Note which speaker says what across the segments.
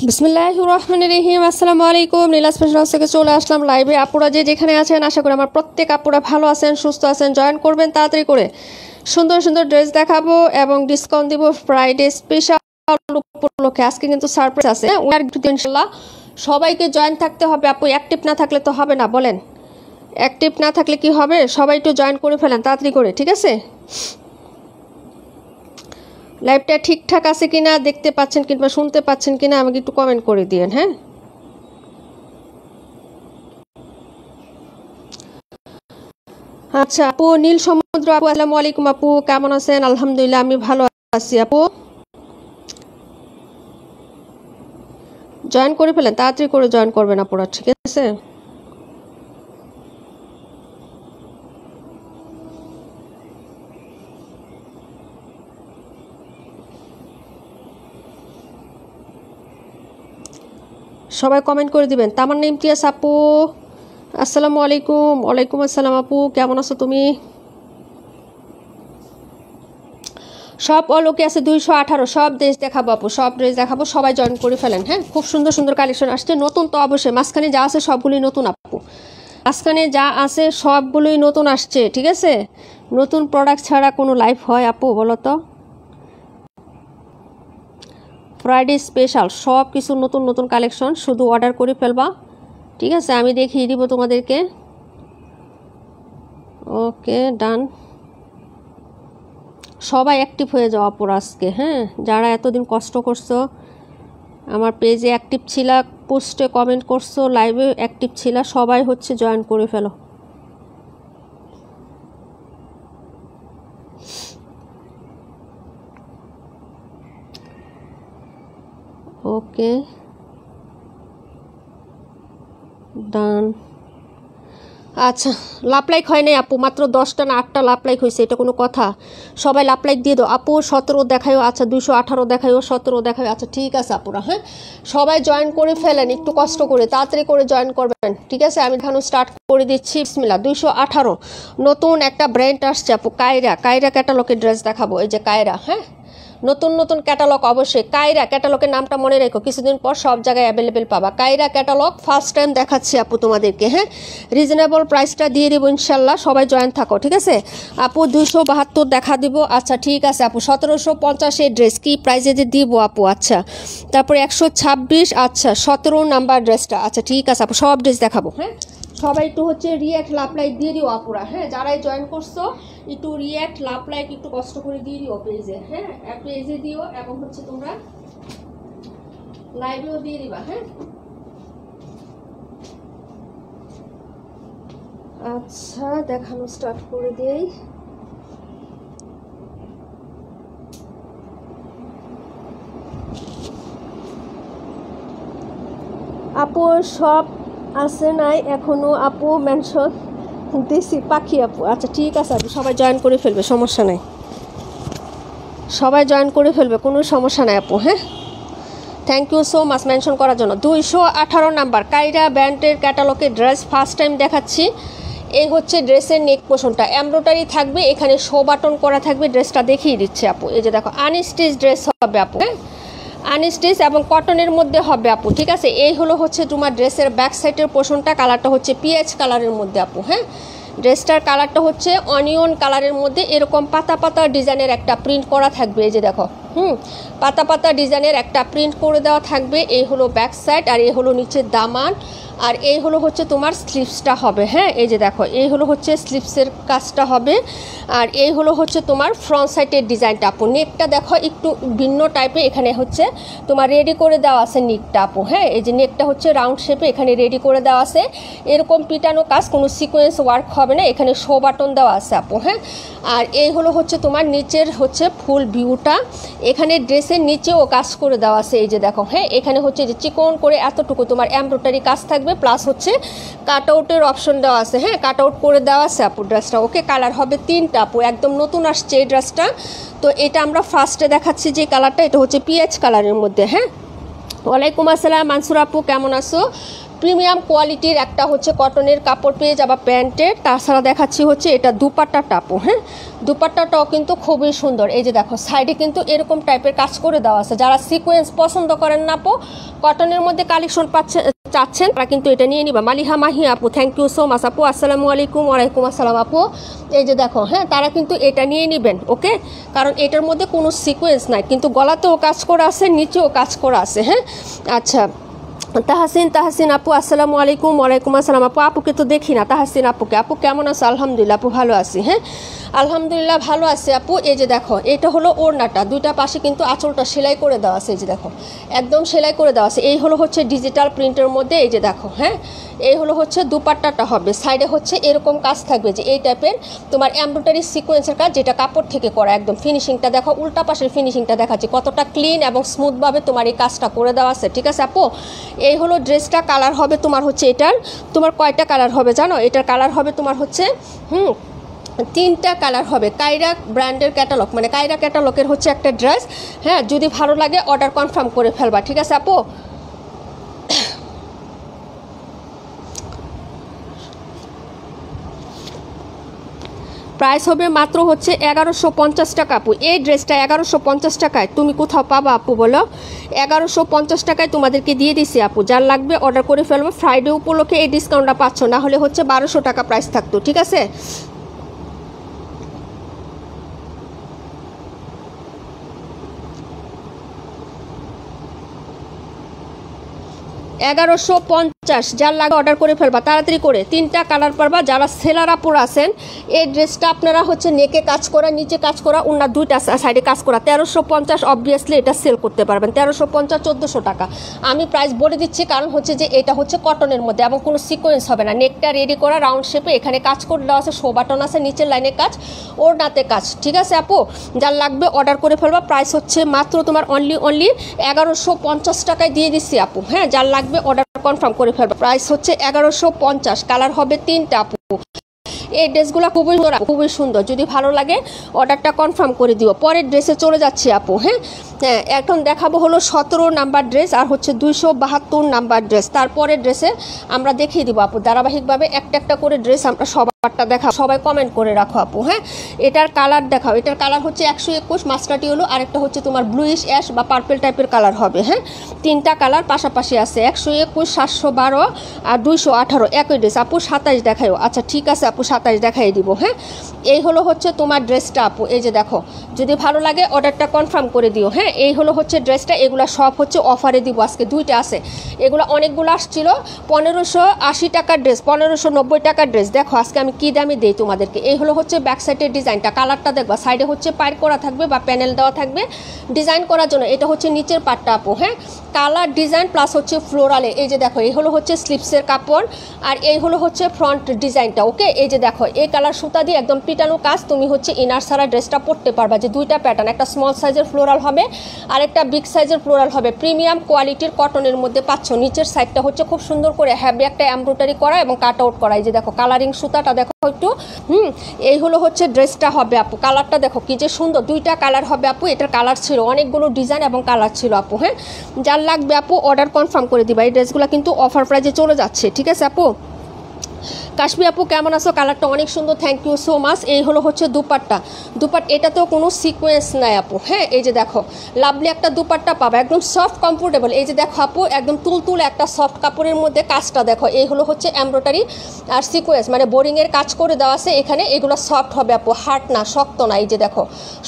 Speaker 1: বিসমিল্লাহির রহমানির রহিম। আসসালামু আলাইকুম। নীলাজ ফ্যাশন হাউস থেকে চলে আসলাম লাইভে। আপুরা যেখানে আছেন আশা করি আমার প্রত্যেক আপুরা ভালো আছেন, সুস্থ আছেন। জয়েন করবেন তাড়াতাড়ি করে। সুন্দর সুন্দর ড্রেস দেখাবো এবং ডিসকাউন্ট দিব ফ্রাইডে স্পেশাল উপলক্ষে। আজকে কিন্তু সারপ্রাইজ আছে, ইনশাআল্লাহ সবাইকে জয়েন থাকতে হবে। আপু অ্যাক্টিভ না থাকলে তো হবে না, বলেন অ্যাক্টিভ না থাকলে কি হবে? সবাই একটু জয়েন করে ফেলেন তাড়াতাড়ি করে, ঠিক আছে? লাইভটা ঠিকঠাক আছে কিনা দেখতে পাচ্ছেন কিংবা শুনতে পাচ্ছেন কিনা আমাকে একটু কমেন্ট করে দিয়েন। হ্যাঁ, আচ্ছা আপু নীল সমুদ্র আপু, আসসালামু আলাইকুম আপু, কেমন আছেন? আলহামদুলিল্লাহ আমি ভালো আছি আপু। জয়েন করে ফেলেন তাড়াতাড়ি করে, জয়েন করবেন আপুরা, ঠিক আছে? সবাই কমেন্ট করে দিবেন। তামান্না ইমতিয়াজ আপু আসসালামু আলাইকুম। ওয়ালাইকুম আসসালাম আপু, কেমন আছো তুমি? সব অলোকে আছে 218, সব ড্রেস দেখাবো আপু, সব ড্রেস দেখাবো। সবাই জয়েন করে ফেলেন। হ্যাঁ, খুব সুন্দর সুন্দর কালেকশন আসছে, নতুন তো অবশ্যই। মাঝখানে যা আছে সবগুলোই নতুন আপু, মাঝখানে যা আছে সবগুলোই নতুন আসছে, ঠিক আছে? নতুন প্রোডাক্ট ছাড়া কোনো লাইফ হয় আপু, বলো তো? ফ্রাইডে স্পেশাল সব কিছু নতুন নতুন কালেকশন, শুধু অর্ডার করে ফেলবা, ঠিক আছে? আমি দেখিয়ে দিব তোমাদেরকে। ওকে ডান। সবাই অ্যাক্টিভ হয়ে যাও আপুর আজকে। হ্যাঁ, যারা এতদিন কষ্ট করছো, আমার পেজে অ্যাক্টিভ ছিলা, পোস্টে কমেন্ট করছো, লাইভে অ্যাক্টিভ ছিলা, সবাই হচ্ছে জয়েন করে ফেলো। ওকে ডান। আচ্ছা, লাভ লাইক হয় নাই আপু, মাত্র 10টা না 8টা লাভ লাইক হয়েছে, এটা কোনো কথা? সবাই লাভ লাইক দিয়ে দাও আপু। 17 দেখায়ও, আচ্ছা 218 দেখায়ও, 17 দেখায়, আচ্ছা ঠিক আছে আপুরা। হ্যাঁ, সবাই জয়েন করে ফেলেন, একটু কষ্ট করে তাড়াতাড়ি করে জয়েন করবেন, ঠিক আছে? আমি দেখানো স্টার্ট করে দিচ্ছি। বিসমিল্লাহ। 218 নতুন একটা ব্র্যান্ড আসছে আপু, কায়রা। কায়রা ক্যাটালগের ড্রেস দেখাবো, এই যে কায়রা। হ্যাঁ, নতুন নতুন ক্যাটালগ, অবশ্যই কায়রা ক্যাটালগের নামটা মনে রেখো, কিছুদিন পর সব জায়গায় অ্যাভেলেবেল পাবা। কায়রা ক্যাটালগ ফার্স্ট টাইম দেখাচ্ছি আপু তোমাদেরকে। হ্যাঁ, রিজনেবল প্রাইসটা দিয়ে দেবো ইনশাল্লাহ, সবাই জয়েন থাকো, ঠিক আছে আপু? 272 দেখা দিব, আচ্ছা ঠিক আছে আপু। 1750 ড্রেস কি প্রাইসে যে দিব আপু? আচ্ছা, তারপরে 126, আচ্ছা 17 নাম্বার ড্রেসটা, আচ্ছা ঠিক আছে আপু, সব ড্রেস দেখাবো। হ্যাঁ, সবাই একটু হচ্ছে রিয়াক্ট লাভ লাইক দিয়ে দিও আপুরা। হ্যাঁ, যারাই জয়েন করছো একটু রিয়াক্ট লাভ লাইক একটু কষ্ট করে দিয়ে দিও পেজে। হ্যাঁ, পেজে দিও এবং হচ্ছে তোমরা লাইভেও দিয়ে দিবা। হ্যাঁ, আচ্ছা দেখানো স্টার্ট করে দেই। আপু সব আছে নাই এখনো আপু, মেনশন দেশি পাখি আপু, আচ্ছা ঠিক আছে আপু, সবাই জয়েন করে ফেলবে, সমস্যা নাই, সবাই জয়েন করে ফেলবে, কোনো সমস্যা নাই আপু। হ্যাঁ, thank you so much mention করার জন্য। 218 নাম্বার কায়রা ব্র্যান্ডের ক্যাটালগের ড্রেস ফার্স্ট টাইম দেখাচ্ছি। এই হচ্ছে ড্রেসের নেক পোর্শনটা, এমব্রয়ডারি থাকবে, এখানে শো বাটন করা থাকবে। ড্রেসটা দেখিয়ে দিচ্ছে আপু, এই যে দেখো, আনস্টিচ ড্রেস হবে আপু। হ্যাঁ, আনস্টিচ এবং কটনের মধ্যে হবে আপু, ঠিক আছে? এই হচ্ছে তোমার ড্রেসের ব্যাক সাইডের পোর্শনটা, কালারটা হচ্ছে পিএইচ কালারের মধ্যে আপু। হ্যাঁ, ড্রেসটার কালারটা হচ্ছে অনিয়ন কালারের মধ্যে, এরকম পাতা পাতা ডিজাইনের একটা প্রিন্ট করা থাকবে, এই যে দেখো। পাতা পাতা ডিজাইনের একটা প্রিন্ট করে দেওয়া থাকবে। এই হলো ব্যাক সাইড, আর এই হলো নিচের দামান, আর এই হচ্ছে তোমার স্লিভসটা হবে। হ্যাঁ, এই যে দেখো, এই হচ্ছে স্লিভসের কাজটা হবে, আর এই হচ্ছে তোমার ফ্রন্ট সাইডের ডিজাইনটা আপু। নেকটা দেখো একটু ভিন্ন টাইপের, এখানে হচ্ছে তোমার রেডি করে দেওয়া আছে নেকটা আপু। হ্যাঁ, এই যে নেকটা হচ্ছে রাউন্ড শেপে, এখানে রেডি করে দেওয়া আছে, এরকম পিটানো কাজ, কোনো সিকোয়েন্স ওয়ার্ক হবে না, এখানে শো বাটন দেওয়া আছে আপু। হ্যাঁ, আর এই হচ্ছে তোমার নিচের হচ্ছে ফুল ভিউটা, এখানে ড্রেসের নিচেও কাজ করে দেওয়া আছে, এই যে দেখো। হ্যাঁ, এখানে হচ্ছে যে চিকন করে এতটুকু তোমার এমব্রয়ডারি কাজ থাকবে, থাকবে, প্লাস হচ্ছে কাট আউটের অপশন দেওয়া আছে, হ্যাঁ কাট আউট করে দেওয়া আছে আপু ড্রেসটা। ওকে, কালার হবে 3টা আপু, একদম নতুন আসছে এই ড্রেসটা। তো এটা আমরা ফার্স্টে দেখাচ্ছি যে কালারটা, এটা হচ্ছে পিএইচ কালারের মধ্যে। হ্যাঁ, ওয়ালাইকুম আসসালাম মানসুর আপু, কেমন আছো? প্রিমিয়াম কোয়ালিটির একটা হচ্ছে কটনের কাপড় পেয়ে যাবা প্যান্টের। তাছাড়া দেখাচ্ছি হচ্ছে এটা দুপাট্টাটা আপু। হ্যাঁ, দুপাট্টাটাও কিন্তু খুবই সুন্দর। এই যে দেখো সাইডে কিন্তু এরকম টাইপের কাজ করে দেওয়া আছে। যারা সিকোয়েন্স পছন্দ করেন না আপু, কটনের মধ্যে কালেকশন চাচ্ছেন, তারা কিন্তু এটা নিয়ে নিবা। মালিহা মাহি আপু, থ্যাংক ইউ সো মাচ আপু, আসসালামু আলাইকুম। ওয়ালাইকুম আসসালাম আপু। এই যে দেখো, হ্যাঁ তারা কিন্তু এটা নিয়ে নেবেন। ওকে, কারণ এটার মধ্যে কোনো সিকোয়েন্স নাই, কিন্তু গলাতেও কাজ করা আছে, নিচেও কাজ করা আছে। হ্যাঁ, আচ্ছা তাহসিন আপু, আসসালামু আলাইকুম। ওয়ালাইকুম আসসালাম আপু। আপুকে তো দেখি না, তাহসিন আপুকে। আপু কেমন আছো? আলহামদুলিল্লাহ আপু, ভালো আছি। হ্যাঁ, আলহামদুলিল্লাহ ভালো আছে আপু। এই যে দেখো, এটা হলো ওড়নাটা, দুইটা পাশে কিন্তু আঁচলটা সেলাই করে দেওয়া আছে। এই যে দেখো, একদম সেলাই করে দেওয়া আছে। এই হলো হচ্ছে ডিজিটাল প্রিন্টের মধ্যে। এই যে দেখো, হ্যাঁ এই হলো হচ্ছে দুপাট্টাটা হবে। সাইডে হচ্ছে এরকম কাজ থাকবে, যে এই টাইপের তোমার এমব্রয়ডারি সিকোয়েন্সের কাজ, যেটা কাপড় থেকে করা। একদম ফিনিশিংটা দেখো, উল্টা পাশের ফিনিশিংটা দেখাচ্ছি কতটা ক্লিন এবং স্মুথভাবে তোমার এই কাজটা করে দেওয়া আছে। ঠিক আছে আপু, এই হলো ড্রেসটা। কালার হবে তোমার হচ্ছে এটার, তোমার কয়টা কালার হবে জানো? এটার কালার হবে তোমার হচ্ছে 3টা কালার হবে। কায়রা ব্র্যান্ডের ক্যাটালগ, মানে কায়রা ক্যাটালগের হচ্ছে একটা ড্রেস। হ্যাঁ, যদি ভালো লাগে অর্ডার কনফার্ম করে ফেলবা। ঠিক আছে আপু, প্রাইস হবে মাত্র হচ্ছে 1150 টাকা আপু। এই ড্রেসটা 1150 টাকায় তুমি কোথাও পাবা আপু বলো? 1150 টাকায় তোমাদেরকে দিয়ে দিছি আপু। যার লাগবে অর্ডার করে ফেলবো। ফ্রাইডে উপলক্ষে এই ডিসকাউন্টটা পাচ্ছ, না হলে হচ্ছে 1200 টাকা প্রাইস থাকতো। ঠিক আছে, 1150। যার লাগে অর্ডার করে ফেলবা তাড়াতাড়ি করে। 3টা কালার পারবা। যারা সেলার আপুর আছেন, এই ড্রেসটা আপনারা হচ্ছে নেকে কাজ করা, নিচে কাজ করা, ওনার 2টা সাইডে কাজ করা। 1350 অবভিয়াসলি এটা সেল করতে পারবেন। 1350 1400 টাকা আমি প্রাইস বলে দিচ্ছি, কারণ হচ্ছে যে এটা হচ্ছে কটনের মধ্যে এবং কোনো সিকোয়েন্স হবে না। নেকটা রেডি করা রাউন্ড শেপে, এখানে কাজ করে দেওয়া আছে, শো বাটন আছে, নিচের লাইনে কাজ, ওড়নাতে কাজ। ঠিক আছে আপু, যার লাগবে অর্ডার করে ফেলবা। প্রাইস হচ্ছে মাত্র তোমার অনলি 1150 টাকায় দিয়ে দিচ্ছি আপু। হ্যাঁ, যার লাগবে অর্ডার কনফার্ম করে ফেলবা। প্রাইস হচ্ছে 1150। কালার হবে 3টা আপু। এই ড্রেসগুলো খুবই সুন্দর। যদি ভালো লাগে অর্ডারটা কনফার্ম করে দিও। পরের ড্রেসে চলে যাচ্ছি আপু। হ্যাঁ, এখন দেখাবো হলো 17 নাম্বার ড্রেস আর হচ্ছে 272 নাম্বার ড্রেস। তারপরের ড্রেসে আমরা দেখিয়ে দিব আপু ধারাবাহিকভাবে একটা একটা করে ড্রেস আমরা সবারটা দেখাবো। সবাই কমেন্ট করে রাখো আপু। হ্যাঁ, এটার কালার দেখাও। এটার কালার হচ্ছে 121 মাস্টার্ড ইয়েলো, আরেকটা হচ্ছে তোমার ব্লুইশ অ্যাশ বা পার্পল টাইপের কালার হবে। হ্যাঁ, 3টা কালার পাশাপাশি আছে, 121, 712 আর 218। একই ড্রেস আপু। 27 দেখাও। আচ্ছা ঠিক আছে আপু, 27 দেখাই দিব। হ্যাঁ, এই হলো হচ্ছে তোমার ড্রেসটা আপু। এই যে দেখো, যদি ভালো লাগে অর্ডারটা কনফার্ম করে দিও। হ্যাঁ, এই হলো হচ্ছে ড্রেসটা। এগুলো সব হচ্ছে অফারে দিব আজকে। 2টা আছে, এগুলো অনেকগুলো আসছিল 1580 টাকার ড্রেস, 1590 টাকার ড্রেস। দেখো আজকে আমি কি দামে দেই তোমাদেরকে। এই হলো হচ্ছে ব্যাক সাইডের ডিজাইনটা। কালারটা দেখবা, সাইডে হচ্ছে পাইর করা থাকবে বা প্যানেল দেওয়া থাকবে ডিজাইন করার জন্য। এটা হচ্ছে নিচের পাটটা আপু। হ্যাঁ, কালার ডিজাইন প্লাস হচ্ছে ফ্লোরালে। এই যে দেখো, এই হলো হচ্ছে স্লিপসের কাপড় আর এই হলো হচ্ছে ফ্রন্ট ডিজাইনটা। ওকে, এই যে দেখো, এই কালার সুতা দিয়ে একদম পিটানো কাজ। তুমি হচ্ছে ইনার সারা ড্রেসটা পরতে পারবা। যে 2টা প্যাটার্ন, একটা স্মল সাইজের ফ্লোরাল হবে আর একটা বিগ সাইজের ফ্লোরাল হবে। প্রিমিয়াম কোয়ালিটির কটনের মধ্যে পাচ্ছ। নিচের সাইডটা হচ্ছে খুব সুন্দর করে হ্যাভি একটা এমব্রয়ডারি করা এবং কাট আউট করা। এই যে দেখো, কালারিং সুতাটা দেখো একটু। এই হলো হচ্ছে ড্রেসটা হবে আপু। কালারটা দেখো কি যে সুন্দর। 2টা কালার হবে আপু। এটার কালার ছিল অনেকগুলো ডিজাইন এবং কালার ছিল আপু। হ্যাঁ, যার লাগবে আপু অর্ডার কনফার্ম করে দিবা। এই ড্রেসগুলো কিন্তু অফার প্রাইজে চলে যাচ্ছে। ঠিক আছে আপু। কাশ্মী আপু কেমন আছো? কালারটা অনেক সুন্দর, থ্যাংক ইউ সো মাচ। এই হলো হচ্ছে দুপাট্টা। এটাতেও কোনো সিকোয়েন্স নাই আপু। হ্যাঁ, এই যে দেখো, লাভলি একটা দুপাট্টা পাবে, একদম সফট কমফোর্টেবল। এই যে দেখো আপু, একদম তুলতুলে একটা সফট কাপড়ের মধ্যে কাজটা দেখো। এই হলো হচ্ছে এমব্রয়ডারি আর সিকোয়েন্স, মানে বোরিংয়ের কাজ করে দেওয়া আছে এখানে। এগুলো সফট হবে আপু, হার্ড না, শক্ত না। এই যে দেখো,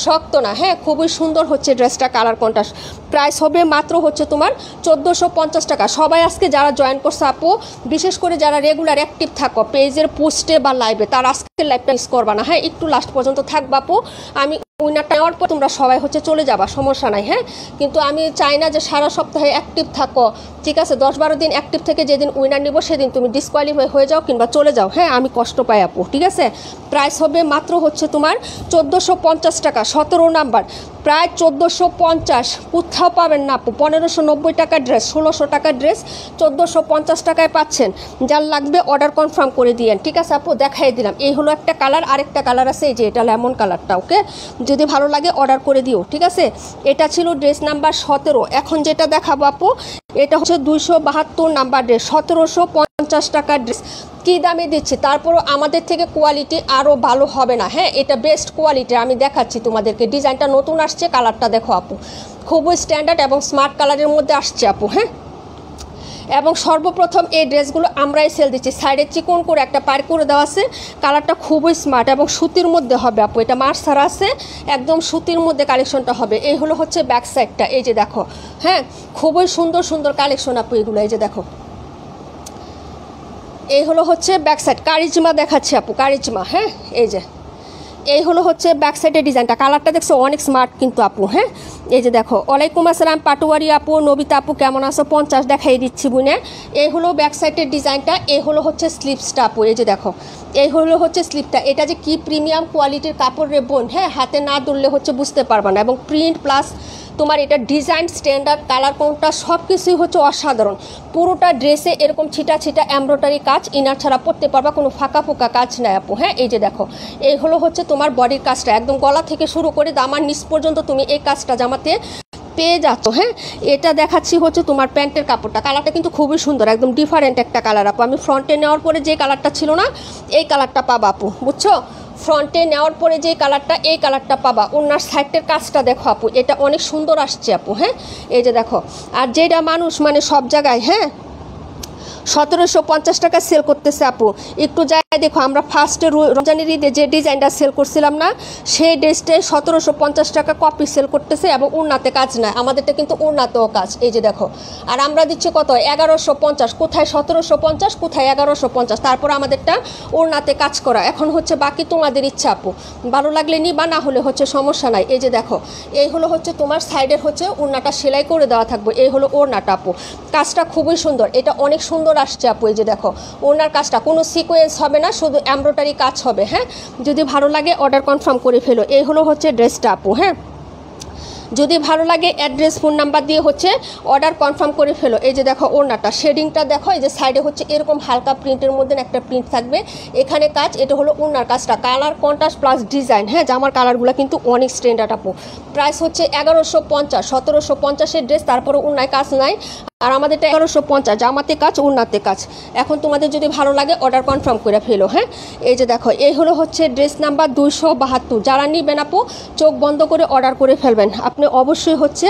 Speaker 1: শক্ত না। হ্যাঁ, খুবই সুন্দর হচ্ছে ড্রেসটা, কালার কন্ট্রাস্ট। প্রাইস হবে মাত্র হচ্ছে তোমার 1450 টাকা। সবাই আজকে যারা জয়েন করছে আপু, বিশেষ করে যারা রেগুলার অ্যাক্টিভ থাকো পেজের পোস্টে বা লাইভে, তার আজকের লাইভটা মিস করবা না। হ্যাঁ, একটু লাস্ট পর্যন্ত থাকবা আপু। আমি উইনারটা নেওয়ার পর তোমরা সবাই হচ্ছে চলে যাবা, সমস্যা নাই। হ্যাঁ, কিন্তু আমি চাই না যে সারা সপ্তাহে অ্যাক্টিভ থাকো। ঠিক আছে, 10-12 দিন অ্যাক্টিভ থেকে যেদিন উইনার নিব সেদিন তুমি ডিসকোয়ালিফাই হয়ে যাও কিংবা চলে যাও। হ্যাঁ, আমি কষ্ট পাই আপু। ঠিক আছে, প্রাইস হবে মাত্র হচ্ছে তোমার 1450 টাকা। 17 নাম্বার প্রায় 1450, কোথাও পাবেন না আপু। 1590 টাকা ড্রেস, 1600 টাকা ড্রেস 1450 টাকায় পাচ্ছেন। যার লাগবে অর্ডার কনফার্ম করে দিয়েন, ঠিক আছে আপু। দেখাই দিলাম, এই হলো একটা কালার, আরেকটা কালার আছে এই যে এটা লেমন কালারটা। ওকে, যদি ভালো লাগে অর্ডার করে দিও, ঠিক আছে। এটা ছিল ড্রেস নাম্বার 17। এখন যেটা দেখাবো আপু, এটা হচ্ছে 272 নাম্বার ড্রেস, 1750 টাকার ড্রেস। কী দামে দিচ্ছি, তারপরও আমাদের থেকে কোয়ালিটি আরও ভালো হবে না। হ্যাঁ, এটা বেস্ট কোয়ালিটি, আমি দেখাচ্ছি তোমাদেরকে। ডিজাইনটা নতুন আসছে, কালারটা দেখো আপু, খুবই স্ট্যান্ডার্ড এবং স্মার্ট কালারের মধ্যে আসছে আপু। হ্যাঁ, এবং সর্বপ্রথম এই ড্রেসগুলো আমরাই সেল দিচ্ছি। সাইডে চিকন করে একটা পার করে দেওয়া আছে, কালারটা খুবই স্মার্ট এবং সুতির মধ্যে হবে আপু। এটা মার্চ ছাড়া আছে, একদম সুতির মধ্যে কালেকশনটা হবে। এই হলো হচ্ছে ব্যাক সাইডটা, এই যে দেখো। হ্যাঁ, খুবই সুন্দর সুন্দর কালেকশন আপু এগুলো, এই যে দেখো। এই হলো হচ্ছে ব্যাক সাইড, কারিজমা দেখাচ্ছি আপু, কারিজমা। হ্যাঁ, এই যে এই হলো হচ্ছে ব্যাক সাইডের ডিজাইনটা, কালারটা দেখছো অনেক স্মার্ট কিন্তু আপু। হ্যাঁ, এই যে দেখো। ওয়ালাইকুম আসসালাম পাটুয়ারি আপু, নবিতা আপু কেমন আছো? 50 দেখাই দিচ্ছি বুনে। এই হলো ব্যাক সাইডের ডিজাইনটা, এই হলো হচ্ছে স্লিপসটা আপু, এই যে দেখো। এই হলো হচ্ছে স্লিপটা, এটা যে কি প্রিমিয়াম কোয়ালিটির কাপড় রে বোন। হ্যাঁ, হাতে না ধরলে হচ্ছে বুঝতে পারবা না। এবং প্রিন্ট প্লাস তোমার এটা ডিজাইন, স্ট্যান্ডার্ড, কালার কোনটা সব কিছুই হচ্ছে অসাধারণ। পুরোটা ড্রেসে এরকম ছিটা ছিটা এমব্রয়ডারি কাজ, ইনার ছাড়া পরতে পারবা, কোনো ফাঁকা ফোঁকা কাজ নাই আপু। হ্যাঁ, এই যে দেখো। এই হলো হচ্ছে তোমার বডির কাজটা, একদম গলা থেকে শুরু করে দামার নিচ পর্যন্ত তুমি এই কাজটা জামাতে পেয়ে যাচ্ছ। হ্যাঁ, এটা দেখাচ্ছি হচ্ছে তোমার প্যান্টের কাপড়টা, কালারটা কিন্তু খুবই সুন্দর, একদম ডিফারেন্ট একটা কালার আপু। আমি ফ্রন্টে নেওয়ার পরে যে কালারটা ছিল না, এই কালারটা পাবা আপু, বুঝছো। ফ্রন্টে নেওয়ার পরে যে কালারটা, এই কালারটা পাবা। ওনার সাইডের কাজটা দেখো আপু, এটা অনেক সুন্দর আসছে আপু। হ্যাঁ, এই যে দেখো। আর যেটা মানুষ মানে সব জায়গায়, হ্যাঁ, 1750 টাকা সেল করতেছে আপু। একটু যায় দেখো, আমরা ফার্স্টে রমজানের ঈদে যে ডিজাইনটা সেল করছিলাম না, সেই ড্রেসটাই 1750 টাকা কপি সেল করতেছে এবং উন্নাতে কাজ নাই। আমাদেরটা কিন্তু উন্নাতেও কাজ, এই যে দেখো। আর আমরা দিচ্ছি কত, 1150। কোথায় 1750, কোথায় 1150, তারপর আমাদেরটা উন্নাতে কাজ করা। এখন হচ্ছে বাকি তোমাদের ইচ্ছা আপু, ভালো লাগলে নিবা, না হলে হচ্ছে সমস্যা নাই। এই যে দেখো, এই হলো হচ্ছে তোমার সাইডের হচ্ছে উন্নাটা সেলাই করে দেওয়া থাকবে। এই হলো ওড়নাটা আপু, কাজটা খুবই সুন্দর, এটা অনেক সুন্দর আসছে আপু। এই যে দেখো, ওনার কাজটা কোনো সিকোয়েন্স হবে না, শুধু এমব্রয়ডারি কাজ হবে। হ্যাঁ, যদি ভালো লাগে অর্ডার কনফার্ম করে ফেলো। এই হলো হচ্ছে ড্রেসটা আপু। হ্যাঁ, যদি ভালো লাগে অ্যাড্রেস ফোন নাম্বার দিয়ে হচ্ছে অর্ডার কনফার্ম করে ফেলো। এই যে দেখো ওড়নাটা, শেডিংটা দেখো, এই যে সাইডে হচ্ছে এরকম হালকা প্রিন্টের মধ্যে একটা প্রিন্ট থাকবে, এখানে কাজ। এটা হলো ওড়নার কাজটা, কালার কন্ট্রাস্ট প্লাস ডিজাইন। হ্যাঁ, জামার কালারগুলো কিন্তু অনেক স্ট্যান্ডার্ড আপু। প্রাইস হচ্ছে 1150, 1750-এর ড্রেস, তারপরে ওড়নায় কাজ নাই। আর আমাদেরটা 1150, জামাতে কাজ, উন্নাতে কাজ। এখন তোমাদের যদি ভালো লাগে অর্ডার কনফার্ম করে ফেলো। হ্যাঁ, এই যে দেখো, এই হলো হচ্ছে ড্রেস নাম্বার 272। যারা নিবেন আপু, চোখ বন্ধ করে অর্ডার করে ফেলবেন। আপনি অবশ্যই হচ্ছে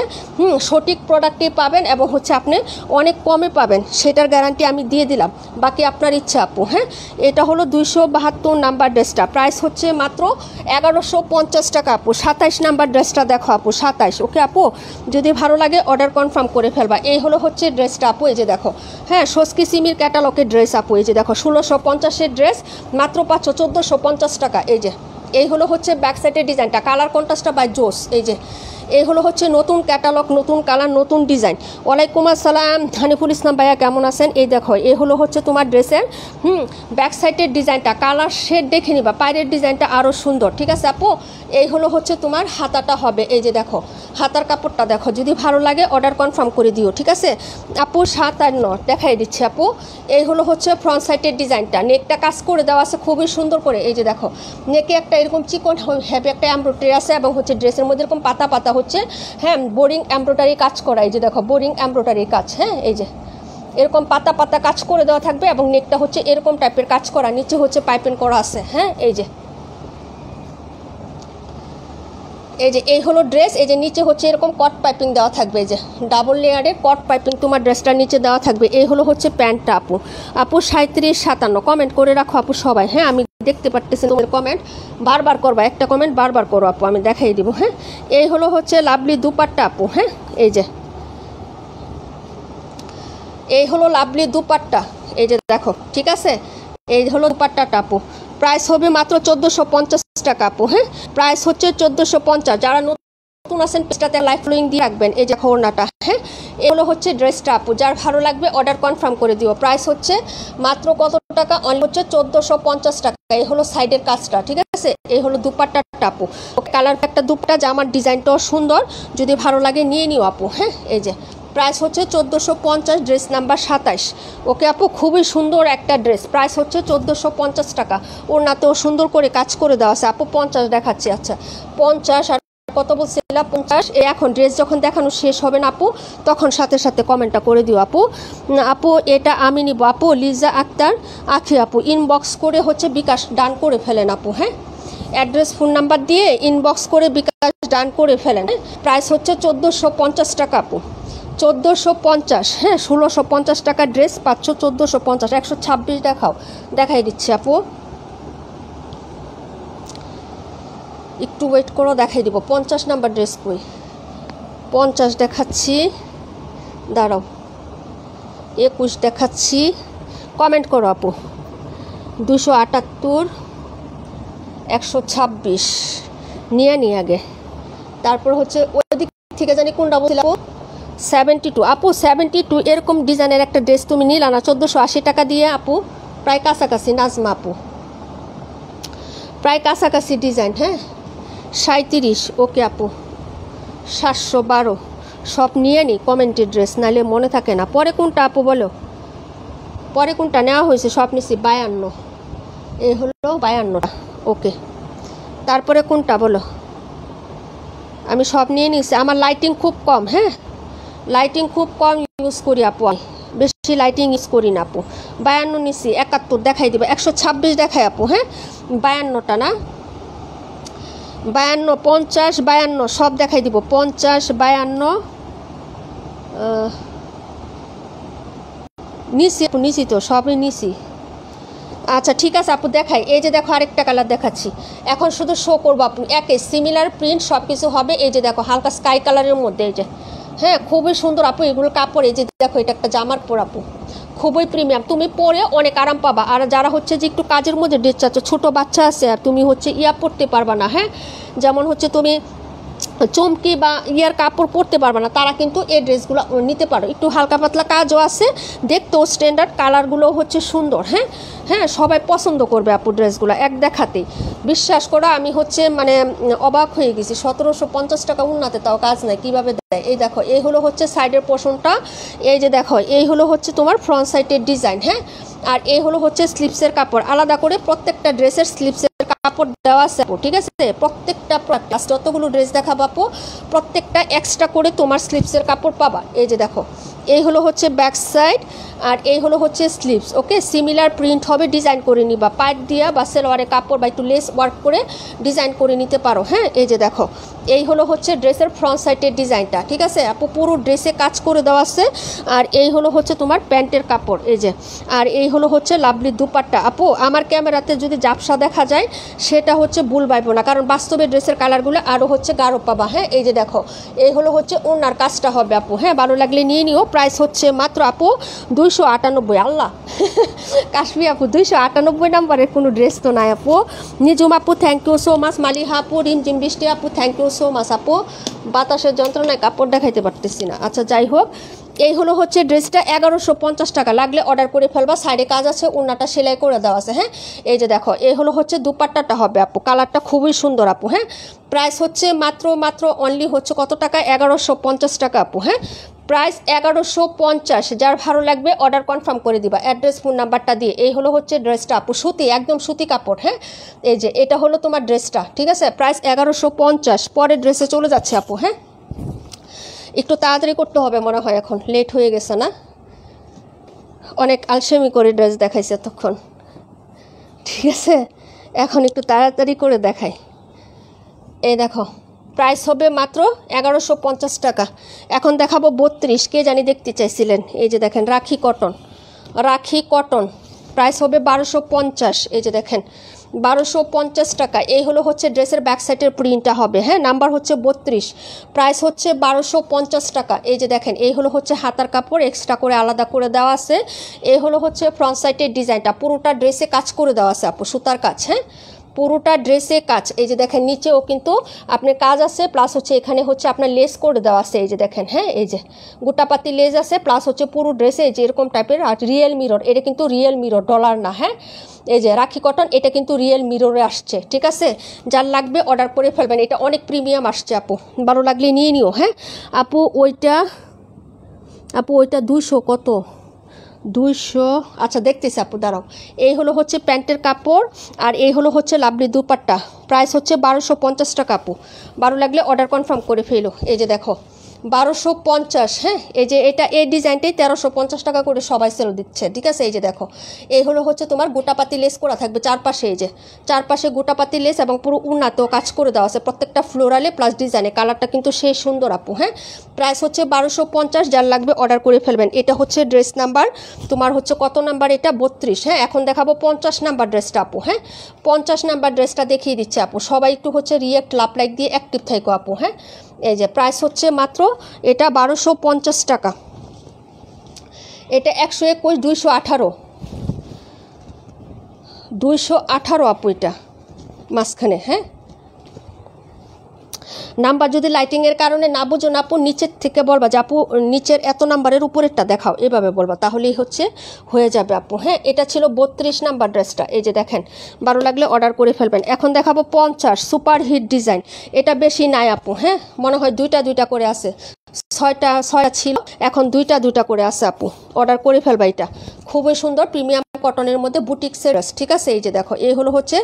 Speaker 1: সঠিক প্রোডাক্টই পাবেন এবং হচ্ছে আপনি অনেক কমে পাবেন, সেটার গ্যারান্টি আমি দিয়ে দিলাম। বাকি আপনার ইচ্ছা আপু। হ্যাঁ, এটা হলো 272 নাম্বার ড্রেসটা, প্রাইস হচ্ছে মাত্র 1150 টাকা আপু। 27 নাম্বার ড্রেসটা দেখো আপু, 27। ওকে আপু, যদি ভালো লাগে অর্ডার কনফার্ম করে ফেলবা। এই হলো হচ্ছে ড্রেসটা আপু, এই যে দেখো। হ্যাঁ, সস্কি সিমির ক্যাটালগের ড্রেস আপু, এই যে দেখো। 1650-এর ড্রেস মাত্র পাচ্ছ 1450 টাকা। এই যে এই হলো হচ্ছে ব্যাক সাইডের ডিজাইনটা, কালার কন্ট্রাস্টটা বাই জোস। এই যে এই হলো হচ্ছে নতুন ক্যাটালগ, নতুন কালার, নতুন ডিজাইন। ওয়ালাইকুম আসসালাম হানিফুল ইসলাম ভাইয়া, কেমন আছেন? এই দেখো, এই হলো হচ্ছে তোমার ড্রেসের ব্যাক সাইডের ডিজাইনটা, কালার শেড দেখে নিবা, পায়ের ডিজাইনটা আরও সুন্দর, ঠিক আছে আপু। এই হলো হচ্ছে তোমার হাতাটা হবে, এই যে দেখো, হাতার কাপড়টা দেখো। যদি ভালো লাগে অর্ডার কনফার্ম করে দিও, ঠিক আছে আপু। 7 আর 9 দেখাই দিচ্ছি আপু। এই হলো হচ্ছে ফ্রন্ট সাইডের ডিজাইনটা, নেকটা কাজ করে দেওয়া আছে খুবই সুন্দর করে। এই যে দেখো, নেকে একটা এরকম চিকন হেভি একটা এমব্রয়ডারি আছে এবং হচ্ছে ড্রেসের মধ্যে এরকম পাতা পাতা হচ্ছে, হ্যাঁ, বোরিং এমব্রয়ডারি কাজ করা। এই যে দেখো, বোরিং এমব্রয়ডারি কাজ। হ্যাঁ, এই যে এরকম পাতা পাতা কাজ করে দেওয়া থাকবে এবং নেকটা হচ্ছে এরকম টাইপের কাজ করা, নিচে হচ্ছে পাইপিং করা আছে। হ্যাঁ, এই যে এই যে এই হলো ড্রেস। এই যে নিচে হচ্ছে এরকম কট পাইপিং দেওয়া থাকবে, এই যে ডাবল লেয়ারের কট পাইপিং তোমার ড্রেসটার নিচে দেওয়া থাকবে। এই হলো হচ্ছে প্যান্টটা আপু। আপু 37 57 কমেন্ট করে রাখো আপু সবাই। হ্যাঁ, আমি দেখতে পারতেছি তোমার কমেন্ট, বারবার করবা, একটা কমেন্ট বারবার করো আপু, আমি দেখাই দিব। হ্যাঁ, এই হলো হচ্ছে লাভলি দুপাট্টা আপু। হ্যাঁ, এই যে এই হলো লাভলি দুপাট্টা, এই যে দেখো, ঠিক আছে। এই হলো দুপাট্টাটা আপু, প্রাইস হবে মাত্র 1450 টাকা আপু। হ্যাঁ, প্রাইস হচ্ছে 1450। যারা নতুন আছেন পেজটাতে লাইভ ফলোইং দিয়ে রাখবেন। এই যে ওড়নাটা, হ্যাঁ, এগুলো হচ্ছে ড্রেসটা আপু। যার ভালো লাগবে অর্ডার কনফার্ম করে দিও। প্রাইস হচ্ছে মাত্র কত টাকা, অনলি হচ্ছে 1450 টাকা। এই হলো সাইডের কাজটা, ঠিক আছে। এই হলো দুপাট্টাটা আপু, কালার একটা দুপাট্টা, জামার ডিজাইনটাও সুন্দর, যদি ভালো লাগে নিয়ে নিও আপু। হ্যাঁ, এই যে প্রাইস হচ্ছে 1450, ড্রেস নাম্বার 27। ওকে আপু, খুবই সুন্দর একটা ড্রেস, প্রাইস হচ্ছে 1450 টাকা। ওড়নাতেও সুন্দর করে কাজ করে দেওয়া আছে আপু। 50 দেখাচ্ছি, আচ্ছা 50 আর কত বলছিলাম? 50। এখন ড্রেস যখন দেখানো শেষ হবে না আপু, তখন সাথে সাথে কমেন্টটা করে দিও আপু। আপু এটা আমি নিব আপু, লিজা আক্তার আখি আপু, ইনবক্স করে হচ্ছে বিকাশ ডান করে ফেলেন আপু। হ্যাঁ, অ্যাড্রেস ফোন নাম্বার দিয়ে ইনবক্স করে বিকাশ ডান করে ফেলেন। প্রাইস হচ্ছে 1450 টাকা আপু, 1450। হ্যাঁ, 1650 টাকা ড্রেস পাচ্ছ 1450। 126 দেখাও, দেখাই দিচ্ছি আপু, একটু ওয়েট করো, দেখাই দিব। 50 নাম্বার ড্রেস কই? 50 দেখাচ্ছি, দাঁড়াও। 21 দেখাচ্ছি, কমেন্ট করো আপু। 278, 126 নিয়ে নিয়ে আগে, তারপর হচ্ছে ওই দিক থেকে জানি কোনটা বলছিলাম আপু? 72 আপু, 72 এরকম ডিজাইনের একটা ড্রেস তুমি নিলা না 1480 টাকা দিয়ে আপু, প্রায় কাছাকাছি। নাজমা আপু, প্রায় কাছাকাছি ডিজাইন। হ্যাঁ, 37। ওকে আপু, 712 সব নিয়ে নি কমেন্টের ড্রেস, নাহলে মনে থাকে না। পরে কোনটা আপু বলো, পরে কোনটা নেওয়া হয়েছে? সব নিছি 52, এই হলো 52টা। ওকে, তারপরে কোনটা বলো? আমি সব নিয়ে নিছি, আমার লাইটিং খুব কম। হ্যাঁ, লাইটিং খুব কম ইউজ করি আপু, আমি বেশি লাইটিং ইউজ করি না আপু। 52 নিছি, 71 দেখাই দিব, 126 দেখাই আপু। হ্যাঁ, 52টা না, 52, 50, 52 সব দেখাই দিব। 50, 52 নিছি আপু, নিছি তো, সবই নিছি। আচ্ছা ঠিক আছে আপু, দেখাই। এই যে দেখো, আরেকটা কালার দেখাচ্ছি, এখন শুধু শো করবো আপু। একই সিমিলার প্রিন্ট সব কিছু হবে। এই যে দেখো, হালকা স্কাই কালারের মধ্যে, এই যে হ্যাঁ, খুবই সুন্দর আপু এগুলো কাপড়। এই যে দেখো, এটা একটা জামার পর আপু, খুবই প্রিমিয়াম, তুমি পরে অনেক আরাম পাবা। আর যারা হচ্ছে যে একটু কাজের মধ্যে ড্রেস চাচ্ছ, ছোটো বাচ্চা আছে আর তুমি হচ্ছে পরতে পারবা না, হ্যাঁ, যেমন হচ্ছে তুমি চমকি বা ইয়ার কাপড় পরতে পারবে না, তারা কিন্তু এই ড্রেসগুলো নিতে পারো। একটু হালকা পাতলা কাজও আছে, দেখতেও স্ট্যান্ডার্ড, কালারগুলো হচ্ছে সুন্দর। হ্যাঁ হ্যাঁ, সবাই পছন্দ করবে আপু ড্রেসগুলো এক দেখাতেই। বিশ্বাস করো, আমি হচ্ছে মানে অবাক হয়ে গেছি। 1750 টাকা উন্নাতে তাও কাজ নাই, কীভাবে দেয়। এই দেখো, এই হলো হচ্ছে সাইডের পোর্শনটা। এই যে দেখো, এই হলো হচ্ছে তোমার ফ্রন্ট সাইডের ডিজাইন। হ্যাঁ, আর এই হলো হচ্ছে স্লিপসের কাপড়, আলাদা করে প্রত্যেকটা ড্রেসের স্লিপসের কাপড় দেওয়া আছে আপু, ঠিক আছে। প্রত্যেকটা যতগুলো ড্রেস দেখাবো আপু, প্রত্যেকটা এক্সট্রা করে তোমার স্লিপসের কাপড় পাবা। এই যে দেখো, এই হলো হচ্ছে ব্যাক সাইড, আর এই হলো হচ্ছে স্লিপস। ওকে, সিমিলার প্রিন্ট হবে, ডিজাইন করে নিবা পাইপ দিয়া বা সেলোয়ারে কাপড় বা একটু লেস ওয়ার্ক করে ডিজাইন করে নিতে পারো। হ্যাঁ, এই যে দেখো, এই হলো হচ্ছে ড্রেসের ফ্রন্ট সাইডের ডিজাইনটা, ঠিক আছে আপু, পুরো ড্রেসে কাজ করে দেওয়া আছে। আর এই হলো হচ্ছে তোমার প্যান্টের কাপড়, এই যে। আর এই হলো হচ্ছে লাভলি দুপাট্টা আপু। আমার ক্যামেরাতে যদি জাপসা দেখা যায় সেটা হচ্ছে ভুল পাইবো না, কারণ বাস্তবে ড্রেসের কালারগুলো আরও হচ্ছে গাঢ় পাবা। হ্যাঁ, এই যে দেখো, এই হলো হচ্ছে ওনার কাজটা হবে আপু। হ্যাঁ, ভালো লাগলে নিয়ে নিও। প্রাইস হচ্ছে মাত্র আপু 298। আল্লাহ কাশ্মী আপু, 298 নাম্বারের কোনো ড্রেস তো নাই আপু। নিজুম আপু, thank you so much. Maliha আপু, রিমঝিম বৃষ্টি আপু, থ্যাংক ইউ সো মাচ আপু। বাতাসের যন্ত্রণায় কাপড় দেখাইতে পারতেছি না। আচ্ছা, যাই হোক, এই হলো হচ্ছে ড্রেসটা 1150 টাকা। লাগলে অর্ডার করে ফেলবা, সাইডে কাজ আছে, ওড়নাটা সেলাই করে দেওয়া আছে। হ্যাঁ, এই যে দেখো, এই হলো হচ্ছে দুপাট্টাটা হবে আপু, কালারটা খুবই সুন্দর আপু। হ্যাঁ, প্রাইস হচ্ছে মাত্র অনলি হচ্ছে কত টাকা? 1150 টাকা আপু। হ্যাঁ, প্রাইস 1150। যার ভালো লাগবে অর্ডার কনফার্ম করে দিবা অ্যাড্রেস ফোন নাম্বারটা দিয়ে। এই হলো হচ্ছে ড্রেসটা আপু, সুতি, একদম সুতি কাপড়। হ্যাঁ, এই যে এটা হলো তোমার ড্রেসটা, ঠিক আছে। প্রাইস 1150। পরের ড্রেসে চলে যাচ্ছে আপু। হ্যাঁ, একটু তাড়াতাড়ি করতে হবে মনে হয়, এখন লেট হয়ে গেছে না, অনেক আলসেমি করে ড্রেস দেখাইছে তখন, ঠিক আছে। এখন একটু তাড়াতাড়ি করে দেখাই। এই দেখো, প্রাইস হবে মাত্র 1150 টাকা। এখন দেখাবো 32, কে জানি দেখতে চাইছিলেন। এই যে দেখেন, রাখি কটন, রাখি কটন, প্রাইস হবে 1250। এই যে দেখেন, 1250 টাকা। এই হলো হচ্ছে ড্রেসের ব্যাক সাইডের প্রিন্টটা হবে। হ্যাঁ, নাম্বার হচ্ছে 32, প্রাইস হচ্ছে 1250 টাকা। এই যে দেখেন, এই হলো হচ্ছে হাতার কাপড়, এক্সট্রা করে আলাদা করে দেওয়া আছে। এই হলো হচ্ছে ফ্রন্ট সাইডের ডিজাইনটা, পুরোটা ড্রেসে কাজ করে দেওয়া আছে আপু, সুতার কাজ। হ্যাঁ, পুরোটা ড্রেসে কাজ, এই যে দেখেন নিচেও কিন্তু আপনার কাজ আছে, প্লাস হচ্ছে এখানে হচ্ছে আপনার লেস করে দেওয়া আছে, এই যে দেখেন, হ্যাঁ এই যে গোটাপাতি লেস আছে, প্লাস হচ্ছে পুরো ড্রেসে এই যে এরকম টাইপের। আর রিয়েল মিরর, এটা কিন্তু রিয়েল মিরর, ডলার না, হ্যাঁ এই যে রাখি কটন, এটা কিন্তু রিয়েল মিররে আসছে, ঠিক আছে। যার লাগবে অর্ডার করে ফেলবেন, এটা অনেক প্রিমিয়াম আসছে আপু, ভালো লাগলে নিয়ে নিও। হ্যাঁ আপু ওইটা 200 কত, 200, আচ্ছা দেখতেছি আপু দাঁড়াও। এই হলো হচ্ছে প্যান্টের কাপড়, আর এই হলো হচ্ছে লাভলি দুপাট্টা, প্রাইস হচ্ছে 1250 টাকা আপু, ভালো লাগলে অর্ডার কনফার্ম করে ফেলো। এই যে দেখো 1250, হ্যাঁ এই যে এটা এই ডিজাইনটাই 1350 টাকা করে সবাই সেল দিচ্ছে, ঠিক আছে। এই যে দেখো এই হলো হচ্ছে তোমার গোটাপাতি লেস করা থাকবে চারপাশে, এই যে চারপাশে গোটাপাতি লেস এবং পুরো উন্নাতেও কাজ করে দেওয়া আছে প্রত্যেকটা ফ্লোরালে প্লাস ডিজাইনে, কালারটা কিন্তু সেই সুন্দর আপু। হ্যাঁ প্রাইস হচ্ছে 1250, যার লাগবে অর্ডার করে ফেলবেন। এটা হচ্ছে ড্রেস নাম্বার তোমার হচ্ছে কত নাম্বার, এটা 32। হ্যাঁ এখন দেখাবো 50 নাম্বার ড্রেসটা আপু। হ্যাঁ 50 নাম্বার ড্রেসটা দেখিয়ে দিচ্ছে আপু, সবাই একটু হচ্ছে রিয়েক্ট লাভ লাইক দিয়ে অ্যাক্টিভ থাকো আপু। হ্যাঁ এই যে প্রাইস হচ্ছে মাত্র এটা 1250 টাকা, এটা 121, 218 আপু, এটা মাঝখানে। হ্যাঁ নাম্বার যদি লাইটিংয়ের কারণে না বুঝো না আপু, নিচের থেকে বলবা যে আপু নিচের এত নাম্বারের উপরেরটা দেখাও, এভাবে বলবা, তাহলেই হচ্ছে হয়ে যাবে আপু। হ্যাঁ এটা ছিল 32 নাম্বার ড্রেসটা, এই যে দেখেন, ভালো লাগলে অর্ডার করে ফেলবেন। এখন দেখাবো 50 সুপার হিট ডিজাইন, এটা বেশি নাই আপু। হ্যাঁ মনে হয় দুইটা করে আছে, 6টা ছিল, এখন দুইটা করে আছে আপু, অর্ডার করে ফেলবা। এটা খুবই সুন্দর প্রিমিয়াম কটনের মধ্যে বুটিক্সের ড্রেস, ঠিক আছে। এই যে দেখো এই হলো হচ্ছে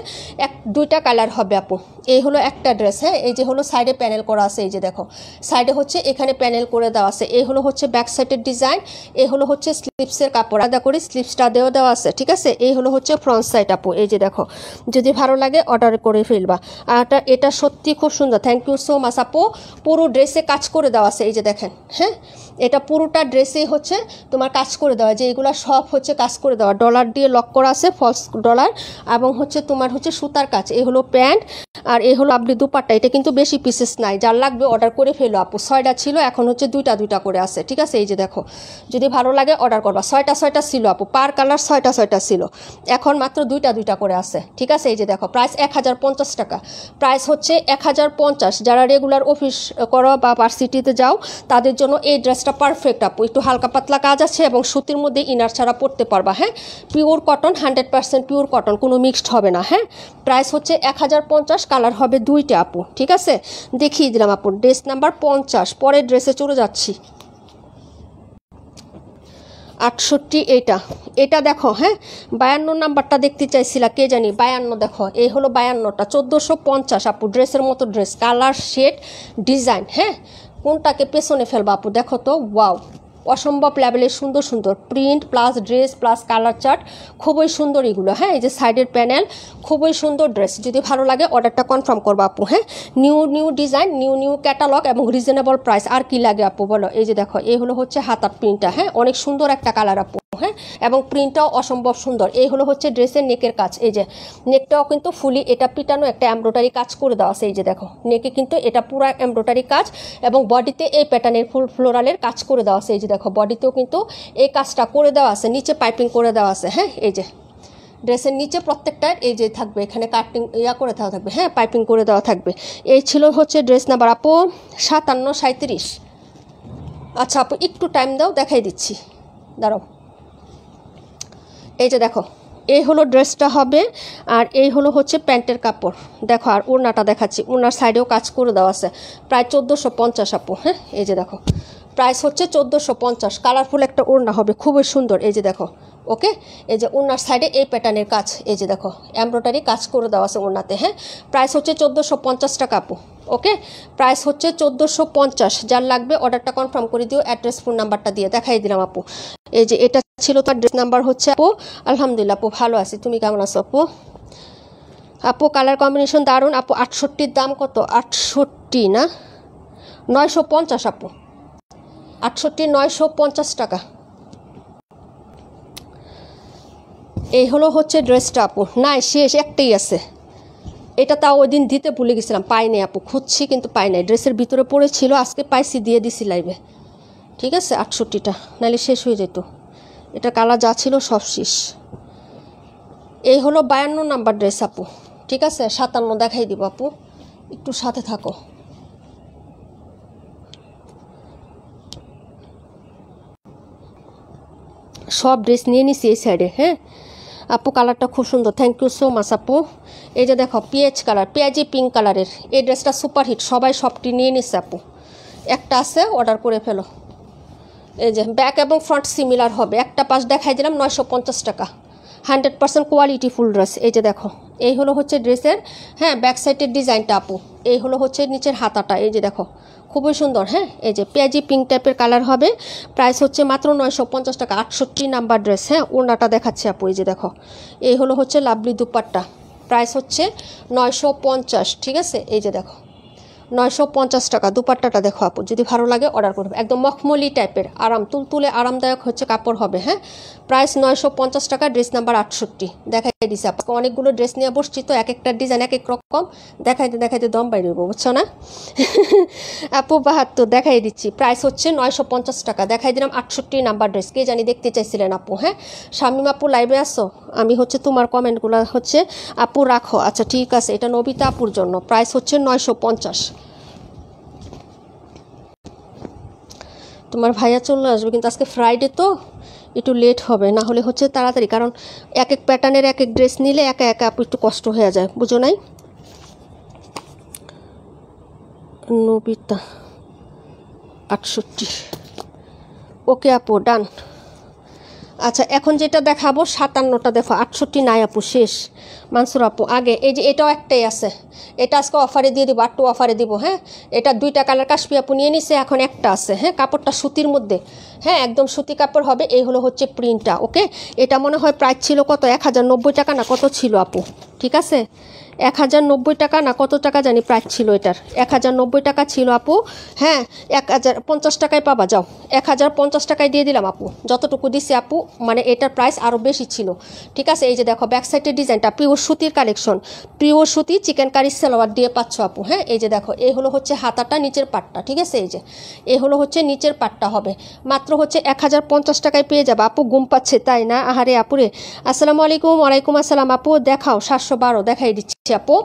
Speaker 1: দুইটা কালার হবে আপু, এই হলো একটা ড্রেস। হ্যাঁ এই যে হলো সাইডে প্যানেল করা আছে, এই যে দেখো সাইডে হচ্ছে এখানে প্যানেল করে দেওয়া আছে, এই হলো হচ্ছে ব্যাক সাইডের ডিজাইন, এই হলো হচ্ছে স্লিপসের কাপড় আলাদা করে স্লিপসটা দেওয়া আছে, ঠিক আছে। এই হলো হচ্ছে ফ্রন্ট সাইড আপু, এই যে দেখো, যদি ভালো লাগে অর্ডার করে ফেলবা। আর এটা সত্যি খুব সুন্দর, থ্যাংক ইউ সো মাচ আপু। পুরো ড্রেসে কাজ করে দেওয়া আছে, এই যে দেখেন। হ্যাঁ এটা পুরোটা ড্রেসেই হচ্ছে তোমার কাজ করে দেওয়া, যে এগুলো সব হচ্ছে কাজ করে দেওয়া, ডলার দিয়ে লক করা আছে, ফলস ডলার, এবং হচ্ছে তোমার হচ্ছে সুতার কাজ। এই হলো প্যান্ট, আর এই হলো আপনি দুপাট্টা, এটা কিন্তু বেশি পিসেস নাই, যার লাগবে অর্ডার করে ফেলো আপু। 6টা ছিল, এখন হচ্ছে দুইটা করে আছে, ঠিক আছে। এই যে দেখো যদি ভালো লাগে অর্ডার করবা, 6টা ছিল আপু, পার কালার 6টা ছিল, এখন মাত্র দুইটা করে আছে, ঠিক আছে। এই যে দেখো প্রাইস 1050 টাকা, প্রাইস হচ্ছে 1050। যারা রেগুলার অফিস করো বা ভার্সিটিতে যাও তাদের জন্য এই ড্রেসটা পারফেক্ট আপু, একটু হালকা পাতলা কাজ আছে এবং সুতির মধ্যে ইনার ছাড়া পরতে পারবা। হ্যাঁ পিওর কটন, 100% পিওর কটন, কোনো মিক্সড হবে না। হ্যাঁ প্রাইস হচ্ছে 1050, কালার হবে দুইটা আপু, ঠিক আছে। দেখিয়ে দিলাম আপু ড্রেস নাম্বার 50। পরের ড্রেসে চলে যাচ্ছি, 68। এটা দেখো, হ্যাঁ 52 নাম্বারটা দেখতে চাইছিলা কে জানি, 52 দেখো, এই হলো 52টা, 1450 আপু, ড্রেসের মতো ড্রেস, কালার শেড ডিজাইন। হ্যাঁ কোনটাকে পেছনে ফেলবা আপু, দেখো তো, ওয়াও অসম্ভব লেভেলের সুন্দর print plus dress plus colour chart, খুবই সুন্দর এগুলো। হ্যাঁ এই যে সাইডের প্যানেল, খুবই সুন্দর ড্রেস, যদি ভালো লাগে অর্ডারটা কনফার্ম করবো আপু। হ্যাঁ নিউ ডিজাইন, নিউ ক্যাটালগ এবং রিজনেবল প্রাইস, আর কি লাগে আপু বলো। এই যে দেখো এই হলো হচ্ছে হাতার প্রিন্টটা, হ্যাঁ অনেক সুন্দর একটা কালার আপু। হ্যাঁ এবং প্রিন্টটাও অসম্ভব সুন্দর। এই হলো হচ্ছে ড্রেসের নেকের কাজ, এই যে নেকটাও কিন্তু ফুলি এটা পিটানো একটা এমব্রয়ডারি কাজ করে দেওয়া আছে, এই যে দেখো নেকে কিন্তু এটা পুরো এমব্রয়ডারি কাজ, এবং বডিতে এই প্যাটার্নের ফুল ফ্লোরালের কাজ করে দেওয়া আছে, এই যে দেখো বডিতেও কিন্তু এই কাজটা করে দেওয়া আছে, নিচে পাইপিং করে দেওয়া আছে। হ্যাঁ এই যে ড্রেসের নিচে প্রত্যেকটা এই যে থাকবে, এখানে কাটিং করে দেওয়া থাকবে, হ্যাঁ পাইপিং করে দেওয়া থাকবে। এই ছিল হচ্ছে ড্রেস নাম্বার আপু 57, 37। আচ্ছা আপু একটু টাইম দাও, দেখাই দিচ্ছি, দাঁড়াও। এই যে দেখো এই হলো ড্রেসটা হবে, আর এই হলো হচ্ছে প্যান্টের কাপড়, দেখো। আর ওড়নাটা দেখাচ্ছি, ওড়নার সাইডেও কাজ করে দেওয়া আছে, প্রায় 1450 আপু। হ্যাঁ এই যে দেখো প্রাইস হচ্ছে 1450, কালারফুল একটা ওড়না হবে, খুবই সুন্দর। এই যে দেখো ওকে, এই যে ওড়নার সাইডে এই প্যাটার্নের কাজ, এই যে দেখো এমব্রয়ডারি কাজ করে দেওয়া আছে ওড়নাতে। হ্যাঁ প্রাইস হচ্ছে 1450 টাকা আপু। ওকে প্রাইস হচ্ছে 1450, যার লাগবে অর্ডারটা কনফার্ম করে দিও, অ্যাড্রেস ফোন নাম্বারটা দিয়ে দেখাই দিলাম আপু। এই যে এটা ছিল তার ড্রেস নাম্বার হচ্ছে আপু। আলহামদুলিল্লাহ আপু ভালো আছি, তুমি কেমন আছো আপু? আপু কালার কম্বিনেশন দারুণ আপু। 68-র দাম কত? 68 না 950 আপু, 68 950 টাকা। এই হলো হচ্ছে ড্রেসটা আপু, নাই শেষ একটাই আছে, এটা তাও ওই দিন দিতে ভুলে গেছিলাম, পাই নাই আপু, খুঁজছি কিন্তু পাই নাই, ড্রেসের ভিতরে পড়েছিল, আজকে পাইছি, দিয়ে দিছি লাইভে, ঠিক আছে। 68টা নাহলে শেষ হয়ে যেত, এটা কালার যা ছিল সব শেষ। এই হলো 52 নাম্বার ড্রেস আপু, ঠিক আছে 57 দেখাই দিব আপু, একটু সাথে থাকো। সব ড্রেস নিয়ে নিছি এই সাইডে। হ্যাঁ আপু কালারটা খুব সুন্দর, থ্যাংক ইউ সো মাচ আপু। এই যে দেখো পেঁয়াজ কালার, পেঁয়াজি পিঙ্ক কালারের এই ড্রেসটা সুপারহিট, সবাই সবটি নিয়ে নিচ্ছে আপু। একটা আছে, অর্ডার করে ফেলো। এই যে ব্যাক এবং ফ্রন্ট সিমিলার হবে, একটা পাশ দেখাই দিলাম 950 টাকা, 100% কোয়ালিটি ফুল ড্রেস। এই যে দেখো এই হলো হচ্ছে ড্রেসের হ্যাঁ ব্যাক সাইডের ডিজাইনটা আপু, এই হলো হচ্ছে নিচের হাতাটা। এই যে দেখো খুবই সুন্দর। হ্যাঁ এই যে পেঁয়াজি পিঙ্ক টাইপের কালার হবে, প্রাইস হচ্ছে মাত্র 950 টাকা, 68 নাম্বার ড্রেস। হ্যাঁ ওড়নাটা দেখাচ্ছে আপু, এই যে দেখো এই হলো হচ্ছে লাভলি দুপাট্টা, প্রাইস হচ্ছে 950। ঠিক আছে এই যে দেখো 950 টাকা। দুপাট্টাটা দেখো আপু, যদি ভালো লাগে অর্ডার করবে, একদম মখমলি টাইপের আরাম তুলতুলে আরামদায়ক হচ্ছে কাপড় হবে। হ্যাঁ প্রাইস 950 টাকা, ড্রেস নাম্বার 68 দেখাই দিছি আপু। অনেকগুলো ড্রেস নিয়ে বসছি তো, এক একটা ডিজাইন এক এক রকম, দেখাইতে দেখাইতে দম বাইরে হইব, বুঝছো না আপু 72 দেখাই দিচ্ছি, প্রাইস হচ্ছে 950 টাকা, দেখাই দিলাম 68 নাম্বার ড্রেস। কে জানি দেখতে চাইছিলেন আপু। হ্যাঁ শামিম আপু লাইভে আসো, আমি হচ্ছে তোমার কমেন্টগুলো হচ্ছে আপু রাখো। আচ্ছা ঠিক আছে, এটা নবিতা আপুর জন্য, প্রাইস হচ্ছে 950। তোমার ভাইয়া চলে আসবে, কিন্তু আজকে ফ্রাইডে তো একটু লেট হবে, না হলে হচ্ছে তাড়াতাড়ি, কারণ এক এক প্যাটার্নের এক এক ড্রেস নিলে একা একা আপু একটু কষ্ট হয়ে যায়, বুঝো নাই। নবিতা 68, ওকে আপু ডান। আচ্ছা এখন যেটা দেখাবো 57টা দেখো, 68 নাই আপু, শেষ। মানসুর আপু আগে, এই যে এটাও একটাই আছে, এটা আজকে অফারে দিয়ে দিব, আটটু অফারে দিব। হ্যাঁ এটা 2টা কালার কাশপি আপু নিয়ে নিছে, এখন একটা আছে। হ্যাঁ কাপড়টা সুতির মধ্যে, হ্যাঁ একদম সুতি কাপড় হবে। এই হলো হচ্ছে প্রিন্টটা। ওকে এটা মনে হয় প্রাইস ছিল কত 1090 টাকা না কত ছিল আপু, ঠিক আছে 1090 টাকা না কত টাকা জানি প্রাইস ছিল এটার, 1090 টাকা ছিল আপু। হ্যাঁ 1050 টাকায় পাবা, যাও 1050 টাকায় দিয়ে দিলাম আপু, যতটুকু দিছি আপু, মানে এটার প্রাইস আরও বেশি ছিল। ঠিক আছে এই যে দেখো ব্যাক সাইডের ডিজাইনটা, পিওর সুতির কালেকশন, পিওর সুতি চিকেন কারি সালোয়ার দিয়ে পাচ্ছ আপু। হ্যাঁ এই যে দেখো এই হলো হচ্ছে হাতাটা, নিচের পাটটা। ঠিক আছে এই যে এই হলো হচ্ছে নিচের পাটটা হবে, মাত্র হচ্ছে 1050 টাকায় পেয়ে যাবে আপু। ঘুম পাচ্ছে তাই না, আহারে আপুরে। আসসালামু আলাইকুম। ওয়ালাইকুম আসসালাম আপু, দেখাও 712 দেখাই দিচ্ছি আপু।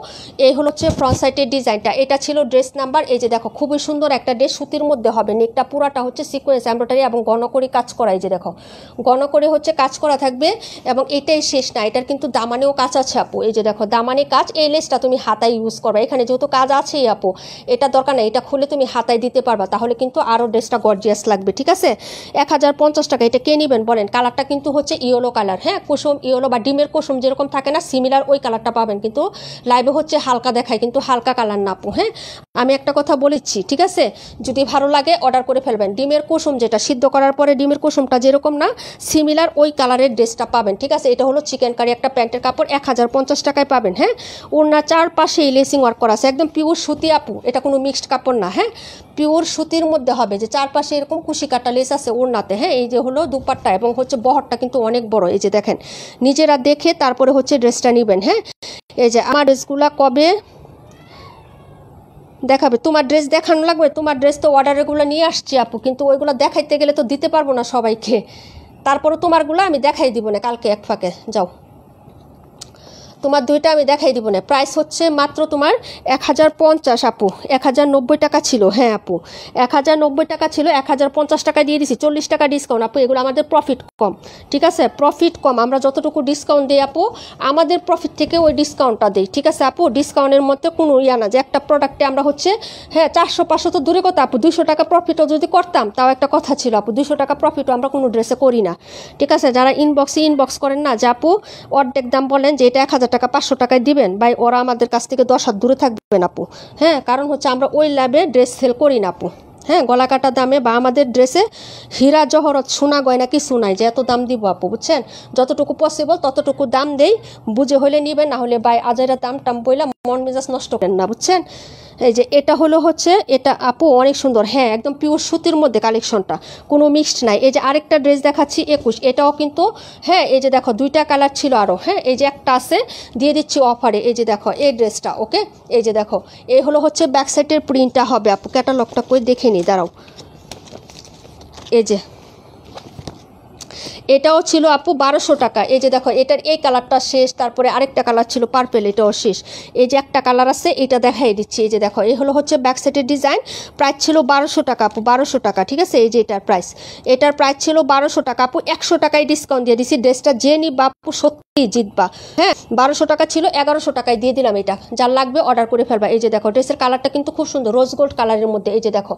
Speaker 1: এই হলো হচ্ছে ফ্রন্ট সাইডের ডিজাইনটা, এটা ছিল ড্রেস নাম্বার। এই যে দেখো খুবই সুন্দর একটা ড্রেস, সুতির মধ্যে হবে, নেকটা পুরাটা হচ্ছে সিকোয়েন্স এমব্রয়ডারি এবং ঘন করে কাজ করা। এই যে দেখো ঘন করে হচ্ছে কাজ করা থাকবে, এবং এটাই শেষ না, এটার কিন্তু দামানেও কাজ আছে আপু। এই যে দেখো দামানে কাজ, এই লেসটা তুমি হাতায় ইউজ করবে, এখানে যেহেতু কাজ আছেই আপু, এটা দরকার নেই, এটা খুলে তুমি হাতায় দিতে পারবা, তাহলে কিন্তু আরও ড্রেসটা গর্জিয়াস লাগবে। ঠিক আছে 1050 টাকা। এটা কে নেবেন বলেন? কালারটা কিন্তু হচ্ছে ইয়েলো কালার, হ্যাঁ কুসুম ইয়েলো বা ডিমের কুসুম যেরকম থাকে না, সিমিলার ওই কালারটা পাবেন, কিন্তু লাইভে হচ্ছে হালকা দেখায়, কিন্তু হালকা কালার না আপু। হ্যাঁ আমি একটা কথা বলেছি, ঠিক আছে যদি ভালো লাগে অর্ডার করে ফেলবেন। ডিমের কুসুম যেটা সিদ্ধ করার পরে ডিমের কুসুমটা যেরকম না, সিমিলার ওই কালারের ড্রেসটা পাবেন। ঠিক আছে এটা হলো চিকেন কারি একটা প্যান্টের কাপড়, 1050 টাকায় পাবেন। হ্যাঁ ওনার চারপাশে লেসিং ওয়ার্ক করা আছে, একদম পিওর সুতি আপু, এটা কোনো মিক্সড কাপড় না। হ্যাঁ পিওর সুতির মধ্যে হবে, যে চারপাশে এরকম কুশি কাটা লেস আছে ওড়নাতে। হ্যাঁ এই যে হলো দুপাট্টা, এবং হচ্ছে বহরটা কিন্তু অনেক বড়। এই যে দেখেন, নিজেরা দেখে তারপরে হচ্ছে ড্রেসটা নেবেন। হ্যাঁ এই যে আমার ড্রেসগুলা কবে দেখাবে? তোমার ড্রেস দেখানো লাগবে? তোমার ড্রেস তো অর্ডারেরগুলো নিয়ে আসছি আপু, কিন্তু ওইগুলো দেখাইতে গেলে তো দিতে পারবো না সবাইকে, তারপরে তোমারগুলো আমি দেখাই দিব না কালকে এক ফাঁকে, যাও তোমার 2টা আমি দেখাই দিব না। প্রাইস হচ্ছে মাত্র তোমার 1050 আপু, 1090 টাকা ছিল। হ্যাঁ আপু 1090 টাকা ছিল, 1050 টাকা দিয়ে দিছি, 40 টাকা ডিসকাউন্ট আপু। এগুলো আমাদের প্রফিট কম, ঠিক আছে প্রফিট কম, আমরা যতটুকু ডিসকাউন্ট দিই আপু, আমাদের প্রফিট থেকে ওই ডিসকাউন্টটা দিই। ঠিক আছে আপু ডিসকাউন্টের মধ্যে কোনো ইয়া না যে একটা প্রোডাক্টে আমরা হচ্ছে হ্যাঁ 400-500 তো দূরে কথা আপু, 200 টাকা প্রফিটও যদি করতাম তাও একটা কথা ছিল আপু, 200 টাকা প্রফিটও আমরা কোনো ড্রেসে করি না। ঠিক আছে যারা ইনবক্স করেন না যে আপু অর্ধেক দাম বলেন যে এটা 1000 টাকা 500 টাকায় দিবেন, ভাই ওরা আমাদের কাছ থেকে 10 হাত দূরে থাকবেন আপু। হ্যাঁ কারণ হচ্ছে আমরা ওই ল্যাবে ড্রেস সেল করি না আপু। হ্যাঁ গলা কাটা দামে বা আমাদের ড্রেসে হীরা জহরত সোনা গয়না কিছু নাই যে এত দাম দিব আপু, বুঝছেন? যতটুকু পসিবল ততটুকু দাম দেই, বুঝে হলে নিবেন, না হলে ভাই আজাইরা দাম টাম বইলা মন মেজাজ নষ্ট করেন না, বুঝছেন? এই যে এটা হলো হচ্ছে এটা আপু অনেক সুন্দর, হ্যাঁ একদম পিওর সুতির মধ্যে কালেকশনটা, কোনো মিক্সড নাই। এই যে আরেকটা ড্রেস দেখাচ্ছি 21, এটাও কিন্তু হ্যাঁ এই যে দেখো 2টা কালার ছিল আরও। হ্যাঁ এই যে একটা আছে দিয়ে দিচ্ছি অফারে, এই যে দেখো এই ড্রেসটা। ওকে এই যে দেখো এই হলো হচ্ছে ব্যাক সাইডের প্রিন্টটা হবে আপু, ক্যাটালগটা করে দেখে নি দাঁড়াও। এই যে এটাও ছিল আপু 1200 টাকা। এই যে দেখো এটার এই কালারটা শেষ, তারপরে আরেকটা কালার ছিল পার্পেল, এটাও শেষ। এই যে একটা কালার আছে, এটা দেখাই দিচ্ছি। এই যে দেখো এই হলো হচ্ছে ব্যাক সাইডের ডিজাইন। প্রাইস ছিল 1200 টাকা আপু, 1200 টাকা, ঠিক আছে। এই যে এটার প্রাইস ছিল 1200 টাকা আপু, 100 টাকায় ডিসকাউন্ট দিয়ে দিছি। ড্রেসটা যে নিবা আপু সত্যি জিতবা। হ্যাঁ, 1200 টাকা ছিল, 1100 টাকায় দিয়ে দিলাম এটা। যার লাগবে অর্ডার করে ফেলবা। এই যে দেখো ড্রেসের কালারটা কিন্তু খুব সুন্দর, রোজ গোল্ড কালারের মধ্যে। এই যে দেখো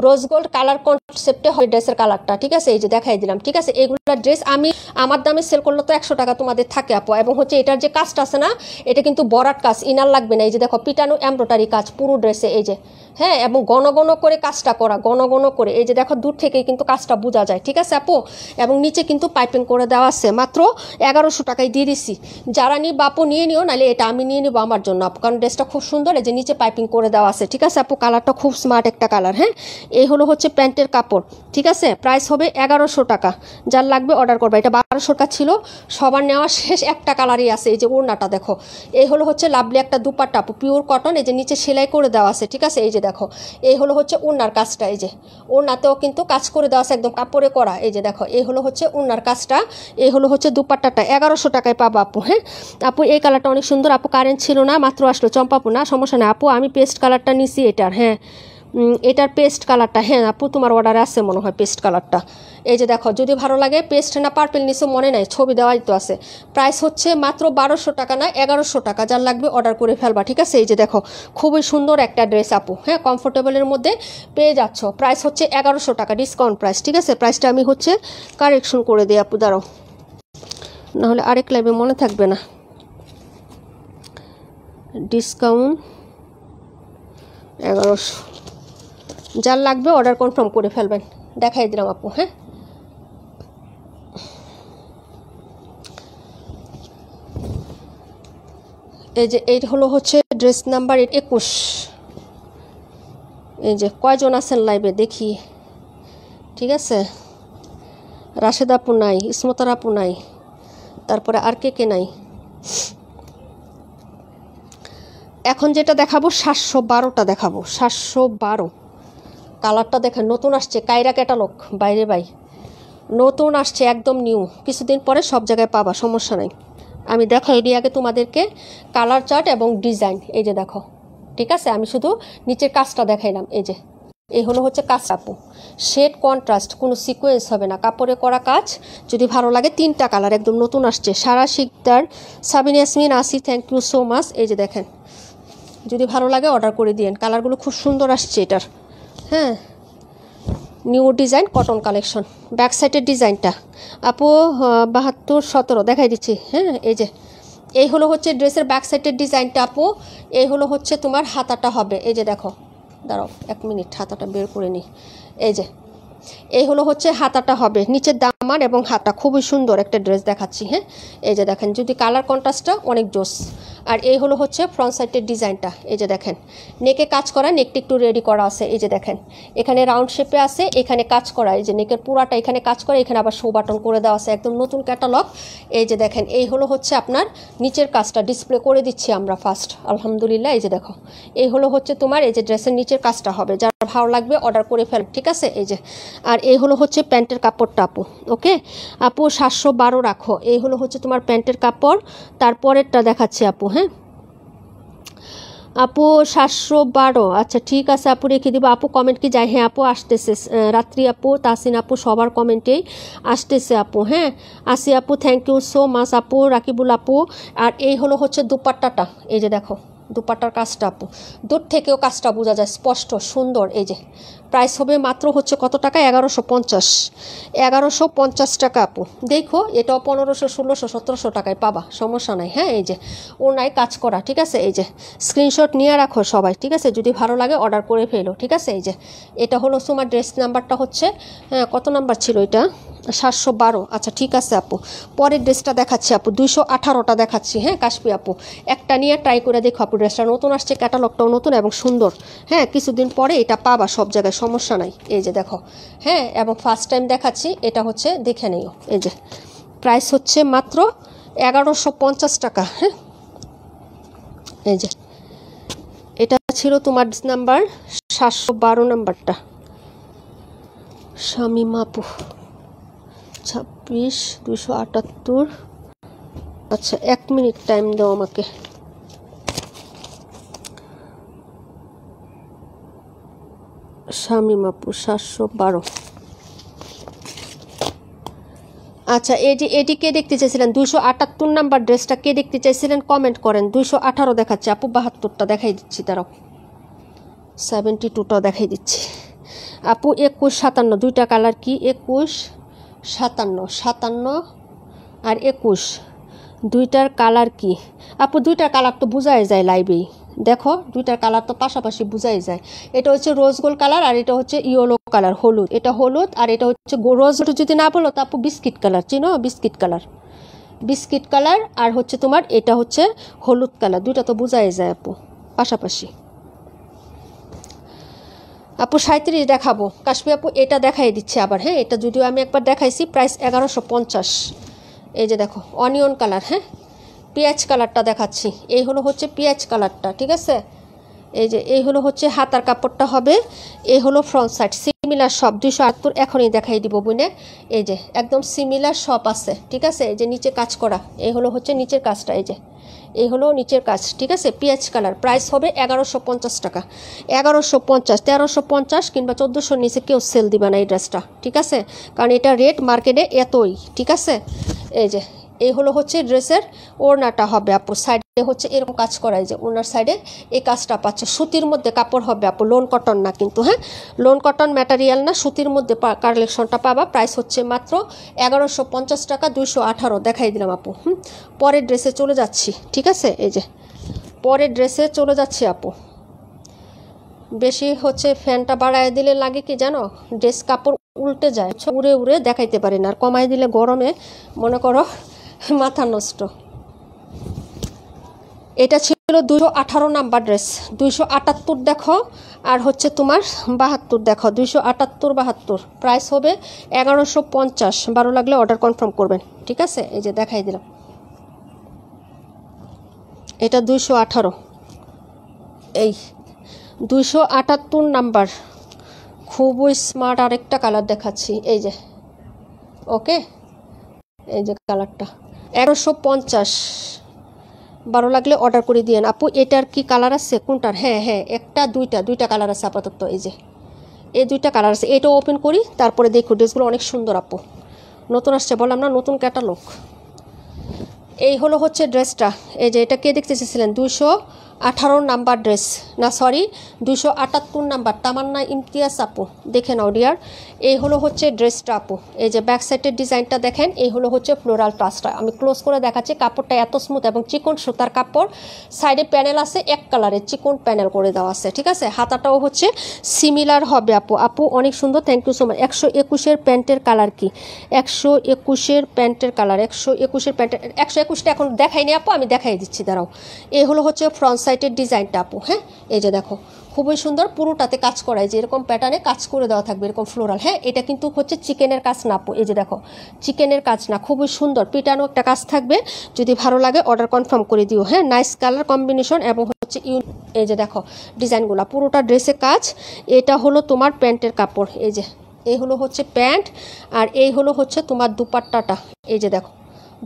Speaker 1: রোজ গোল্ড কালার কনসেপ্টে হয় ড্রেসের কালারটা, ঠিক আছে। এই যে দেখাই দিলাম, ঠিক আছে। এগুলা ড্রেস আমি আমার দামে সেল করলে তো 100 টাকা তোমাদের থাকে আপু। এবং হচ্ছে এটার যে কাজটা আছে না, এটা কিন্তু বরাট কাজ, ইনার লাগবে না। এই যে দেখো পিটানো এমব্রয়ডারি কাজ পুরো ড্রেসে, এই যে হ্যাঁ, এবং ঘন ঘন করে কাজটা করা, ঘন ঘন করে। এই যে দেখো দূর থেকে কিন্তু কাজটা বোঝা যায়, ঠিক আছে আপু। এবং নিচে কিন্তু পাইপিং করে দেওয়া আছে। মাত্র 1100 টাকায় দিয়ে দিছি। যারা নিবা আপু নিয়ে নিও, নাহলে এটা আমি নিয়ে নিবো আমার জন্য আপু, কারণ ড্রেসটা খুব সুন্দর। এই যে নিচে পাইপিং করে দেওয়া আছে, ঠিক আছে আপু। কালারটা খুব স্মার্ট একটা কালার। হ্যাঁ, এই হলো হচ্ছে প্যান্টের কাপড়, ঠিক আছে। প্রাইস হবে 1100 টাকা। যার লাগবে অর্ডার করবা। এটা 1200 টাকা ছিল, সবার নেওয়া শেষ। একটা কালারই আছে। এই যে ওড়নাটা দেখো, এই হলো হচ্ছে লাভলি একটা দুপাট্টা আপু, পিওর কটন। এই যে নিচে সেলাই করে দেওয়া আছে, ঠিক আছে। এই যে দেখো এই হলো হচ্ছে ওড়নার কাজটা। এই যে ওড়নাতেও কিন্তু কাজ করে দেওয়া আছে, একদম কাপড়ে করা। এই যে দেখো এই হলো হচ্ছে ওড়নার কাজটা, এই হলো হচ্ছে দুপাট্টাটা। 1100 টাকায় পাবো আপু। হ্যাঁ আপু, এই কালারটা অনেক সুন্দর আপু। কারেন্ট ছিল না, মাত্র আসলো। চম্পাপু না, সমস্যা না আপু, আমি পেস্ট কালারটা নিছি এটার। হ্যাঁ, এটার পেস্ট কালারটা। হ্যাঁ আপু, তোমার অর্ডারে আছে মনে হয় পেস্ট কালারটা। এই যে দেখো, যদি ভালো লাগে পেস্ট না পার্পেল নিচে মনে নাই, ছবি দেওয়াই তো আছে। প্রাইস হচ্ছে মাত্র 1200 টাকা না, 1100 টাকা। যার লাগবে অর্ডার করে ফেলবা, ঠিক আছে। এই যে দেখো খুবই সুন্দর একটা ড্রেস আপু। হ্যাঁ, কমফোর্টেবলের মধ্যে পেয়ে যাচ্ছ। প্রাইস হচ্ছে 1100 টাকা, ডিসকাউন্ট প্রাইস, ঠিক আছে। প্রাইসটা আমি হচ্ছে কারেকশন করে দিই আপু, দাঁড়াও, নাহলে আরেক লাইভে মনে থাকবে না। ডিসকাউন্ট 1100। যার লাগবে অর্ডার কনফার্ম করে ফেলবেন। দেখাই দিলাম আপু। হ্যাঁ, এই যে এই হলো হচ্ছে ড্রেস নাম্বার 21। এই যে কয়জন আছেন লাইভে দেখি, ঠিক আছে। রাশেদ আপু নাই, ইসমতার আপু নাই, তারপরে আর কে নাই। এখন যেটা দেখাবো 712টা দেখাবো, 712। কালারটা দেখেন, নতুন আসছে, কায়রা ক্যাটালগ, বাইরে বাই নতুন আসছে, একদম নিউ। কিছুদিন পরে সব জায়গায় পাবা, সমস্যা নাই। আমি দেখাই এর আগে তোমাদেরকে কালার চার্ট এবং ডিজাইন। এই যে দেখো, ঠিক আছে। আমি শুধু নিচের কাজটা দেখাইলাম। এই যে এই হলো হচ্ছে কাজটা আপু, শেড কন্ট্রাস্ট, কোনো সিকোয়েন্স হবে না, কাপড়ে করা কাজ। যদি ভালো লাগে 3টা কালার একদম নতুন আসছে। সারা শিকদার, সাবিন ইয়াসমিন, আসি, থ্যাংক ইউ সো মাচ। এই যে দেখেন, যদি ভালো লাগে অর্ডার করে দিন। কালারগুলো খুব সুন্দর আসছে এটার। হ্যাঁ, new design cotton collection. Back সাইডের ডিজাইনটা আপু 7217 দেখাই দিচ্ছি। হ্যাঁ, এই যে এই হলো হচ্ছে ড্রেসের ব্যাক সাইডের ডিজাইনটা আপু। এই হলো হচ্ছে তোমার হাতাটা হবে। এই যে দেখো, দাঁড়াও 1 মিনিট, হাতাটা বের করে নিই। এই যে এই হলো হচ্ছে হাতাটা হবে, নিচের দামান এবং হাতা। খুবই সুন্দর একটা ড্রেস দেখাচ্ছি। হ্যাঁ, এই যে দেখেন, যদি কালার কন্ট্রাস্টটা অনেক জোস। আর এই হলো হচ্ছে ফ্রন্ট সাইডের ডিজাইনটা। এই যে দেখেন, নেকে কাজ করা, নেকটা একটু রেডি করা আছে। এই যে দেখেন, এখানে রাউন্ড শেপে আছে, এখানে কাজ করা। এই যে নেকের পুরাটা এখানে কাজ করে, এখানে আবার শো বাটন করে দেওয়া আছে, একদম নতুন ক্যাটালগ। এই যে দেখেন, এই হলো হচ্ছে আপনার নিচের কাজটা, ডিসপ্লে করে দিচ্ছি আমরা ফার্স্ট, আলহামদুলিল্লাহ। এই যে দেখো, এই হলো হচ্ছে তোমার এই যে ড্রেসের নিচের কাজটা হবে। যার ভালো লাগবে অর্ডার করে ফেল, ঠিক আছে। এই যে, আর এই হলো হচ্ছে প্যান্টের কাপড়টা আপু। ওকে আপু, 712 রাখো। এই হলো হচ্ছে তোমার প্যান্টের কাপড়। তারপরেরটা দেখাচ্ছি আপু। হ্যাঁ আপু, 712। আচ্ছা ঠিক আছে আপু, রেখে দিব। আপু কমেন্ট কি যায়? হ্যাঁ আপু আসতেছে, রাত্রি আপু, তাসিন আপু, সবার কমেন্টেই আসতেছে আপু। হ্যাঁ, আসি আপু, থ্যাংক ইউ সো মাচ আপু, রাকিবুল আপু। আর এই হলো হচ্ছে দুপাট্টাটা। এই যে দেখো দুপাট্টার কাজটা আপু, দূর থেকেও কাজটা বোঝা যায়, স্পষ্ট সুন্দর। এই যে প্রাইস হবে মাত্র হচ্ছে কত টাকা? 1150। 1150 টাকা আপু। দেখো এটাও 1500, 1600, 1700 টাকায় পাবা, সমস্যা নাই। হ্যাঁ, এই যে ওনায় কাজ করা, ঠিক আছে। এই যে স্ক্রিনশট নিয়ে রাখো সবাই, ঠিক আছে। যদি ভালো লাগে অর্ডার করে ফেলো, ঠিক আছে। এই যে এটা হলো তোমার ড্রেস নাম্বারটা হচ্ছে, কত নাম্বার ছিল এটা? 712। আচ্ছা ঠিক আছে আপু, পরের ড্রেসটা দেখাচ্ছি আপু, 218টা দেখাচ্ছি। হ্যাঁ কাশপি আপু, একটা নিয়ে ট্রাই করে দেখো আপু। ড্রেসটা নতুন আসছে, ক্যাটালগটাও নতুন এবং সুন্দর। হ্যাঁ, কিছুদিন পরে এটা পাবা সব জায়গায়, সমস্যা নাই। এই যে দেখো, হ্যাঁ, এবং ফার্স্ট টাইম দেখাচ্ছি, এটা হচ্ছে দেখে নিও। এই যে প্রাইস হচ্ছে মাত্র 1150 টাকা। হ্যাঁ, এই যে এটা ছিল তোমার নাম্বার 712 নাম্বারটা, শামিমা আপু। 26 278। আচ্ছা 1 মিনিট টাইম দাও আমাকে। শামিম আপু 712। আচ্ছা এটি কে দেখতে চাইছিলেন? 278 নাম্বার ড্রেসটা কে দেখতে চাইছিলেন কমেন্ট করেন। 218 দেখাচ্ছে আপু, 72টা দেখাই দিচ্ছি, দাঁড়াও 72টা দেখাই দিচ্ছি আপু। 21 57 দুইটা কালার কি? 21 57 57 আর 21 দুইটার কালার কি আপু? দুইটার কালার তো বোঝাই যায় লাইভেই, দেখো দুইটার কালার তো পাশাপাশি বোঝাই যায়। এটা হচ্ছে রোজ গোল্ড কালার আর এটা হচ্ছে ইয়েলো কালার, হলুদ। এটা হলুদ আর এটা হচ্ছে রোজ গোল্ড। যদি না বলো তো আপু বিস্কিট কালার, চিনো? বিস্কিট কালার, বিস্কিট কালার আর হচ্ছে তোমার এটা হচ্ছে হলুদ কালার। দুইটা তো বোঝাই যায় আপু পাশাপাশি। আপু 37 দেখাবো কাশ্মীর আপু, এটা দেখাই দিচ্ছে আবার। হ্যাঁ এটা যদিও আমি একবার দেখাইছি, প্রাইস 1150। এই যে দেখো অনিয়ন কালার, হ্যাঁ পেঁয়াজ কালারটা দেখাচ্ছি। এই হলো হচ্ছে পেঁয়াজ কালারটা, ঠিক আছে? এই যে এই হলো হচ্ছে হাতার কাপড়টা হবে, এই হলো ফ্রন্ট সাইড। সিমিলার সব 278 এখনই দেখাই দিব বুনে। এই যে একদম সিমিলার সব আছে, ঠিক আছে? এই যে নিচে কাজ করা, এই হলো হচ্ছে নিচের কাজটা, এই যে এই হলো নিচের কাজ, ঠিক আছে? পেঁয়াজ কালার। প্রাইস হবে 1150 টাকা। 1150, 1350 কিংবা 1400 নিচে কেউ সেল দিবে না এই ড্রেসটা, ঠিক আছে? কারণ এটা রেট মার্কেটে এতই, ঠিক আছে? এই যে এই হলো হচ্ছে ড্রেসের ওড়নাটা হবে আপু। সাইডে হচ্ছে এরকম কাজ করা, যে ওনার সাইডে এই কাজটা পাচ্ছে। সুতির মধ্যে কাপড় হবে আপু, লোন কটন না কিন্তু, হ্যাঁ লোন কটন ম্যাটেরিয়াল না, সুতির মধ্যে কালেকশনটা পাবা। প্রাইস হচ্ছে মাত্র 1150 টাকা। 218 দেখাই দিলাম আপু। পরের ড্রেসে চলে যাচ্ছি, ঠিক আছে? এই যে পরের ড্রেসে চলে যাচ্ছি আপু। বেশি হচ্ছে ফ্যানটা বাড়ায় দিলে লাগে কি জানো, ড্রেস কাপড় উল্টে যায়, উড়ে উড়ে দেখাইতে পারি না। আর কমাই দিলে গরমে মনে করো মাথা নষ্ট। এটা ছিল 218 নাম্বার ড্রেস। 278 দেখো আর হচ্ছে তোমার 72 দেখো। 278 72 প্রাইস হবে 1150। ভালো লাগলে অর্ডার কনফার্ম করবেন, ঠিক আছে? এই যে দেখাই দিলাম, এটা 218। এই 278 নাম্বার, খুবই স্মার্ট আরেকটা কালার দেখাচ্ছি। এই যে ওকে, এই যে কালারটা 1150। ভালো লাগলে অর্ডার করে দিয়েন আপু। এটার কি কালার আছে কোনটার? হ্যাঁ হ্যাঁ একটা দুইটা কালার আছে আপাতত। এই যে এই দুইটা কালার আছে। এটা ওপেন করি তারপরে দেখো। ড্রেসগুলো অনেক সুন্দর আপু, নতুন আসছে বললাম না, নতুন ক্যাটালগ। এই হলো হচ্ছে ড্রেসটা। এই যে এটা কে দেখতে চেয়েছিলেন? 218 নাম্বার ড্রেস, না সরি 278 নাম্বার, তামান্না ইমতিয়াজ আপু। দেখে নাও ডিয়ার, এই হলো হচ্ছে ড্রেসটা আপু। এই যে ব্যাক সাইডের ডিজাইনটা দেখেন, এই হলো হচ্ছে ফ্লোরাল টাচটা। আমি ক্লোজ করে দেখাচ্ছি। কাপড়টা এত স্মুথ এবং চিকন সুতার কাপড়। সাইডে প্যানেল আছে এক কালারের, চিকন প্যানেল করে দেওয়া আছে, ঠিক আছে? হাতাটাও হচ্ছে সিমিলার হবে আপু। আপু অনেক সুন্দর, থ্যাংক ইউ সো মাচ। 121-এর প্যান্টের কালার কি? 121-এর প্যান্টের কালার, 121-এর প্যান্টের 121টা এখন দেখাইনি আপু, আমি দেখাই দিচ্ছি, দাঁড়াও। এই হলো হচ্ছে ফ্রন্ট সাইডের ডিজাইনটা আপু। হ্যাঁ এই যে দেখো খুবই সুন্দর, পুরোটাতে কাজ করায়, যে এরকম প্যাটার্নে কাজ করে দেওয়া থাকবে, এরকম ফ্লোরাল। হ্যাঁ এটা কিন্তু হচ্ছে চিকেনের কাজ না আপু। এই যে দেখো চিকেনের কাজ না, খুবই সুন্দর পিটানো একটা কাজ থাকবে। যদি ভালো লাগে অর্ডার কনফার্ম করে দিও। হ্যাঁ নাইস কালার কম্বিনেশন এবং হচ্ছে এই যে দেখো ডিজাইনগুলো, পুরোটা ড্রেসে কাজ। এটা হলো তোমার প্যান্টের কাপড়। এই যে এই হলো হচ্ছে প্যান্ট আর এই হলো হচ্ছে তোমার দুপাট্টাটা। এই যে দেখো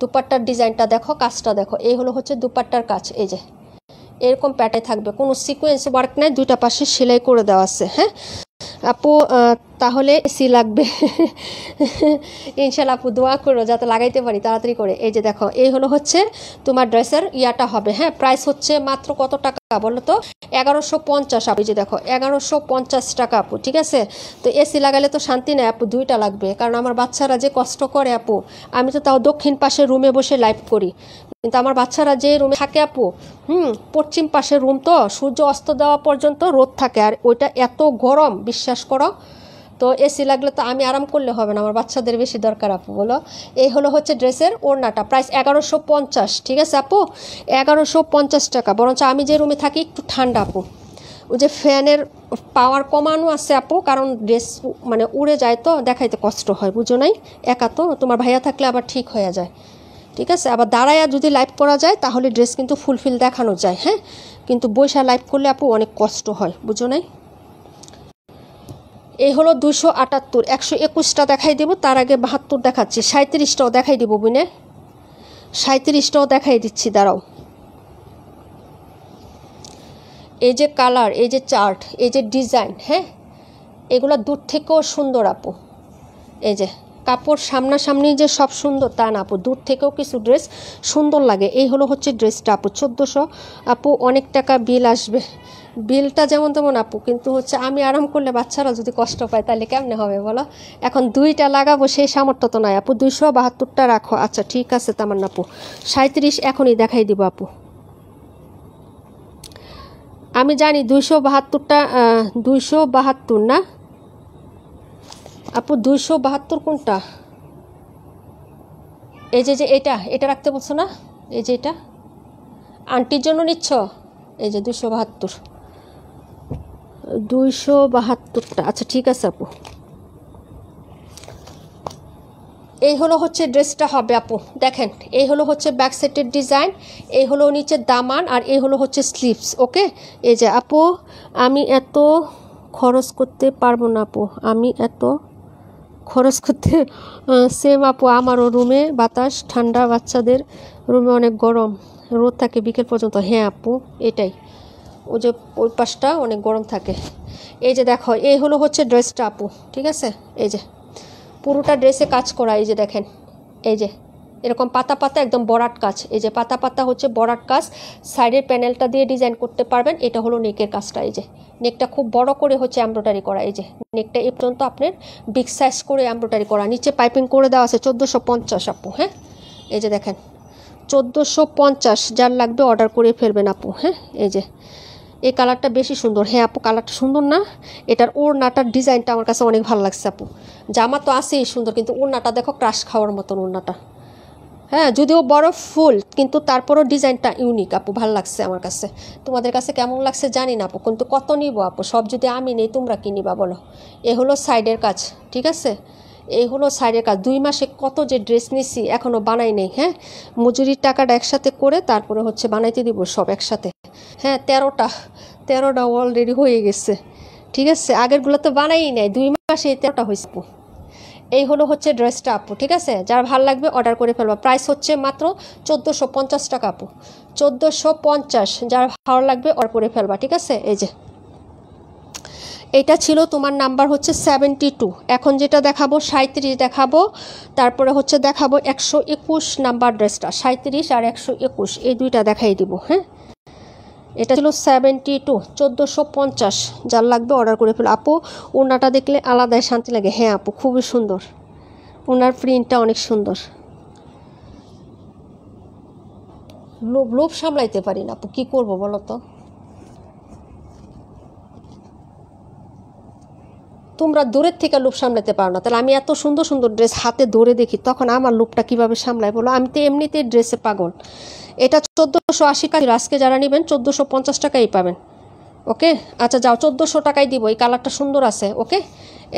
Speaker 1: দুপাট্টার ডিজাইনটা দেখো, কাজটা দেখো। এই হলো হচ্ছে দুপাট্টার কাজ। এই যে এরকম প্যাটে থাকবে, কোনো সিকোয়েন্স ওয়ার্ক নাই, দুইটা পাশে সেলাই করে দেওয়া আছে। হ্যাঁ আপু তাহলে এসি লাগবে ইনশাল্লাহ আপু দোয়া করো যাতে লাগাইতে পারি তাড়াতাড়ি করে। এই যে দেখো এই হলো হচ্ছে তোমার ড্রেসের ইয়াটা হবে। হ্যাঁ প্রাইস হচ্ছে মাত্র কত টাকা বলো তো? 1150 আপু। এই যে দেখো 1150 টাকা আপু, ঠিক আছে? তো এসি লাগালে তো শান্তি নেই আপু, দুইটা লাগবে, কারণ আমার বাচ্চারা যে কষ্ট করে আপু। আমি তো তাও দক্ষিণ পাশে রুমে বসে লাইভ করি, কিন্তু আমার বাচ্চারা যে রুমে থাকে আপু, পশ্চিম পাশের রুম তো, সূর্য অস্ত দেওয়া পর্যন্ত রোদ থাকে, আর ওইটা এত গরম বিশ্বাস করো। তো এসি লাগলে তো আমি আরাম করলে হবে না, আমার বাচ্চাদের বেশি দরকার আপু বলো। এই হলো হচ্ছে ড্রেসের ওড়নাটা, প্রাইস 1150, ঠিক আছে আপু? 1150 টাকা। বরঞ্চ আমি যে রুমে থাকি একটু ঠান্ডা আপু, ওই যে ফ্যানের পাওয়ার কমানো আছে আপু, কারণ ড্রেস মানে উড়ে যায় তো দেখাইতে কষ্ট হয়, বুঝো নাই? একা তো, তোমার ভাইয়া থাকলে আবার ঠিক হয়ে যায়, ঠিক আছে? আবার দাঁড়ায়া যদি লাইভ করা যায় তাহলে ড্রেস কিন্তু ফুলফিল দেখানো যায়। হ্যাঁ কিন্তু বৈশা লাইভ করলে আপু অনেক কষ্ট হয়, বুঝো নাই? এই হলো 278, 121টা দেখাই দেবো, তার আগে 72 দেখাচ্ছি, 37টাও দেখাই দেবো বুনে, 37টাও দেখাই দিচ্ছি, দাঁড়াও। এই যে কালার, এই যে চার্ট, এই যে ডিজাইন, হ্যাঁ এগুলো দূর থেকেও সুন্দর আপু। এই যে কাপড় সামনাসামনি যে সব সুন্দর তা না আপু, দূর থেকেও কিছু ড্রেস সুন্দর লাগে। এই হলো হচ্ছে ড্রেসটা আপু, 1400 আপু। অনেক টাকা বিল আসবে, বিলটা যেমন তেমন আপু, কিন্তু হচ্ছে আমি আরাম করলে বাচ্চারা যদি কষ্ট পায় তাহলে কেমনে হবে বলো। এখন 2টা লাগাবো সেই সামর্থ্য তো নয় আপু। 272টা রাখো, আচ্ছা ঠিক আছে তামান্না আপু। 37 এখনই দেখাই দিব আপু। আমি জানি 272টা, 272 না আপু, 272 কোনটা? এই যে যে এটা রাখতে বলছো না, এই যে এটা আন্টির জন্য নিচ্ছ, এই যে 272টা, আচ্ছা ঠিক আছে আপু। এই হলো হচ্ছে ড্রেসটা হবে আপু, দেখেন এই হলো হচ্ছে ব্যাক সেটের ডিজাইন, এই হলো নিচে দামান, আর এই হলো হচ্ছে স্লিভস। ওকে, এই যে আপু আমি এত খরচ করতে পারবো না আপু, আমি এত খরচ করতে, সেম আপু আমারও রুমে বাতাস ঠান্ডা, বাচ্চাদের রুমে অনেক গরম, রোদ থাকে বিকেল পর্যন্ত। হ্যাঁ আপু এটাই, ওই যে ওই পাশটা অনেক গরম থাকে। এই যে দেখো এই হলো হচ্ছে ড্রেসটা আপু, ঠিক আছে। এই যে পুরোটা ড্রেসে কাজ করা, এই যে দেখেন, এই যে এরকম পাতা পাতা একদম বরাট কাজ, এই যে পাতা পাতা হচ্ছে বরাট কাজ, সাইডের প্যানেলটা দিয়ে ডিজাইন করতে পারবেন। এটা হলো নেকের কাজটা, এই যে নেকটা খুব বড় করে হচ্ছে এমব্রয়ডারি করা, এই যে নেকটা এ পর্যন্ত আপনার বিগ সাইজ করে এমব্রয়ডারি করা, নিচে পাইপিং করে দেওয়া আছে 1450 আপু। হ্যাঁ এই যে দেখেন 1450, যার লাগবে অর্ডার করে ফেলবেন আপু। হ্যাঁ এই যে এই কালারটা বেশি সুন্দর। হ্যাঁ আপু কালারটা সুন্দর না, এটার ওড়নাটার ডিজাইনটা আমার কাছে অনেক ভালো লাগছে আপু। জামা তো আছেই সুন্দর, কিন্তু ওড়নাটা দেখো ক্রাশ খাওয়ার মতন ওড়নাটা। হ্যাঁ যদিও বড় ফুল, কিন্তু তারপরও ডিজাইনটা ইউনিক আপু, ভালো লাগছে আমার কাছে। তোমাদের কাছে কেমন লাগছে জানি না আপু, কিন্তু কত নিব আপু, সব যদি আমি নেই তোমরা কি নিবা বলো। এ হলো সাইডের কাজ, ঠিক আছে, এই হলো সাইডের কাজ। 2 মাসে কত যে ড্রেস নিছি এখনও বানাই নেই। হ্যাঁ মজুরির টাকাটা একসাথে করে তারপরে হচ্ছে বানাইতে দিব সব একসাথে। হ্যাঁ 13টা অলরেডি হয়ে গেছে, ঠিক আছে। আগেরগুলো তো বানাই নাই, 2 মাসে 13টা হয়েছে আপু। এই হলো হচ্ছে ড্রেসটা আপু, ঠিক আছে। যার ভালো লাগবে অর্ডার করে ফেলবা। প্রাইস হচ্ছে মাত্র 1450 টাকা আপু, 1450। যার ভালো লাগবে অর্ডার করে ফেলবা, ঠিক আছে। এই যে এটা ছিল তোমার নাম্বার হচ্ছে 72। এখন যেটা দেখাবো 37 দেখাবো, তারপরে হচ্ছে দেখাবো 121 নাম্বার ড্রেসটা। 37 আর 121 এই দুইটা দেখাই দিব। হ্যাঁ এটা ছিল 72, 1450। যার লাগবে অর্ডার করে ফেলো আপু। ওড়নাটা দেখলে আলাদাই শান্তি লাগে। হ্যাঁ আপু খুবই সুন্দর, ওনার প্রিন্টটা অনেক সুন্দর। লোভ সামলাইতে পারি না আপু, কী করবো বলো তো। তোমরা দূরের থেকে লোভ সামলাতে পারো না, তাহলে আমি এত সুন্দর সুন্দর ড্রেস হাতে ধরে দেখি, তখন আমার লোভটা কীভাবে সামলায় বলো। আমি তো এমনিতেই ড্রেসে পাগল। এটা 1480 টাকা, আজকে যারা নেবেন 1450 টাকাই পাবেন। ওকে আচ্ছা যাও 1400 টাকায় দিব, এই কালারটা সুন্দর আছে। ওকে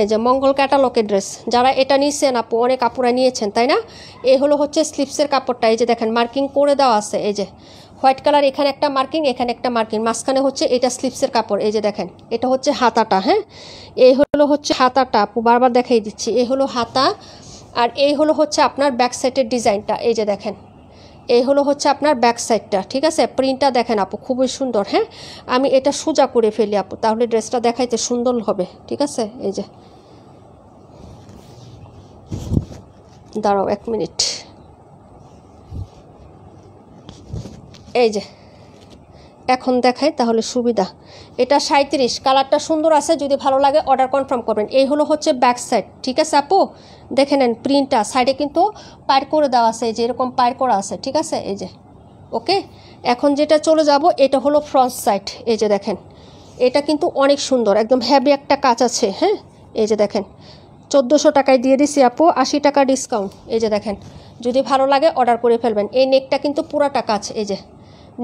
Speaker 1: এই যে মঙ্গল ক্যাটালগের ড্রেস, যারা এটা নিয়েছেন আপু, অনেক আপুরা নিয়েছেন তাই না। এই হলো হচ্ছে স্লিপসের কাপড়টা, এই যে দেখেন মার্কিং করে দেওয়া আছে, এই যে হোয়াইট কালার, এখানে একটা মার্কিং, এখানে একটা মার্কিং, মাঝখানে হচ্ছে এটা স্লিপসের কাপড়। এই যে দেখেন এটা হচ্ছে হাতাটা। হ্যাঁ এই হলো হচ্ছে হাতাটা আপু, বারবার দেখাই দিচ্ছি, এই হলো হাতা। আর এই হলো হচ্ছে আপনার ব্যাক সাইডের ডিজাইনটা, এই যে দেখেন এই হলো হচ্ছে আপনার ব্যাক সাইডটা, ঠিক আছে। প্রিন্টটা দেখেন আপু খুবই সুন্দর। হ্যাঁ আমি এটা সোজা করে ফেলি আপু, তাহলে ড্রেসটা দেখাইতে সুন্দর হবে, ঠিক আছে। এই যে দাঁড়াও 1 মিনিট, এই যে এখন দেখাই তাহলে সুবিধা। এটা 37, কালারটা সুন্দর আছে, যদি ভালো লাগে অর্ডার কনফার্ম করবেন। এই হলো হচ্ছে ব্যাক সাইড, ঠিক আছে আপু। দেখে নেন প্রিন্টটা, সাইডে কিন্তু পায়ের করে দেওয়া আছে, যে এরকম পায়ের করা আছে, ঠিক আছে। এই যে ওকে এখন যেটা চলে যাব, এটা হলো ফ্রন্ট সাইড। এই যে দেখেন এটা কিন্তু অনেক সুন্দর, একদম হ্যাভি একটা কাজ আছে। হ্যাঁ এই যে দেখেন 1400 টাকায় দিয়ে দিছি আপু, 80 টাকা ডিসকাউন্ট। এই যে দেখেন যদি ভালো লাগে অর্ডার করে ফেলবেন। এই নেকটা কিন্তু পুরাটা কাজ, এই যে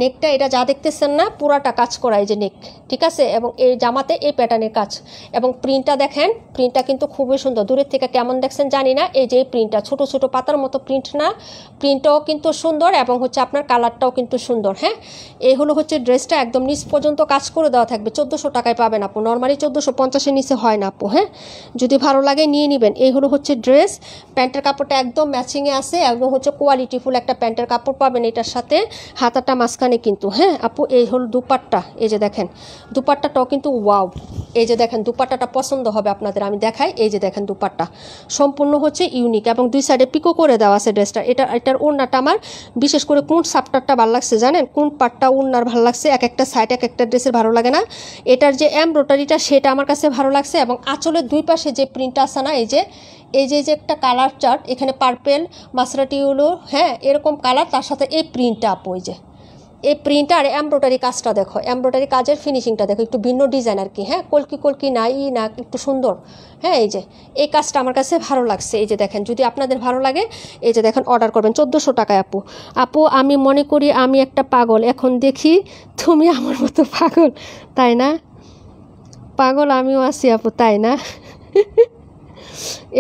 Speaker 1: নেকটা এটা যা দেখতেছেন না পুরাটা কাজ করা, এই যে নেক, ঠিক আছে, এবং এই জামাতে এই প্যাটার্নের কাজ, এবং প্রিন্টটা দেখেন, প্রিন্টটা কিন্তু খুবই সুন্দর, দূরের থেকে কেমন দেখছেন জানি না, এই যে এই প্রিন্টটা ছোট ছোট পাতার মতো প্রিন্ট না, প্রিন্টটাও কিন্তু সুন্দর এবং হচ্ছে আপনার কালারটাও কিন্তু সুন্দর। হ্যাঁ, এই হলো হচ্ছে ড্রেসটা, একদম নিচ পর্যন্ত কাজ করে দেওয়া থাকবে, 1400 টাকায় পাবেন আপু, নর্মালি 1450-এর নিচে হয় না আপু। হ্যাঁ, যদি ভালো লাগে নিয়ে নেবেন। এই হলো হচ্ছে ড্রেস, প্যান্টের কাপড়টা একদম ম্যাচিংয়ে আছে, একদম হচ্ছে কোয়ালিটিফুল একটা প্যান্টের কাপড় পাবেন এটার সাথে, হাতাটা মাঝখানে কিন্তু। হ্যাঁ আপু, এই হলো দুপাট্টা, এই যে দেখেন দুপাট্টাটাও কিন্তু ওয়াও, এই যে দেখেন দুপাট্টাটা পছন্দ হবে আপনাদের, আমি দেখাই, এই যে দেখেন দুপাট্টা সম্পূর্ণ হচ্ছে ইউনিক, এবং দুই সাইডে পিকো করে দেওয়া আছে ড্রেসটা। এটার ওড়নাটা আমার বিশেষ করে কোন সাপটারটা ভালো লাগছে জানেন, কোন পাটটা ওড়নার ভালো লাগছে, এক একটা সাইড এক একটা ড্রেসের ভালো লাগে না, এটার যে এমব্রয়ডারিটা সেটা আমার কাছে ভালো লাগছে, এবং আঁচলের দুই পাশে যে প্রিন্টটা আছে না, এই যে একটা কালার চার্ট, এখানে পার্পেল মাসরাটি হলো, হ্যাঁ এরকম কালার, তার সাথে এই প্রিন্টটা আপু, এই যে এই প্রিন্টটা আর এমব্রয়ডারি কাজটা দেখো, এমব্রয়ডারি কাজের ফিনিশিংটা দেখো, একটু ভিন্ন ডিজাইন আর কি। হ্যাঁ, কলকি না না, একটু সুন্দর। হ্যাঁ, এই যে এই কাজটা আমার কাছে ভালো লাগছে, এই যে দেখেন, যদি আপনাদের ভালো লাগে এই যে দেখেন অর্ডার করবেন 1400 টাকায় আপু। আপু আমি মনে করি আমি একটা পাগল, এখন দেখি তুমি আমার মতো পাগল, তাই না? পাগল আমিও আছি আপু, তাই না?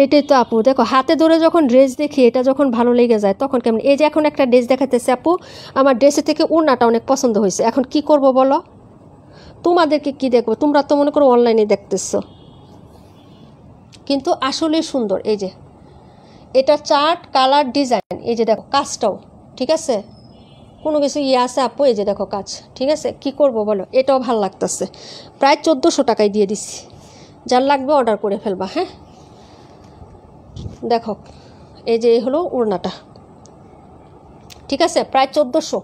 Speaker 1: এটাই তো আপু, দেখো হাতে ধরে যখন ড্রেস দেখি, এটা যখন ভালো লেগে যায় তখন কেমন। এই যে এখন একটা ড্রেস দেখাতেছে আপু, আমার ড্রেসের থেকে ওড়নাটা অনেক পছন্দ হয়েছে, এখন কি করব বলো, তোমাদেরকে কি দেখবো, তোমরা তো মনে করো অনলাইনে দেখতেছো, কিন্তু আসলে সুন্দর। এই যে এটা চার্ট কালার ডিজাইন, এই যে দেখো কাজটাও ঠিক আছে, কোনো কিছু ইয়ে আছে আপু, এই যে দেখো কাজ, ঠিক আছে, কি করব বলো, এটাও ভালো লাগতেছে, প্রায় 1400 টাকায় দিয়ে দিচ্ছি, যার লাগবে অর্ডার করে ফেলবা। হ্যাঁ দেখো, এই যে হলো ওড়নাটা, ঠিক আছে, প্রায় 1400,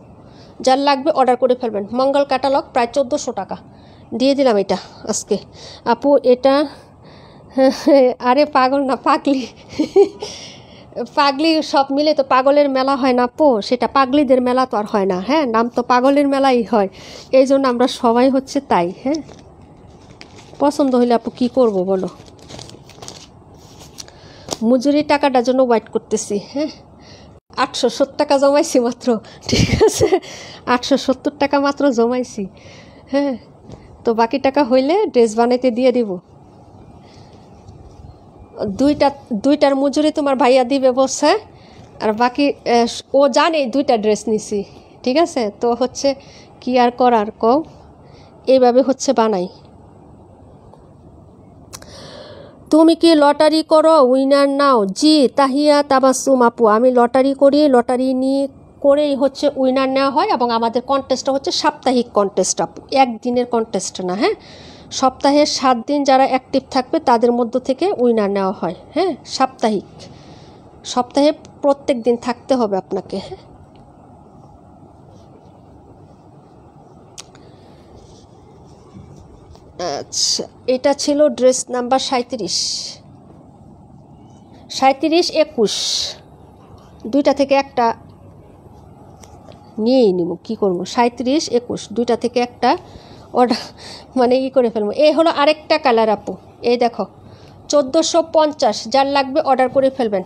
Speaker 1: যার লাগবে অর্ডার করে ফেলবেন, মঙ্গল ক্যাটালগ, প্রায় 1400 টাকা দিয়ে দিলাম এটা আজকে আপু। এটা আরে পাগল না, পাগলি, পাগলি সব মিলে তো পাগলের মেলা হয় না আপু, সেটা পাগলিদের মেলা তো আর হয় না। হ্যাঁ, নাম তো পাগলের মেলাই হয়, এই জন্য আমরা সবাই হচ্ছে তাই। হ্যাঁ, পছন্দ হলে আপু কি করব বলো, মজুরির টাকাটার জন্য ওয়েট করতেছি। হ্যাঁ, 870 টাকা জমাইছি মাত্র, ঠিক আছে, 870 টাকা মাত্র জমাইছি। হ্যাঁ, তো বাকি টাকা হইলে ড্রেস বানাইতে দিয়ে দিব। দুইটার মজুরি তোমার ভাইয়া দিবে বলছে, আর বাকি ও জানে দুইটা ড্রেস নিছি, ঠিক আছে, তো হচ্ছে কি আর করার কও, এইভাবে হচ্ছে বানাই। তুমি কি লটারি করো, উইনার নাও? জি তাহিয়া তাবাসসুম আপু, আমি লটারি করি, লটারি নিয়ে করেই হচ্ছে উইনার নেওয়া হয়, এবং আমাদের কন্টেস্টটা হচ্ছে সাপ্তাহিক কন্টেস্ট আপু, একদিনের কন্টেস্ট না। হ্যাঁ, সপ্তাহের 7 দিন যারা অ্যাক্টিভ থাকবে তাদের মধ্য থেকে উইনার নেওয়া হয়। হ্যাঁ, সাপ্তাহিক, সপ্তাহে প্রত্যেক দিন থাকতে হবে আপনাকে। হ্যাঁ, আচ্ছা, এটা ছিল ড্রেস নাম্বার 37, দুইটা থেকে একটা নিয়েই নিব, কী করবো, 37, 21 দুইটা থেকে একটা অর্ডার মানে ই করে ফেলবো। এই হলো আরেকটা কালার আপু, এই দেখো 1450, যার লাগবে অর্ডার করে ফেলবেন,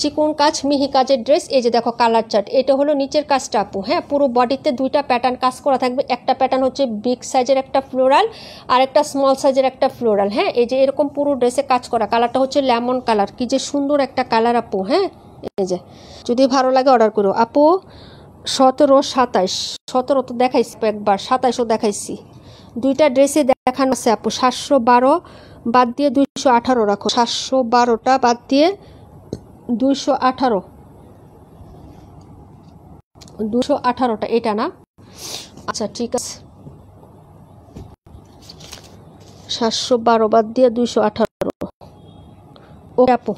Speaker 1: চিকন কাজ মিহি কাজের ড্রেস। এই যে দেখো কালার চার্ট, এটা হলো নিচের কাজটা আপু। হ্যাঁ, পুরো বডিতে দুইটা প্যাটার্ন কাজ করা থাকবে, একটা প্যাটার্ন হচ্ছে বিগ সাইজের একটা ফ্লোরাল, আর একটা স্মল সাইজের একটা ফ্লোরাল। হ্যাঁ, এই যে এরকম পুরো ড্রেসে কাজ করা, কালারটা হচ্ছে লেমন কালার, কি যে সুন্দর একটা কালার আপু। হ্যাঁ, এই যে যদি ভালো লাগে অর্ডার করো আপু। 17, 27, 17 তো দেখাইছি একবার, 27ও দেখাইছি, দুইটা ড্রেসে দেখানো আছে আপু। 712 বাদ দিয়ে 218 রাখো, 712টা বাদ দিয়ে 218, 218টা এটা না, আচ্ছা ঠিক আছে, 712 বাদ দিয়ে 218, ও আপু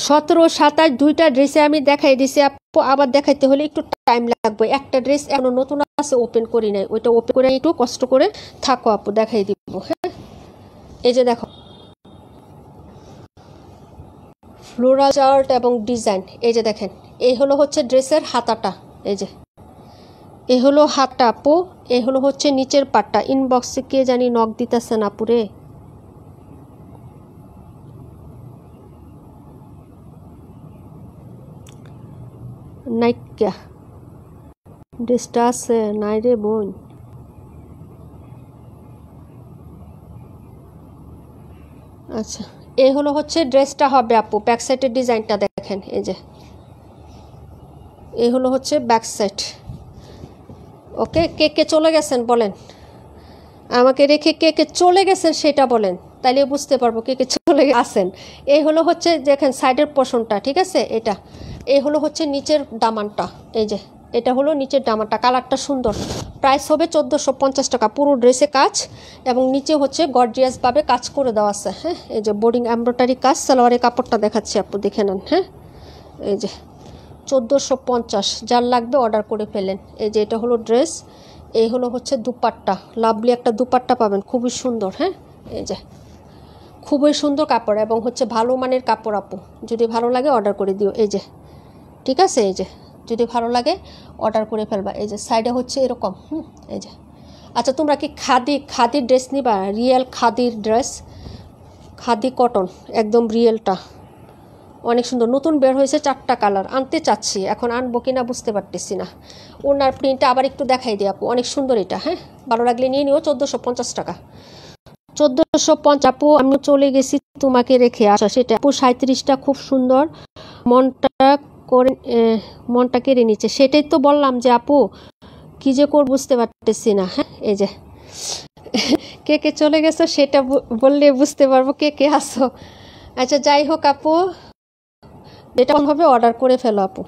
Speaker 1: 17, 27 দুইটা ড্রেসে আমি দেখাই দিছি আপু, আবার দেখাইতে হলে একটু টাইম লাগবে, একটা ড্রেস এখনো নতুন আছে, ওপেন করি নাই, ওইটা ওপেন করে একটু কষ্ট করে থাকো আপু, দেখাই দিব। হ্যাঁ, এই যে দেখো ফ্লোরাল চার্ট এবং ডিজাইন, এই যে দেখেন, এই হলো হচ্ছে ড্রেসের হাতাটা, এই যে এই হলো হাতটা আপু, এই হলো হচ্ছে নিচের পাটটা। ইনবক্সে কে জানি নক দিতেছেন আপুরে, নাইকা ড্রেসটা আছে নাই রে বোন। আচ্ছা, এই হলো হচ্ছে ড্রেসটা হবে আপু। ব্যাক সাইডের ডিজাইনটা দেখেন, এই যে এই হলো হচ্ছে ব্যাক সাইড। ওকে, কে কে চলে গেছেন বলেন, আমাকে রেখে কে কে চলে গেছেন সেটা বলেন, তাইলে বুঝতে পারবো কে কে চলে আসেন। এই হলো হচ্ছে দেখেন সাইডের পোর্শনটা, ঠিক আছে। এটা এই হলো হচ্ছে নিচের দামানটা, এই যে এটা হলো নিচের দামানটা, কালারটা সুন্দর। প্রাইস হবে 1450 টাকা। পুরো ড্রেসে কাজ এবং নিচে হচ্ছে গর্জিয়াসভাবে কাজ করে দেওয়া আছে। হ্যাঁ, এই যে বোর্ডিং এমব্রয়ডারি কাজ। সালোয়ারের কাপড়টা দেখাচ্ছি আপু, দেখে নেন। হ্যাঁ, এই যে 1450, যার লাগবে অর্ডার করে ফেলেন। এই যে এটা হলো ড্রেস, এই হলো হচ্ছে দুপাট্টা। লাভলি একটা দুপাট্টা পাবেন, খুবই সুন্দর। হ্যাঁ, এই যে খুবই সুন্দর কাপড় এবং হচ্ছে ভালো মানের কাপড় আপু। যদি ভালো লাগে অর্ডার করে দিও, এই যে ঠিক আছে। এই যে যদি ভালো লাগে অর্ডার করে ফেলবা। এই যে সাইডে হচ্ছে এরকম। এই যে আচ্ছা, তোমরা কি খাদি ড্রেস নিবা? রিয়েল খাদির ড্রেস, খাদি কটন, একদম রিয়েলটা, অনেক সুন্দর। নতুন বের হয়েছে 4টা কালার, আনতে চাচ্ছি, এখন আনবো কিনা বুঝতে পারতেছি না। ওনার প্রিন্টটা আবার একটু দেখাই দিই আপু, অনেক সুন্দর এটা। হ্যাঁ, ভালো লাগলে নিয়ে নিও। 1450 টাকা। 1450 আপু। আমি চলে গেছি তোমাকে রেখে আসা, সেটা আপু 37টা খুব সুন্দর, মনটা করে মনটা কেড়ে নিচ্ছে। সেটাই তো বললাম যে আপু কি যে করব বুঝতে পারতেছি না। হ্যাঁ, এই যে কে কে চলে গেছো সেটা বললে বুঝতে পারবো কে কে আসো। আচ্ছা, যাই হোক আপু, এটা হবে অর্ডার করে ফেলো আপু।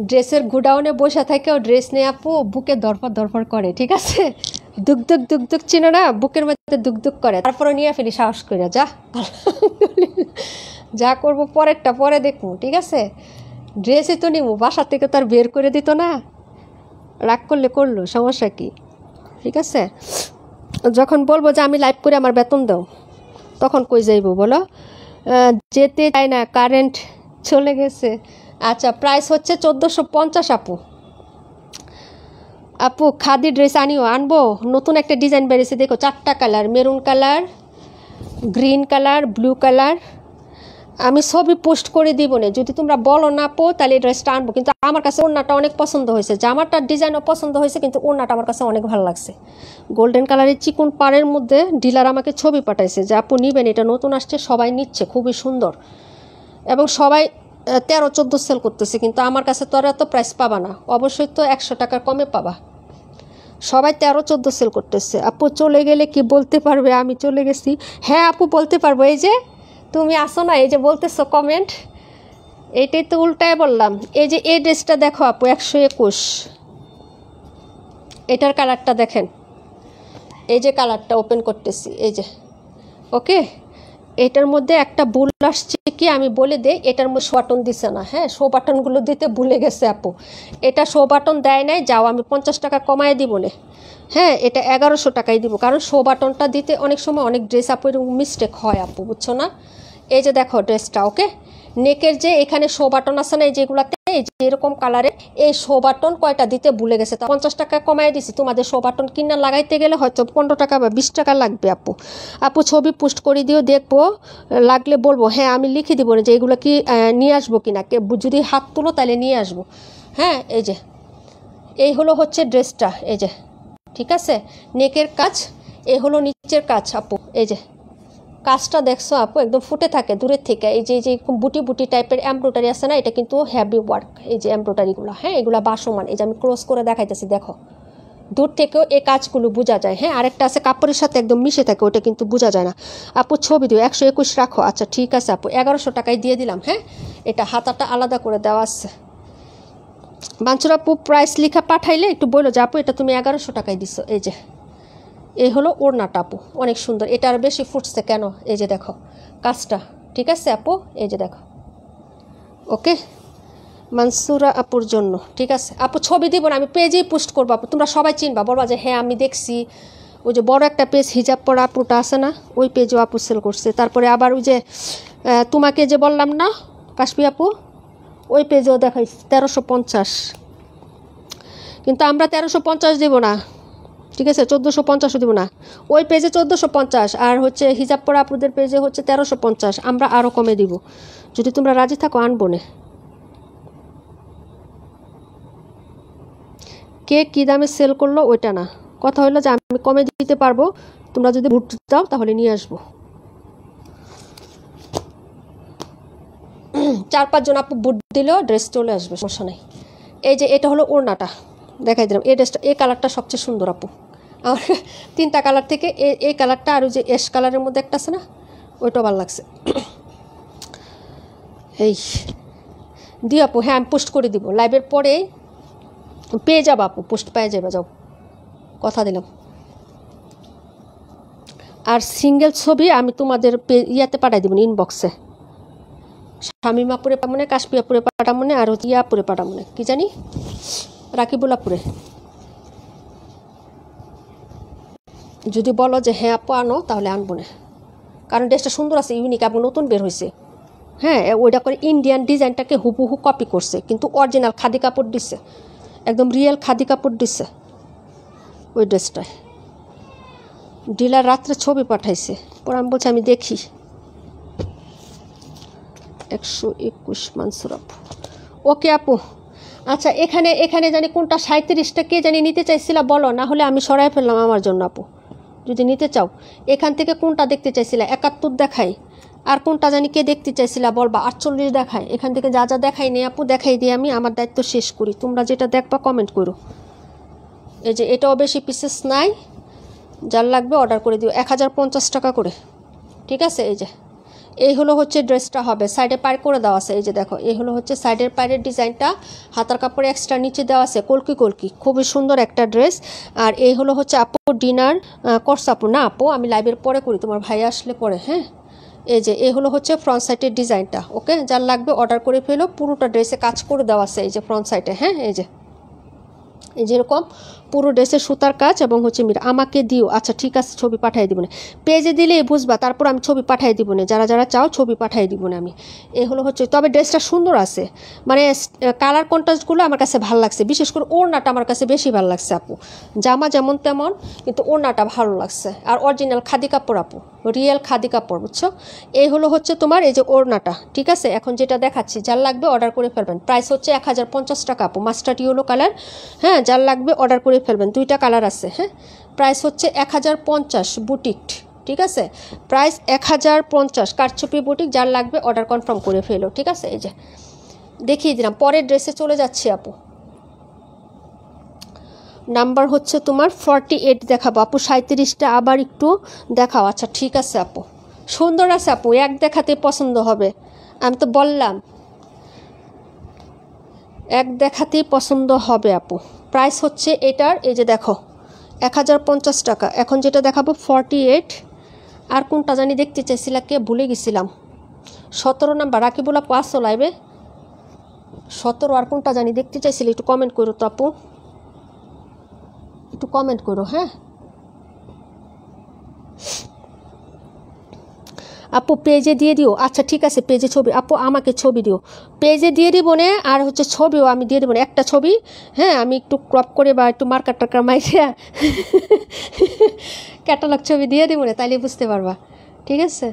Speaker 1: ড্রেসের গুডাউনে বসে থাকেও ড্রেস নিয়ে আপু বুকে দরপর করে, ঠিক আছে। দুক চিনো না, বুকের মধ্যে দুক করে, তারপরে নিয়ে ফেলি সাহস করে। যা করবো পরেরটা পরে দেখবো, ঠিক আছে। ড্রেসই তো নিবো, বাসা থেকে তো আর বের করে দিত না, রাগ করলে করলো, সমস্যা কি, ঠিক আছে। যখন বলবো যে আমি লাইভ করে আমার বেতন দাও, তখন কই যাইবো বলো? যেতে চাই না, কারেন্ট চলে গেছে। আচ্ছা, প্রাইস হচ্ছে 1450 আপু। আপু খাদি ড্রেস আনবো, নতুন একটা ডিজাইন বেরিয়েছে দেখো, 4টা colour, maroon colour, green colour, blue colour. আমি সবই পোস্ট করে দিব না, যদি তোমরা বলো না আপু তাহলে এই ড্রেসটা আনবো। কিন্তু আমার কাছে ওড়নাটা অনেক পছন্দ হয়েছে, জামাটার ডিজাইনও পছন্দ হয়েছে, কিন্তু ওড়নাটা আমার কাছে অনেক ভালো লাগছে। গোল্ডেন কালারের চিকন পাড়ের মধ্যে ডিলার আমাকে ছবি পাঠাইছে যে আপু নিবেন, এটা নতুন আসছে, সবাই নিচ্ছে, খুবই সুন্দর। এবং সবাই 13-14 সেল করতেছে, কিন্তু আমার কাছে তো আর এত প্রাইস পাবা না, অবশ্যই তো 100 টাকার কমে পাবা। সবাই 13-14 সেল করতেছে। আপু চলে গেলে কি বলতে পারবে আমি চলে গেছি? হ্যাঁ আপু, বলতে পারবো। এই যে তুমি আসো না, এই যে বলতেছো কমেন্ট, এইটাই তো উল্টায় বললাম। এই যে এই ড্রেসটা দেখো আপু, 121, এটার কালারটা দেখেন, এই যে কালারটা ওপেন করতেছি, এই যে ওকে। এটার মধ্যে একটা ভুল আসছে কি আমি বলে দেই, এটার মধ্যে শো বাটন দিছে না। হ্যাঁ, শো বাটনগুলো দিতে ভুলে গেছে আপু, এটা শো বাটন দেয় নাই। যাও, আমি 50 টাকা কমায় দিব না। হ্যাঁ, এটা 1100 টাকাই দিব, কারণ শো বাটনটা দিতে অনেক সময় অনেক ড্রেস আপু এরকম মিস্টেক হয় আপু, বুঝছো না। এই যে দেখো ড্রেসটা, ওকে। নেকের যে এখানে শো বাটন আছে না, এই যেগুলাতে এই যে এরকম কালারের, এই শো বাটন কয়টা দিতে ভুলে গেছে, তা 50 টাকা কমাই দিছি। তোমাদের শো বাটন কিনা লাগাইতে গেলে হয়তো 15 টাকা বা 20 টাকা লাগবে আপু। আপু ছবি পোস্ট করে দিও, দেখবো, লাগলে বলবো। হ্যাঁ, আমি লিখে দিব না যে এগুলো কি নিয়ে আসবো কিনা, যদি হাত তুলো তাহলে নিয়ে আসবো। হ্যাঁ, এই যে এই হলো হচ্ছে ড্রেসটা, এই যে ঠিক আছে। নেকের কাজ, এই হলো নিচের কাজ আপু, এই যে কাজটা দেখছো আপু, একদম ফুটে থাকে দূরের থেকে। এই যে বুটি বুটি টাইপের এমব্রয়ডারি আছে না, এটা কিন্তু হেভি ওয়ার্ক। এই যে এমব্রয়ডারিগুলো, হ্যাঁ, এগুলো বাসমান। এই যে আমি ক্লোজ করে দেখাইতেছি, দেখো, দূর থেকেও এই কাজগুলো বোঝা যায়। হ্যাঁ, আরেকটা আছে কাপড়ের সাথে একদম মিশে থাকে, ওটা কিন্তু বোঝা যায় না। আপু ছবি দিও, 121 রাখো। আচ্ছা ঠিক আছে আপু, 1100 টাকায় দিয়ে দিলাম। হ্যাঁ, এটা হাতাটা আলাদা করে দেওয়া আছে। বাঞ্চুর আপু প্রাইস লিখা পাঠাইলে একটু বললো যে আপু এটা তুমি 1100 টাকায় দিছো। এই যে এই হলো ওড়নাটা আপু, অনেক সুন্দর। এটা আর বেশি ফুটছে কেন, এই যে দেখো কাজটা, ঠিক আছে আপু, এই যে দেখো, ওকে। মানসুরা আপুর জন্য, ঠিক আছে আপু। ছবি দিব না, আমি পেজেই পোস্ট করবো আপু, তোমরা সবাই চিনবা, বলবা যে হ্যাঁ আমি দেখছি। ওই যে বড় একটা পেজ হিজাব পরা আপুটা আছে না, ওই পেজও আপু সেল করছে। তারপরে আবার ওই যে তোমাকে যে বললাম না কাশফি আপু, ওই পেজও দেখাই 1350, কিন্তু আমরা 1350 দেব না, ঠিক আছে, 1450 দিব না, ওই পেজে 1450 আর হচ্ছে হিজাব পরা আপুদের পেজে হচ্ছে 1350, আমরা আরও কমে দিব, যদি তোমরা রাজি থাকো আনবো না। কে কী দামে সেল করলো ওইটা না, কথা হলো যে আমি কমে দিতে পারবো, তোমরা যদি ভোট দাও তাহলে নিয়ে আসবো। 4-5 জন আপু ভোট দিলেও ড্রেস চলে আসবে, সমস্যা নেই। এই যে এটা হলো ওড়নাটা, দেখাই দিলাম, এই ড্রেসটা, এই কালারটা সবচেয়ে সুন্দর আপু আমার 3টা কালার থেকে এই কালারটা আর ওই যে অ্যাশ কালারের মধ্যে একটা আছে না, ওইটাও ভালো লাগছে। এই দিও আপু, হ্যাঁ আমি পোস্ট করে দিব, লাইভের পরে পেয়ে যাবো আপু, পোস্ট পেয়ে যাবে, যাও কথা দিলাম। আর সিঙ্গেল ছবি আমি তোমাদের ইয়াতে পাঠাই দেবো ইনবক্সে, শামিমাপুরে পামনে, কাশপিয়াপুরে পাঠামনে, আর ইয়াপুরে পাঠামনে, কি জানি রাকিবুল্লাপুরে। যদি বলো যে হ্যাঁ আপু আনো তাহলে আনবো না, কারণ ড্রেসটা সুন্দর আছে, ইউনিক এবং নতুন বের হয়েছে। হ্যাঁ, ওইটা করে ইন্ডিয়ান ডিজাইনটাকে হুবহু কপি করছে, কিন্তু অরিজিনাল খাদি কাপড় দিচ্ছে, একদম রিয়েল খাদি কাপড় দিচ্ছে ওই ড্রেসটায়। ডিলার রাত্রে ছবি পাঠাইছে, পরে আমি বলছি আমি দেখি। 121 মানসুর আপু, ওকে আপু। আচ্ছা, এখানে জানি কোনটা 37টা কে জানি নিতে চাইছিলা বলো, না হলে আমি সরাই ফেললাম আমার জন্য আপু, যদি নিতে চাও। এখান থেকে কোনটা দেখতে চাইছিলা, 71 দেখাই, আর কোনটা জানি কে দেখতে চাইছিলা বলবা, 48 দেখায়। এখান থেকে যা যা দেখাই নেই আপু, দেখাই দিয়ে আমি আমার দায়িত্ব শেষ করি, তোমরা যেটা দেখবা কমেন্ট করো। এই যে এটাও বেশি পিসেস নাই, যার লাগবে অর্ডার করে দিও, 1050 টাকা করে, ঠিক আছে। এই যে এই হলো হচ্ছে ড্রেসটা হবে, সাইডে পার করে দেওয়া আছে, এই যে দেখো, এই হলো হচ্ছে সাইডের পায়ের ডিজাইনটা, হাতার কাপড়ে এক্সট্রা নিচে দেওয়া আছে কলকি কলকি, খুবই সুন্দর একটা ড্রেস। আর এই হলো হচ্ছে আপু ডিনার কোর্স, আপু না আপু আমি লাইভের পরে করি, তোমার ভাই আসলে পরে, হ্যাঁ। এই যে এই হলো হচ্ছে ফ্রন্ট সাইডের ডিজাইনটা, ওকে, যার লাগবে অর্ডার করে ফেলো, পুরোটা ড্রেসে কাজ করে দেওয়া আছে এই যে ফ্রন্ট সাইডে, হ্যাঁ। এই যেরকম পুরো ড্রেসের সুতার কাজ এবং হচ্ছে মিরা, আমাকে দিও, আচ্ছা ঠিক আছে, ছবি পাঠিয়ে দিব না, পেজে দিলেই বুঝবা, তারপর আমি ছবি পাঠিয়ে দিব না, যারা যারা চাও ছবি পাঠিয়ে দিব না আমি। এই হলো হচ্ছে, তবে ড্রেসটা সুন্দর আছে, মানে কালার কন্ট্রাস্টগুলো আমার কাছে ভালো লাগছে, বিশেষ করে ওড়নাটা আমার কাছে বেশি ভালো লাগছে আপু, জামা যেমন তেমন কিন্তু ওড়নাটা ভালো লাগছে, আর অরিজিনাল খাদি কাপড় আপু, রিয়েল খাদি কাপড়, বুঝছো। এই হলো হচ্ছে তোমার এই যে ওড়নাটা, ঠিক আছে। এখন যেটা দেখাচ্ছি, যার লাগবে অর্ডার করে ফেলবেন, প্রাইস হচ্ছে 1050 টাকা আপু, মাস্টার্ড ইয়েলো কালার, হ্যাঁ, যার লাগবে অর্ডার করে ফেলবেন, 2টা কালার আছে, হ্যাঁ। প্রাইস হচ্ছে 1050 বুটিক, ঠিক আছে, প্রাইস 1050 কারচুপি বুটিক, যার লাগবে অর্ডার কনফার্ম করে ফেলো, ঠিক আছে। এই যে দেখিয়ে দিলাম, পরের ড্রেসে চলে যাচ্ছি আপু, নাম্বার হচ্ছে তোমার 48 দেখাবো আপু, 37টা আবার একটু দেখাও, আচ্ছা ঠিক আছে আপু, সুন্দর আছে আপু, এক দেখাতে পছন্দ হবে, আমি তো বললাম এক দেখাতেই পছন্দ হবে আপু। প্রাইস হচ্ছে এটার, এই যে দেখো 1050 টাকা। এখন যেটা দেখাবো 48, আর কোনটা জানি দেখতে চাইছিলাম, কে ভুলে গেছিলাম, 17 নাম্বার রাকিবুল্লাহ পাঁচশো লাইবে 17, আর কোনটা জানি দেখতে চাইছিলি, একটু কমেন্ট করো তো আপু, একটু কমেন্ট করো, হ্যাঁ আপু পেজে দিয়ে দিও, আচ্ছা ঠিক আছে, পেজে ছবি আপু আমাকে ছবি দিও, পেজে দিয়ে দিব না, আর হচ্ছে ছবিও আমি দিয়ে দেবো না, একটা ছবি, হ্যাঁ আমি একটু ক্রপ করে বা একটু মার্কার টার্কার মাইরে ক্যাটালগ ছবি দিয়ে দেবো না, তাইলে বুঝতে পারবা, ঠিক আছে।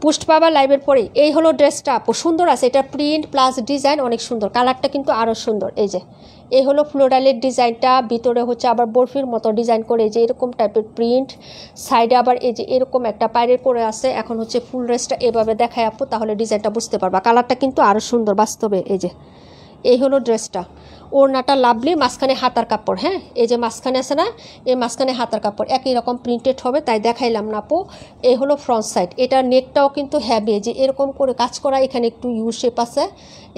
Speaker 1: পোস্ট পাবা লাইভের পরে। এই হলো ড্রেসটা আপু, সুন্দর আছে, এটা প্রিন্ট প্লাস ডিজাইন অনেক সুন্দর, কালারটা কিন্তু আরও সুন্দর। এই যে এই হলো ফ্লোরালের ডিজাইনটা, ভিতরে হচ্ছে আবার বরফির মতো ডিজাইন করে, এই যে এরকম টাইপের প্রিন্ট, সাইডে আবার এই যে এরকম একটা পায়ের করে আছে। এখন হচ্ছে ফুল ড্রেসটা এভাবে দেখায় আপু, তাহলে ডিজাইনটা বুঝতে পারবা, কালারটা কিন্তু আরও সুন্দর বাস্তবে। এই যে এই হলো ড্রেসটা, ওড়নাটা লাভলি, মাঝখানে হাতার কাপড়, হ্যাঁ এই যে মাঝখানে আছে না, এই মাঝখানে হাতার কাপড় একই রকম প্রিন্টেড হবে, তাই দেখাইলাম না আপু। এই হলো ফ্রন্ট সাইড, এটা নেকটাও কিন্তু হ্যাভি, যে এরকম করে কাজ করা, এখানে একটু ইউ শেপ আছে,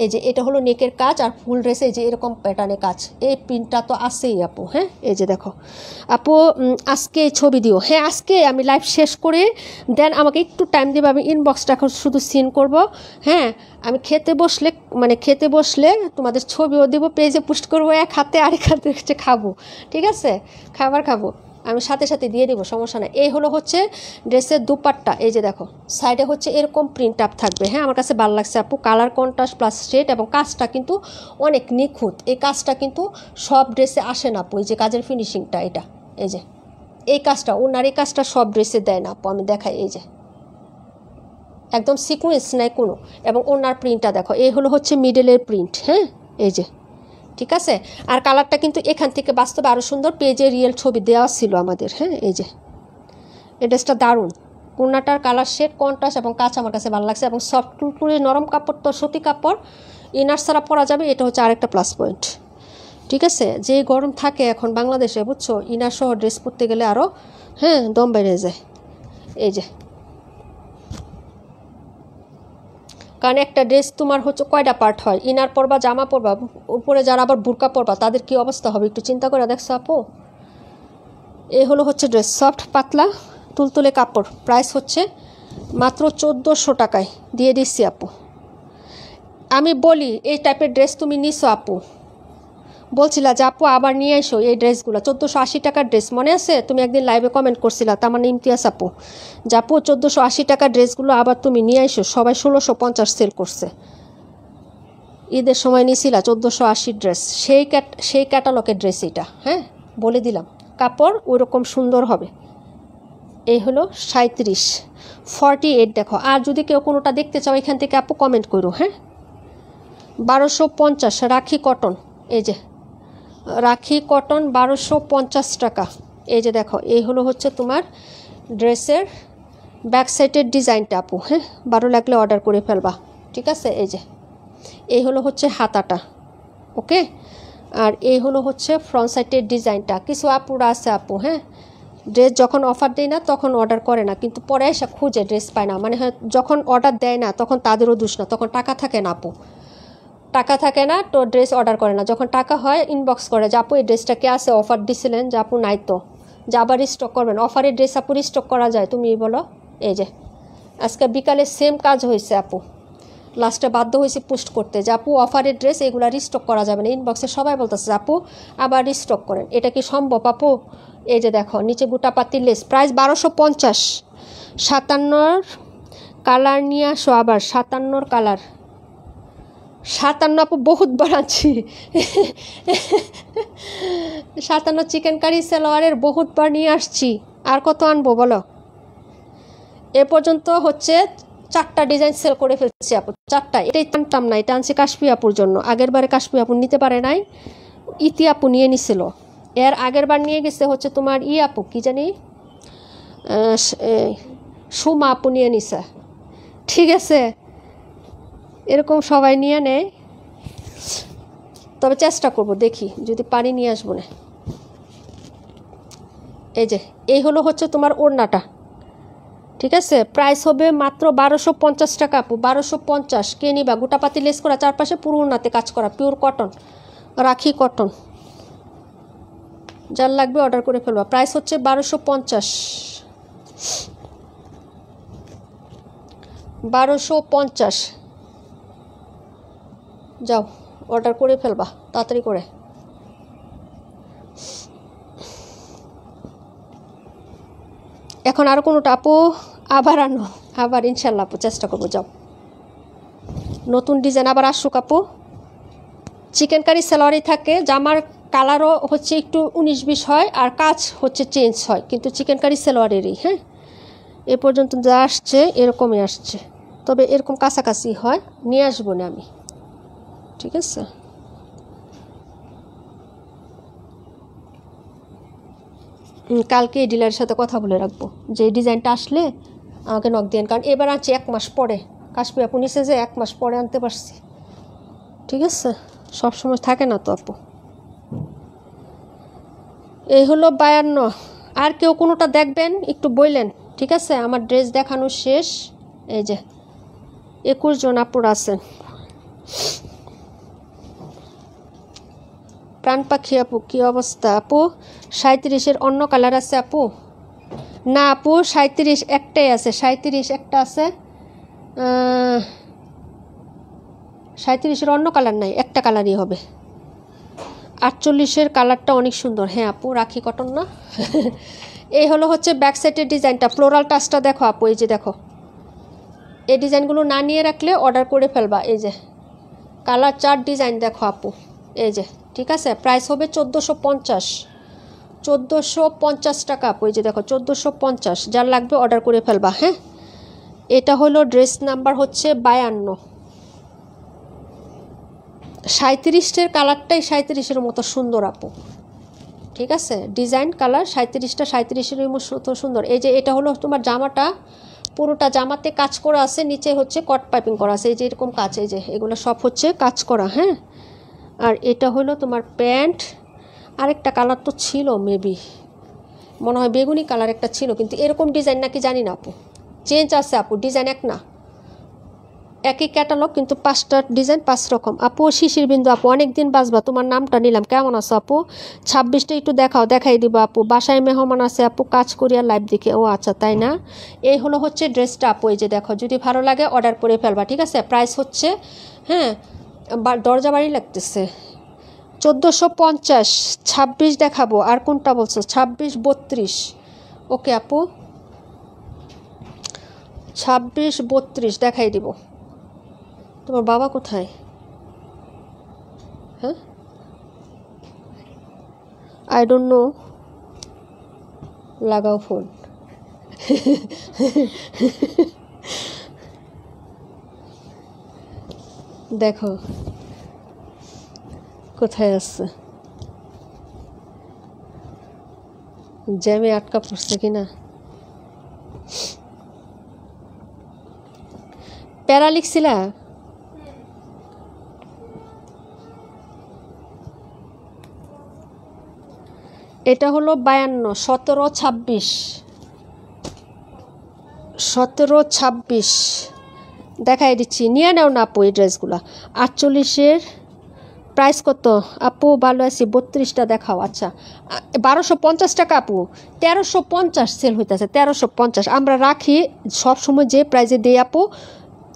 Speaker 1: এই যে এটা হলো নেকের কাজ, আর ফুল ড্রেসে যে এরকম প্যাটার্নে কাজ, এই প্রিন্টটা তো আছেই আপু, হ্যাঁ এই যে দেখো আপু, আজকে ছবি দিও, হ্যাঁ আজকে আমি লাইভ শেষ করে দেন আমাকে একটু টাইম দেবে, আমি ইনবক্সটা এখন শুধু সিন করব, হ্যাঁ আমি খেতে বসলে তোমাদের ছবিও দেবো, পেজে পোস্ট করবো, এক হাতে আরেক হাতে হচ্ছে খাবো, ঠিক আছে, খাবার খাবো, আমি সাথে সাথে দিয়ে দিব, সমস্যা নাই। এই হলো হচ্ছে ড্রেসের দুপাট্টা, এই যে দেখো সাইডে হচ্ছে এরকম প্রিন্ট আপ থাকবে। হ্যাঁ, আমার কাছে ভালো লাগছে আপু, কালার কন্ট্রাস্ট প্লাস শেড, এবং কাজটা কিন্তু অনেক নিখুঁত। এই কাজটা কিন্তু সব ড্রেসে আসে না আপু, এই যে কাজের ফিনিশিংটা, এটা এই যে এই কাজটা, ওনার এই কাজটা সব ড্রেসে দেয় না আপু, আমি দেখাই। এই যে একদম সিকোয়েন্স নাই কোনো, এবং ওনার প্রিন্টটা দেখো, এই হলো হচ্ছে মিডলের প্রিন্ট। হ্যাঁ, এই যে ঠিক আছে। আর কালারটা কিন্তু এখান থেকে বাস্তবে আরও সুন্দর, পেজে রিয়েল ছবি দেওয়া ছিল আমাদের। হ্যাঁ, এই যে এই ড্রেসটা দারুণ, ওড়নাটার কালার শেড কন্ট্রাস্ট এবং কাজ আমার কাছে ভালো লাগছে, এবং সফট টুলটুলে নরম কাপড় তো সুতি কাপড়, ইনার ছাড়া পরা যাবে, এটা হচ্ছে আরেকটা প্লাস পয়েন্ট। ঠিক আছে, যে গরম থাকে এখন বাংলাদেশে বুঝছো, ইনার সহ ড্রেস পরতে গেলে আরও হ্যাঁ দম বেড়ে যায়। এই যে কারণ একটা ড্রেস তোমার হচ্ছে কয়টা পার্ট হয়, ইনার পরবা, জামা পরবা, উপরে যারা আবার বুরকা পরবা তাদের কি অবস্থা হবে একটু চিন্তা করে দেখছো আপু। এই হলো হচ্ছে ড্রেস, সফট পাতলা তুলতুলে কাপড়, প্রাইস হচ্ছে মাত্র 1400 টাকায় দিয়ে দিচ্ছি আপু। আমি বলি এই টাইপের ড্রেস তুমি নিছো আপু, বলছিলা যে আপু আবার নিয়ে এসো এই ড্রেসগুলো, 1480 টাকার ড্রেস মনে আছে? তুমি একদিন লাইভে কমেন্ট করছিলা, তার মানে ইমতিয়াজ আপু, যে আপু 1480 টাকার ড্রেসগুলো আবার তুমি নিয়ে এসো, সবাই 1650 সেল করছে। ঈদের সময় নিয়েছিলা 1480 ড্রেস, সেই ক্যাটালগের ড্রেস এটা। হ্যাঁ, বলে দিলাম কাপড় ওইরকম সুন্দর হবে। এই হলো 37 দেখো। আর যদি কেউ কোনোটা দেখতে চাও এখান থেকে আপু কমেন্ট করো। হ্যাঁ, 1250 রাখি কটন, এই যে রাখি কটন 1250 টাকা। এই যে দেখো, এই হলো হচ্ছে তোমার ড্রেসের ব্যাক সাইডের ডিজাইনটা আপু। হ্যাঁ, ভালো লাগলে অর্ডার করে ফেলবা, ঠিক আছে। এই যে এই হলো হচ্ছে হাতাটা, ওকে। আর এই হলো হচ্ছে ফ্রন্ট সাইডের ডিজাইনটা। কিছু আপুরা আছে আপু, হ্যাঁ, ড্রেস যখন অফার দেয় না তখন অর্ডার করে না, কিন্তু পরে এসে খুঁজে ড্রেস পায় না, মানে হয় যখন অর্ডার দেয় না তখন তাদেরও দোষ না, তখন টাকা থাকে না আপু, টাকা থাকে না তো ড্রেস অর্ডার করে না। যখন টাকা হয় ইনবক্স করে যে আপু এই ড্রেসটা কে আছে, অফার দিছিলেন, যে আপু নাই তো, যে আবার রিস্টক করবেন। অফারের ড্রেস আপু রিস্টক করা যায়, তুমি বলো। এই যে আজকে বিকালে সেম কাজ হয়েছে আপু, লাস্টে বাধ্য হয়েছে পোস্ট করতে যে আপু অফারের ড্রেস এগুলো রিস্টক করা যাবে না। ইনবক্সে সবাই বলতেছে আপু আবার রিস্টক করেন, এটা কি সম্ভব আপু? এই যে দেখো নিচে গোটা পাতি লেস, প্রাইস 1250। 57 কালার নিয়ে আসো, আবার 57 কালার, 57 আপু বহুত বাড়াচ্ছি। 57 চিকেন কারি সালোয়ারের বহুতবার নিয়ে আসছি, আর কত আনবো বলো? এ পর্যন্ত হচ্ছে 4টা ডিজাইন সেল করে ফেলছি আপু, 4টা। এটাই টানতাম না, এটা আনছি কাশফি আপুর জন্য। আগের বারে কাশফি আপু নিতে পারে নাই, ইতি আপু নিয়ে নিছিল। এর আগের বার নিয়ে গেছে হচ্ছে তোমার আপু কি জানি, সুমা আপু নিয়ে নিছে, ঠিক আছে। এরকম সবাই নিয়ে নেয়, তবে চেষ্টা করব, দেখি যদি পারি নিয়ে আসবো না। এই যে এই হলো হচ্ছে তোমার ওড়নাটা, ঠিক আছে। প্রাইস হবে মাত্র 1250 টাকা আপু, 1250। কে নিবা? গোটা পাতি লেস করা, চারপাশে পুরো ওড়নাতে কাজ করা, পিওর কটন, রাখি কটন। যার লাগবে অর্ডার করে ফেলবা। প্রাইস হচ্ছে 1250, 1250। যাও অর্ডার করে ফেলবা তাড়াতাড়ি করে। এখন আর কোনোটা আপু আবার আনো, আবার ইনশাল্লাহ আপু চেষ্টা করবো। যাও নতুন ডিজাইন আবার আসুক আপু। চিকেন কারি সালোয়ারই থাকে, জামার কালারও হচ্ছে একটু 19-20 হয়, আর কাজ হচ্ছে চেঞ্জ হয়, কিন্তু চিকেন কারি সালোয়ারেরই। হ্যাঁ, এ পর্যন্ত যা আসছে এরকমই আসছে, তবে এরকম কাছাকাছি হয়, নিয়ে আসবো না আমি, ঠিক আছে। কালকে এই ডিলারের সাথে কথা বলে রাখবো যে এই ডিজাইনটা আসলে আমাকে নক দিন, কারণ এবার আনছি 1 মাস পরে। কাশফি আপু নিচে যে 1 মাস পরে আনতে পারছি, ঠিক আছে। সবসময় থাকে না তো আপু। এই হলো 52। আর কেউ কোনোটা দেখবেন একটু বললেন, ঠিক আছে। আমার ড্রেস দেখানো শেষ। এই যে 21 জন আপুর আছেন। প্রাণ পাখি আপু কী অবস্থা আপু? 37-এর অন্য কালার আছে আপু? না আপু 37 একটাই আছে, 37 একটা আছে, 37-এর অন্য কালার নাই, একটা কালারই হবে। 48-এর কালারটা অনেক সুন্দর। হ্যাঁ আপু, রাখি কটন না? এই হলো হচ্ছে ব্যাক সাইডের ডিজাইনটা। ফ্লোরাল টাচটা দেখো আপু, এই যে দেখো, এই ডিজাইনগুলো না নিয়ে রাখলে অর্ডার করে ফেলবা। এই যে কালার চার্ট ডিজাইন দেখো আপু, এই যে, ঠিক আছে। প্রাইস হবে 1450, 1450 টাকা আপু। এই যে দেখো 1450, যার লাগবে অর্ডার করে ফেলবা। হ্যাঁ, এটা হলো ড্রেস নাম্বার হচ্ছে 52। 37-এর কালারটাই 37-এর মতো সুন্দর আপু, ঠিক আছে। ডিজাইন কালার 37টা 37-এর মতো সুন্দর। এই যে এটা হলো তোমার জামাটা, পুরোটা জামাতে কাজ করা আছে, নিচে হচ্ছে কট পাইপিং করা আছে, এই যে এরকম কাজ, এই যে এগুলো সব হচ্ছে কাজ করা। হ্যাঁ, আর এটা হলো তোমার প্যান্ট। আরেকটা কালার তো ছিল, মেবি মনে হয় বেগুনি কালার একটা ছিল, কিন্তু এরকম ডিজাইন নাকি জানি না আপু, চেঞ্জ আছে আপু, ডিজাইন এক না, একই ক্যাটালগ কিন্তু 5টা ডিজাইন 5 রকম। আপু শিশির বিন্দু আপু, অনেক দিন বাঁচবা, তোমার নামটা নিলাম, কেমন আছো আপু? 26টা একটু দেখাও, দেখাই দিব আপু। বাসায় মেহমান আছে আপু, কাজ করিয়া লাইভ দেখে। ও আচ্ছা, তাই না? এই হলো হচ্ছে ড্রেসটা আপু, এই যে দেখো, যদি ভালো লাগে অর্ডার করে ফেলবা, ঠিক আছে। প্রাইস হচ্ছে, হ্যাঁ দরজা বাড়ি লাগতেছে, 1450। 26 দেখাবো, আর কোনটা বলছো? 26 32। ওকে আপু, 26 32 দেখাই দিব। তোমার বাবা কোথায়? হ্যাঁ, আই ডোন্ট নো, লাগাও ফোন। দেখো কোথায় আসছে, জ্যামে আটকা পড়ছে কিনা। প্যারা লিখছিলা? এটা হলো 52, 17 26, 17 26 দেখাই দিচ্ছি, নিয়ে নাও না আপু এই ড্রেসগুলো। 48-এর প্রাইস কত আপু? ভালো আছি, 32টা দেখাও। আচ্ছা, 1250 টাকা আপু, 1350 সেল হইতেছে, 1350। আমরা রাখি সবসময় যে প্রাইজে দিই আপু,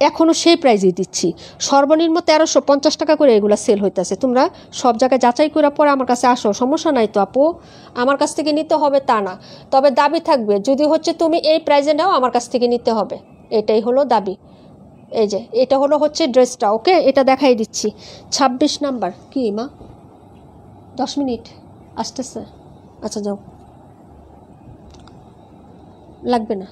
Speaker 1: এখনও সেই প্রাইজেই দিচ্ছি, সর্বনিম্ন 1350 টাকা করে এগুলো সেল হইতেছে। তোমরা সব জায়গায় যাচাই করে পরে আমার কাছে আসো, সমস্যা নাই তো আপু, আমার কাছ থেকে নিতে হবে তা না, তবে দাবি থাকবে যদি হচ্ছে তুমি এই প্রাইজে নাও আমার কাছ থেকে নিতে হবে, এটাই হলো দাবি। এই যে এটা হলো হচ্ছে ড্রেসটা, ওকে, এটা দেখাই দিচ্ছি। 26 নাম্বার কি মা? 10 মিনিট আসতেছে, আচ্ছা যাও, লাগবে না।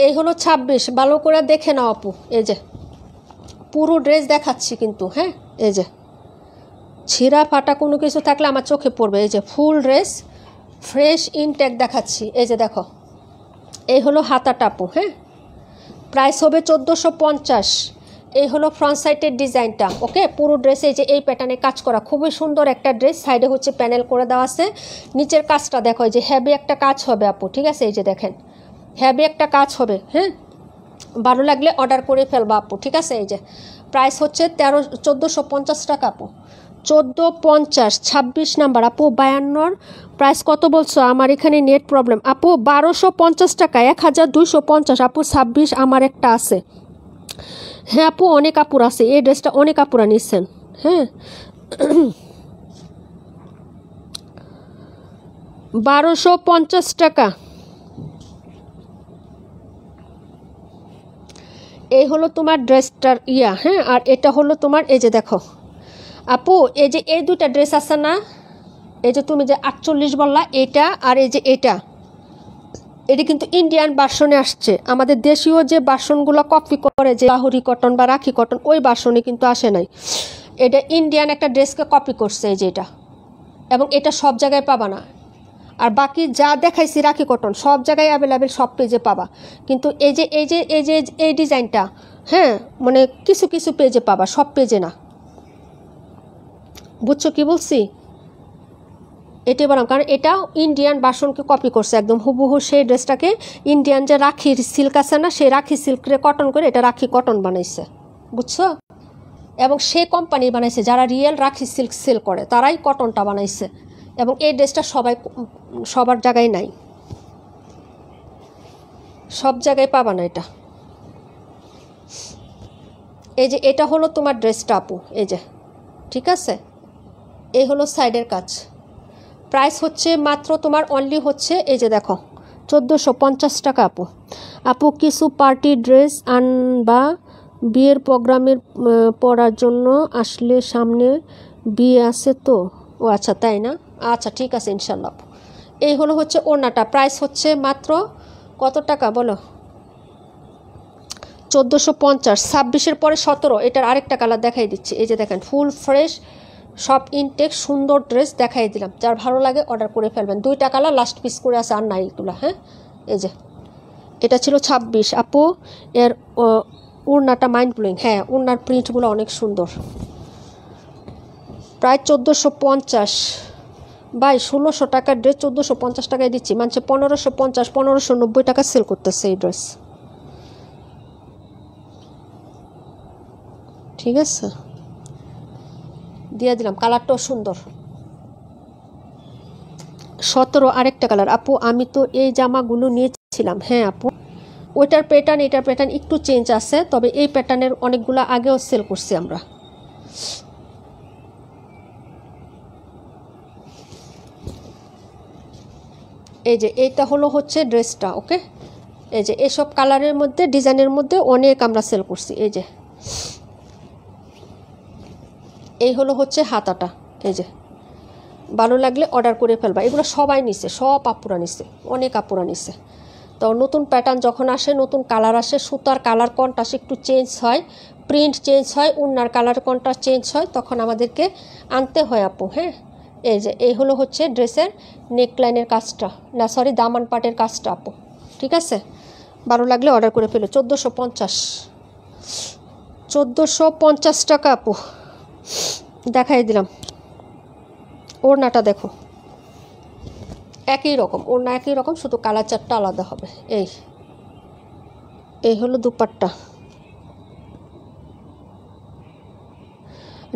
Speaker 1: এই হলো 26, ভালো করে দেখে নাও আপু। এই যে পুরো ড্রেস দেখাচ্ছি কিন্তু, হ্যাঁ, এই যে ছিঁড়া ফাটা কোনো কিছু থাকলে আমার চোখে পড়বে। এই যে ফুল ড্রেস ফ্রেশ ইনটেক দেখাচ্ছি, এই যে দেখো, এই হলো হাতাটা আপু। হ্যাঁ, প্রাইস হবে 1450। এই হলো ফ্রন্ট সাইডের ডিজাইনটা, ওকে। পুরো ড্রেসে যে এই প্যাটার্নে কাজ করা, খুবই সুন্দর একটা ড্রেস। সাইডে হচ্ছে প্যানেল করে দেওয়া আছে, নিচের কাজটা দেখো, এই যে হ্যাভি একটা কাজ হবে আপু, ঠিক আছে। এই যে দেখেন, হ্যাভি একটা কাজ হবে। হ্যাঁ, ভালো লাগলে অর্ডার করে ফেলবা আপু, ঠিক আছে। এই যে প্রাইস হচ্ছে 1450 টাকা আপু, 1450। 26 নাম্বার আপু, 52-র প্রাইস কত বলছো? আমার এখানে নেট প্রবলেম আপু, 1250 টাকা, 1250 আপু। 26 আমার একটা আছে। হ্যাঁ আপু, অনেক আপুর আছে, এই ড্রেসটা অনেক আপুরা নিচ্ছেন। হ্যাঁ, 1250 টাকা। এই হলো তোমার ড্রেসটার ইয়া। হ্যাঁ, আর এটা হলো তোমার, এই যে দেখো আপু, এই যে এই দুইটা ড্রেস আছে না, এই যে তুমি যে 48 বললা, এটা আর এই যে এটা কিন্তু ইন্ডিয়ান ভার্সনে আসছে। আমাদের দেশীয় যে ভার্সনগুলো কপি করে, যে লাহোরি কটন বা রাখি কটন, ওই ভার্সনে কিন্তু আসে নাই। এটা ইন্ডিয়ান একটা ড্রেসকে কপি করছে, এই যে এটা, এবং এটা সব জায়গায় পাবা না। আর বাকি যা দেখাইছি রাখি কটন সব জায়গায় অ্যাভেলেবেল, সব পেজে পাবা, কিন্তু এই ডিজাইনটা, হ্যাঁ, মানে কিছু কিছু পেজে পাবা, সব পেজে না। বুঝছো কি বলছি? এটাই বললাম, কারণ এটাও ইন্ডিয়ান ভার্সনকে কপি করছে একদম হুবহু। সেই ড্রেসটাকে ইন্ডিয়ান যে রাখির সিল্ক আছে না, সেই রাখি সিল্করে কটন করে এটা রাখি কটন বানাইছে, বুঝছো। এবং সে কোম্পানি বানাইছে, যারা রিয়েল রাখি সিল্ক সেল করে, তারাই কটনটা বানাইছে। এবং এই ড্রেসটা সবার জায়গায় নাই, সব জায়গায় পাবা না এটা। এই যে এটা হলো তোমার ড্রেসটা আপু, এই যে, ঠিক আছে, এই হলো সাইডের কাজ। প্রাইস হচ্ছে মাত্র তোমার অনলি হচ্ছে এই যে দেখো 1450 টাকা আপু। আপু কিছু পার্টি ড্রেস আনবা, বিয়ের প্রোগ্রামের পরার জন্য আসলে, সামনে বিয়ে আছে তো। ও আচ্ছা তাই না, আচ্ছা ঠিক আছে ইনশাল্লাহ আপু। এই হলো হচ্ছে ওড়নাটা, প্রাইস হচ্ছে মাত্র কত টাকা বলো, 1450। 26-এর পরে 17, এটার আরেকটা কালার দেখাই দিচ্ছি, এই যে দেখেন ফুল ফ্রেশ সব ইনটেক সুন্দর ড্রেস দেখাই দিলাম। যার ভালো লাগে অর্ডার করে ফেলবেন। 2টা কালার লাস্ট পিস করে আছে, আর নাই এগুলো। হ্যাঁ, এই যে এটা ছিল 26 আপু। এর ওড়নাটা মাইন্ড ব্লোয়িং। হ্যাঁ, ওড়নার প্রিন্টগুলো অনেক সুন্দর। প্রায় 1450 বাই 1600 টাকার ড্রেস 1450 টাকায় দিচ্ছি, মানে 1550 1590 টাকা সেল করতেছে এই ড্রেস। ঠিক আছে, দিয়ে দিলাম, কালারটাও সুন্দর। 17 আরেকটা কালার আপু, আমি তো এই জামাগুলো নিয়েছিলাম। হ্যাঁ আপু, ওইটার প্যাটার্ন এটার প্যাটার্ন একটু চেঞ্জ আছে, তবে এই প্যাটার্নের অনেকগুলো আগেও সেল করছি আমরা। এই যে এইটা হলো হচ্ছে ড্রেসটা। ওকে, এই যে এসব কালারের মধ্যে ডিজাইনের মধ্যে অনেক আমরা সেল করছি। এই যে এই হলো হচ্ছে হাতাটা। এই যে ভালো লাগলে অর্ডার করে ফেলবা। এগুলো সবাই নিছে, সব আপুরা নিছে, অনেক আপুরা নিছে। তো নতুন প্যাটার্ন যখন আসে, নতুন কালার আসে, সুতার কালার কন্ট্রাস্ট একটু চেঞ্জ হয়, প্রিন্ট চেঞ্জ হয়, উন্নার কালার কন্ট্রাস্ট চেঞ্জ হয়, তখন আমাদেরকে আনতে হয় আপু। হ্যাঁ, এই যে এই হলো হচ্ছে ড্রেসের নেকলাইনের কাজটা, না সরি দামান পাটের কাজটা আপু। ঠিক আছে, ভালো লাগলে অর্ডার করে ফেলো। 1450 টাকা আপু, দেখাই দিলাম। ওড়নাটা দেখো একই রকম, ওড়না একই রকম, শুধু কালার চারটা আলাদা হবে। এই হলো দুপাট্টা।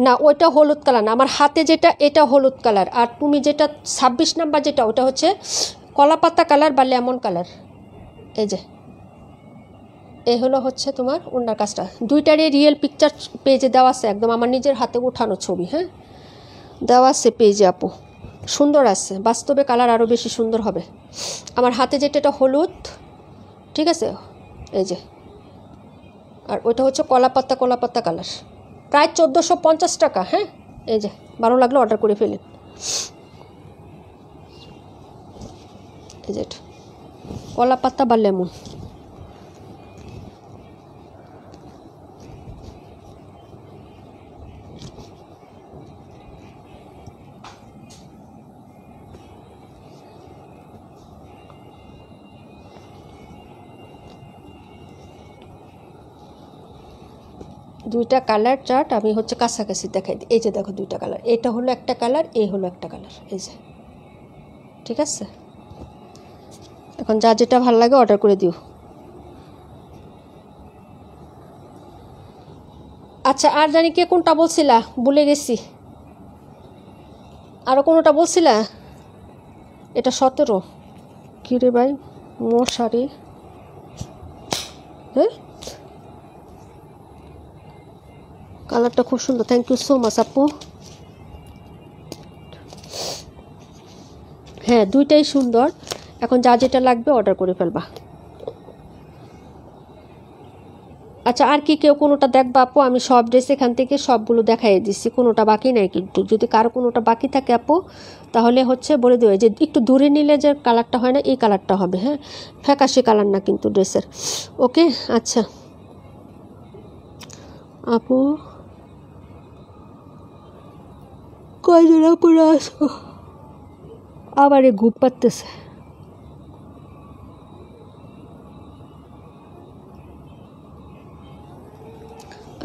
Speaker 1: না ওইটা হলুদ কালার না, আমার হাতে যেটা এটা হলুদ কালার, আর তুমি যেটা 26 নাম্বার যেটা ওটা হচ্ছে কলাপাতা কালার বা লেমন কালার। এই যে এই হলো হচ্ছে তোমার ওড়নার কাজটা। দুইটারই রিয়েল পিকচার পেজে দেওয়া আছে, একদম আমার নিজের হাতে উঠানো ছবি। হ্যাঁ, দেওয়া আছে পেজে আপু, সুন্দর আছে। বাস্তবে কালার আরও বেশি সুন্দর হবে। আমার হাতে যেটা এটা হলুদ, ঠিক আছে, এই যে, আর ওইটা হচ্ছে কলাপাতা কালার। প্রায় 1450 টাকা। হ্যাঁ, এই যে ভালো লাগলো অর্ডার করে ফেলেন। এই যে এটা কলাপাতা বা লেমন। দুইটা কালার চার্ট আমি হচ্ছে কাছাকাছি দেখাই দিই। এই যে দেখো দুইটা কালার, এটা হলো একটা কালার, এই হলো একটা কালার। এই যে, ঠিক আছে, এখন যা যেটা ভালো লাগে অর্ডার করে দিও। আচ্ছা, আর জানি কে কোনটা বলছিলা, ভুলে গেছি। আরও কোনোটা বলছিলা? এটা 17। কী রে ভাই, মশারি। হ্যাঁ, কালারটা খুব সুন্দর, থ্যাংক ইউ সো মাচ আপু। হ্যাঁ, দুইটাই সুন্দর। এখন যা যেটা লাগবে অর্ডার করে ফেলবা। আচ্ছা, আর কি কেউ কোনোটা দেখবা আপু? আমি সব ড্রেস এখান থেকে সবগুলো দেখাই দিচ্ছি, কোনোটা বাকি নাই কিন্তু। যদি কারো কোনোটা বাকি থাকে আপু, তাহলে হচ্ছে বলে দেবে যে একটু দূরে নিলে যে কালারটা হয় না, এই কালারটা হবে। হ্যাঁ, ফ্যাকাশে কালার না কিন্তু ড্রেসের। ওকে, আচ্ছা আপু, কয়জন আপুরা আসো? আবার এ ঘুম পাড়তেছে।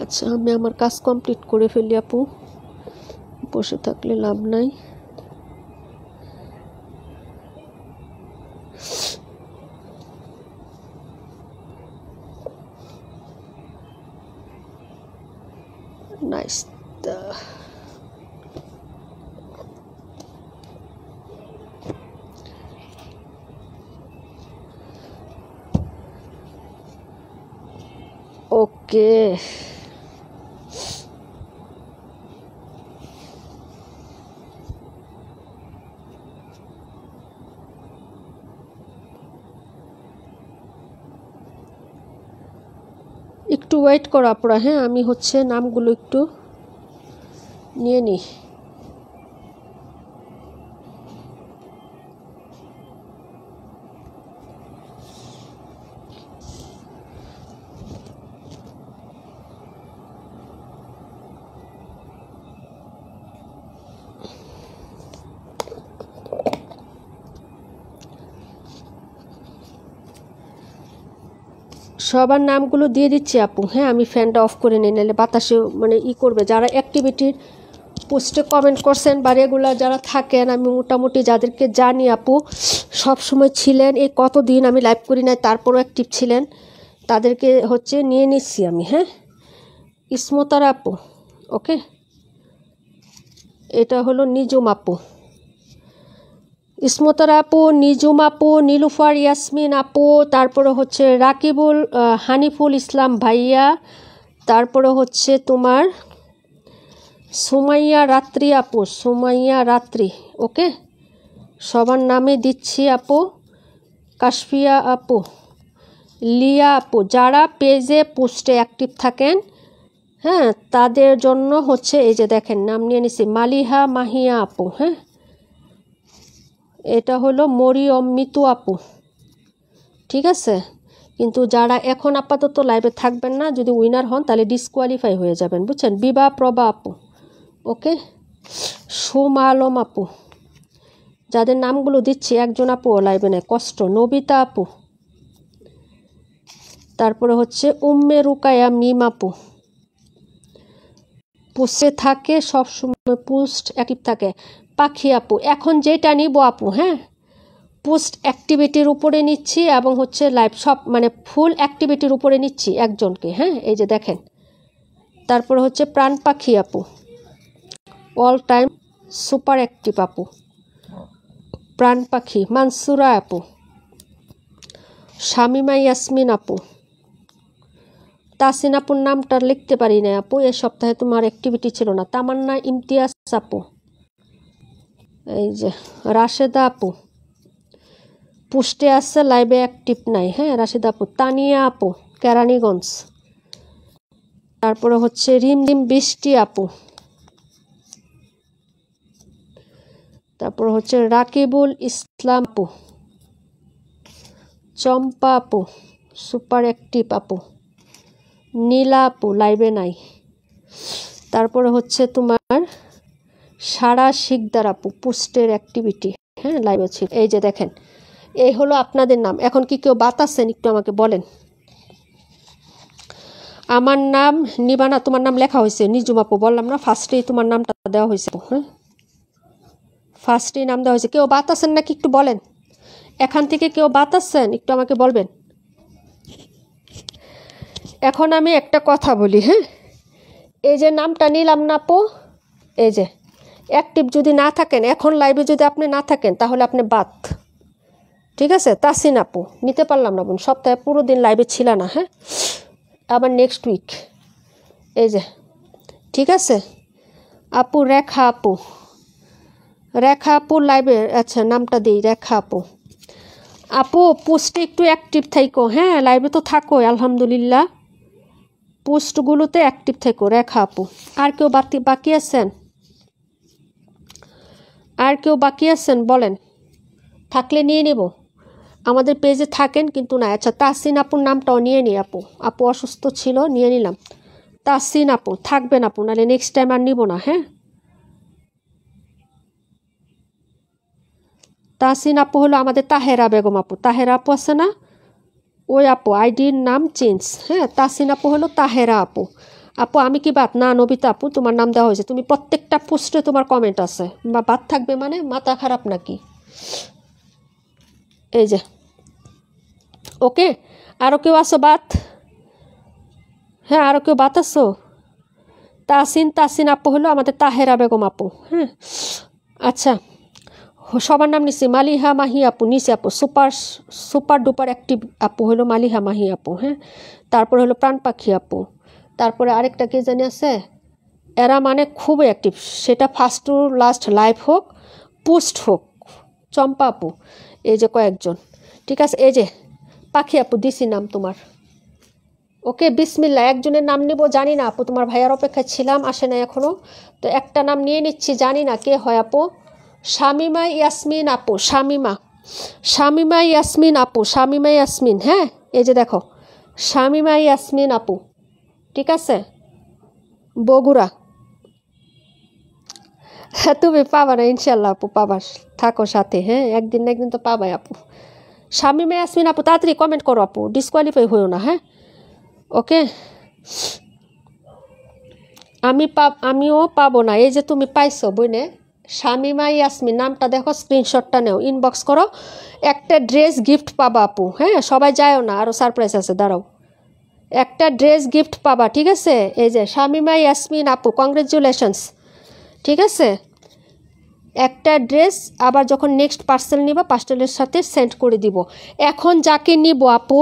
Speaker 1: আচ্ছা, আমি আমার কাজ কমপ্লিট করে ফেলি আপু, বসে থাকলে লাভ নাই। নাইস। ওকে, একটু ওয়েট করো আপনারা। হ্যাঁ, আমি হচ্ছে নামগুলো একটু নিয়ে নিই। সবার নামগুলো দিয়ে দিচ্ছি আপু। হ্যাঁ, আমি ফ্যানটা অফ করে নিই, নাহলে বাতাসে মানে করবে। যারা অ্যাক্টিভিটির পোস্টে কমেন্ট করছেন বা রেগুলার যারা থাকেন, আমি মোটামুটি যাদেরকে জানি আপু, সব সময় ছিলেন, এই কতদিন আমি লাইভ করি নাই তারপরও অ্যাক্টিভ ছিলেন, তাদেরকে হচ্ছে নিয়ে নিচ্ছি আমি। হ্যাঁ, ইসমতারা আপু, ওকে, এটা হলো নিজুম আপু, ইসমতারা আপু, নিজুম আপু, নীলুফার ইয়াসমিন আপু, তারপরে হচ্ছে রাকিবুল হানিফুল ইসলাম ভাইয়া, তারপরে হচ্ছে তোমার সুমাইয়া রাত্রি আপু, সুমাইয়া রাত্রি, ওকে, সবার নামে দিচ্ছি আপু। কাশফিয়া আপু, লিয়া আপু, যারা পেজে পোস্টে অ্যাক্টিভ থাকেন, হ্যাঁ, তাদের জন্য হচ্ছে এই যে দেখেন নাম নিয়ে নিছি। মালিহা মাহিয়া আপু, হ্যাঁ, এটা হলো মরিয়ম মিতু আপু, ঠিক আছে। কিন্তু যারা এখন আপাতত লাইভে থাকবেন না, যদি উইনার হন তাহলে ডিসকোয়ালিফাই হয়ে যাবেন, বুঝছেন। বিভা প্রভা আপু, ওকে, সোমা আলম আপু, যাদের নামগুলো দিচ্ছি একজন আপু লাইভে নেয়, কষ্ট। নবিতা আপু, তারপরে হচ্ছে উম্মে রুকায়া মিম আপু, পোস্টে থাকে সবসময়, পোস্ট অ্যাক্টিভ থাকে। পাখি আপু, এখন যেটা নিব আপু, হ্যাঁ, পোস্ট অ্যাক্টিভিটির উপরে নিচ্ছি এবং হচ্ছে লাইভ সব মানে ফুল অ্যাক্টিভিটির উপরে নিচ্ছি একজনকে। হ্যাঁ, এই যে দেখেন। তারপরে হচ্ছে প্রাণ পাখি আপু, অল টাইম সুপার অ্যাক্টিভ আপু, প্রাণ পাখি। মানসুরা আপু, শামিমা ইয়াসমিন আপু, তাসিন আপুর নামটা লিখতে পারি না আপু, এ সপ্তাহে তোমার অ্যাক্টিভিটি ছিল না। তামান্না ইমতিয়াজ আপু, এই যে রাশেদা আপু, পোস্টে আসছে লাইভে অ্যাক্টিভ নাই। হ্যাঁ, রাশেদা আপু। তানিয়া আপু, কেরানীগঞ্জ। তারপরে হচ্ছে রিমঝিম বৃষ্টি আপু, তারপর হচ্ছে রাকিবুল ইসলাম আপু, চম্পা আপু, সুপার অ্যাক্টিভ আপু, নীলা আপু লাইভে নাই। তারপরে হচ্ছে তোমার সারা শিকদার আপু, পোস্টের অ্যাক্টিভিটি, হ্যাঁ, লাইভে ছিল। এই যে দেখেন, এই হলো আপনাদের নাম। এখন কি কেউ বাতাসেন একটু আমাকে বলেন। আমার নাম নিবানা, তোমার নাম লেখা হয়েছে। নিজুম আপু, বললাম না ফার্স্টেই তোমার নামটা দেওয়া হয়েছে। হ্যাঁ, ফার্স্টেই নাম দেওয়া হয়েছে। কেউ বাতাসেন নাকি একটু বলেন, এখান থেকে কেউ বাতাসেন একটু আমাকে বলবেন। এখন আমি একটা কথা বলি, হ্যাঁ, এই যে নামটা নিলাম না আপু, এই যে অ্যাক্টিভ যদি না থাকেন, এখন লাইভে যদি আপনি না থাকেন তাহলে আপনি বাদ, ঠিক আছে। তাসিন আপু নিতে পারলাম না বোন, সপ্তাহে পুরো দিন লাইভে ছিল না। হ্যাঁ, আবার নেক্সট উইক, এই যে, ঠিক আছে আপু। রেখা আপু, রেখা আপু লাইভে, আচ্ছা নামটা দিই, রেখা আপু। আপু পোস্টে একটু অ্যাক্টিভ থাকো, হ্যাঁ, লাইভে তো থাকো আলহামদুলিল্লাহ, পোস্টগুলোতে অ্যাক্টিভ থাকো। রেখা আপু। আর কেউ বাকি আছেন? আর কেউ বাকি আছেন বলেন, থাকলে নিয়ে নেব। আমাদের পেজে থাকেন কিন্তু না। আচ্ছা, তাসিন আপুর নামটাও নিয়ে নিই আপু, আপু অসুস্থ ছিল, নিয়ে নিলাম। তাসিন আপু থাকবেন আপু, নাহলে নেক্সট টাইম আর নিব না। হ্যাঁ, তাসিন আপু হলো আমাদের তাহেরা বেগম আপু, তাহেরা আপু আছে না, ওই আপু আইডির নাম চেঞ্জ। হ্যাঁ, তাসিন আপু হলো তাহেরা আপু। আপু আমি কি বাদ না? নবিতা আপু তোমার নাম দেওয়া হয়েছে, তুমি প্রত্যেকটা পোস্টে তোমার কমেন্ট আছে, বা বাদ থাকবে মানে মাথা খারাপ নাকি? এই যে, ওকে। আরও কেউ আসো বাদ? হ্যাঁ, আরও কেউ বাদ আসো? তাসিন আপু হলো আমাদের তাহেরা বেগম আপু। হ্যাঁ, আচ্ছা সবার নাম নিচ্ছি, মালিহা মাহি আপু নিচে আপু, সুপার সুপার ডুপার অ্যাক্টিভ আপু হলো মালিহা মাহি আপু। হ্যাঁ, তারপরে হলো প্রাণ পাখি আপু, তারপরে আরেকটা কে জানি আছে, এরা মানে খুবই অ্যাক্টিভ, সেটা ফার্স্ট টু লাস্ট লাইভ হোক পোস্ট হোক, চম্পা আপু, এই যে কয়েকজন। ঠিক আছে, এই যে পাখি আপু দিছি নাম তোমার। ওকে, বিসমিল্লা, একজনের নাম নিব, জানি না আপু, তোমার ভাইয়ার অপেক্ষায় ছিলাম, আসে না এখনও, তো একটা নাম নিয়ে নিচ্ছি, জানি না কে হয় আপু। শামিমা ইয়াসমিন আপু, শামিমা, শামিমা ইয়াসমিন আপু, শামিমা ইয়াসমিন। হ্যাঁ, এই যে দেখো শামিমা ইয়াসমিন আপু, ঠিক আছে, বগুড়া। হ্যাঁ, তুমি পাবা না ইনশাল্লাহ আপু, পাবা, থাকো সাথে। হ্যাঁ, একদিন না একদিন তো পাবাই আপু। শামিমা ইয়াসমিন আপু, তাড়াতাড়ি কমেন্ট করো আপু, ডিসকোয়ালিফাই হইও না। হ্যাঁ, ওকে, আমিও পাবো না। এই যে তুমি পাইছো বইনে, শামিমা ইয়াসমিন নামটা দেখো, স্ক্রিনশটটা নেও, ইনবক্স করো, একটা ড্রেস গিফট পাবা আপু। হ্যাঁ, সবাই যায়ও না, আরও সারপ্রাইজ আছে, দাঁড়াও, একটা ড্রেস গিফট পাবা। ঠিক আছে, এই যে শামিমা ইয়াসমিন আপু, কংগ্রেচুলেশনস। ঠিক আছে, একটা ড্রেস, আবার যখন নেক্সট পার্সেল নিবা পার্সেলের সাথে সেন্ড করে দিব। এখন যাকে নিব আপু,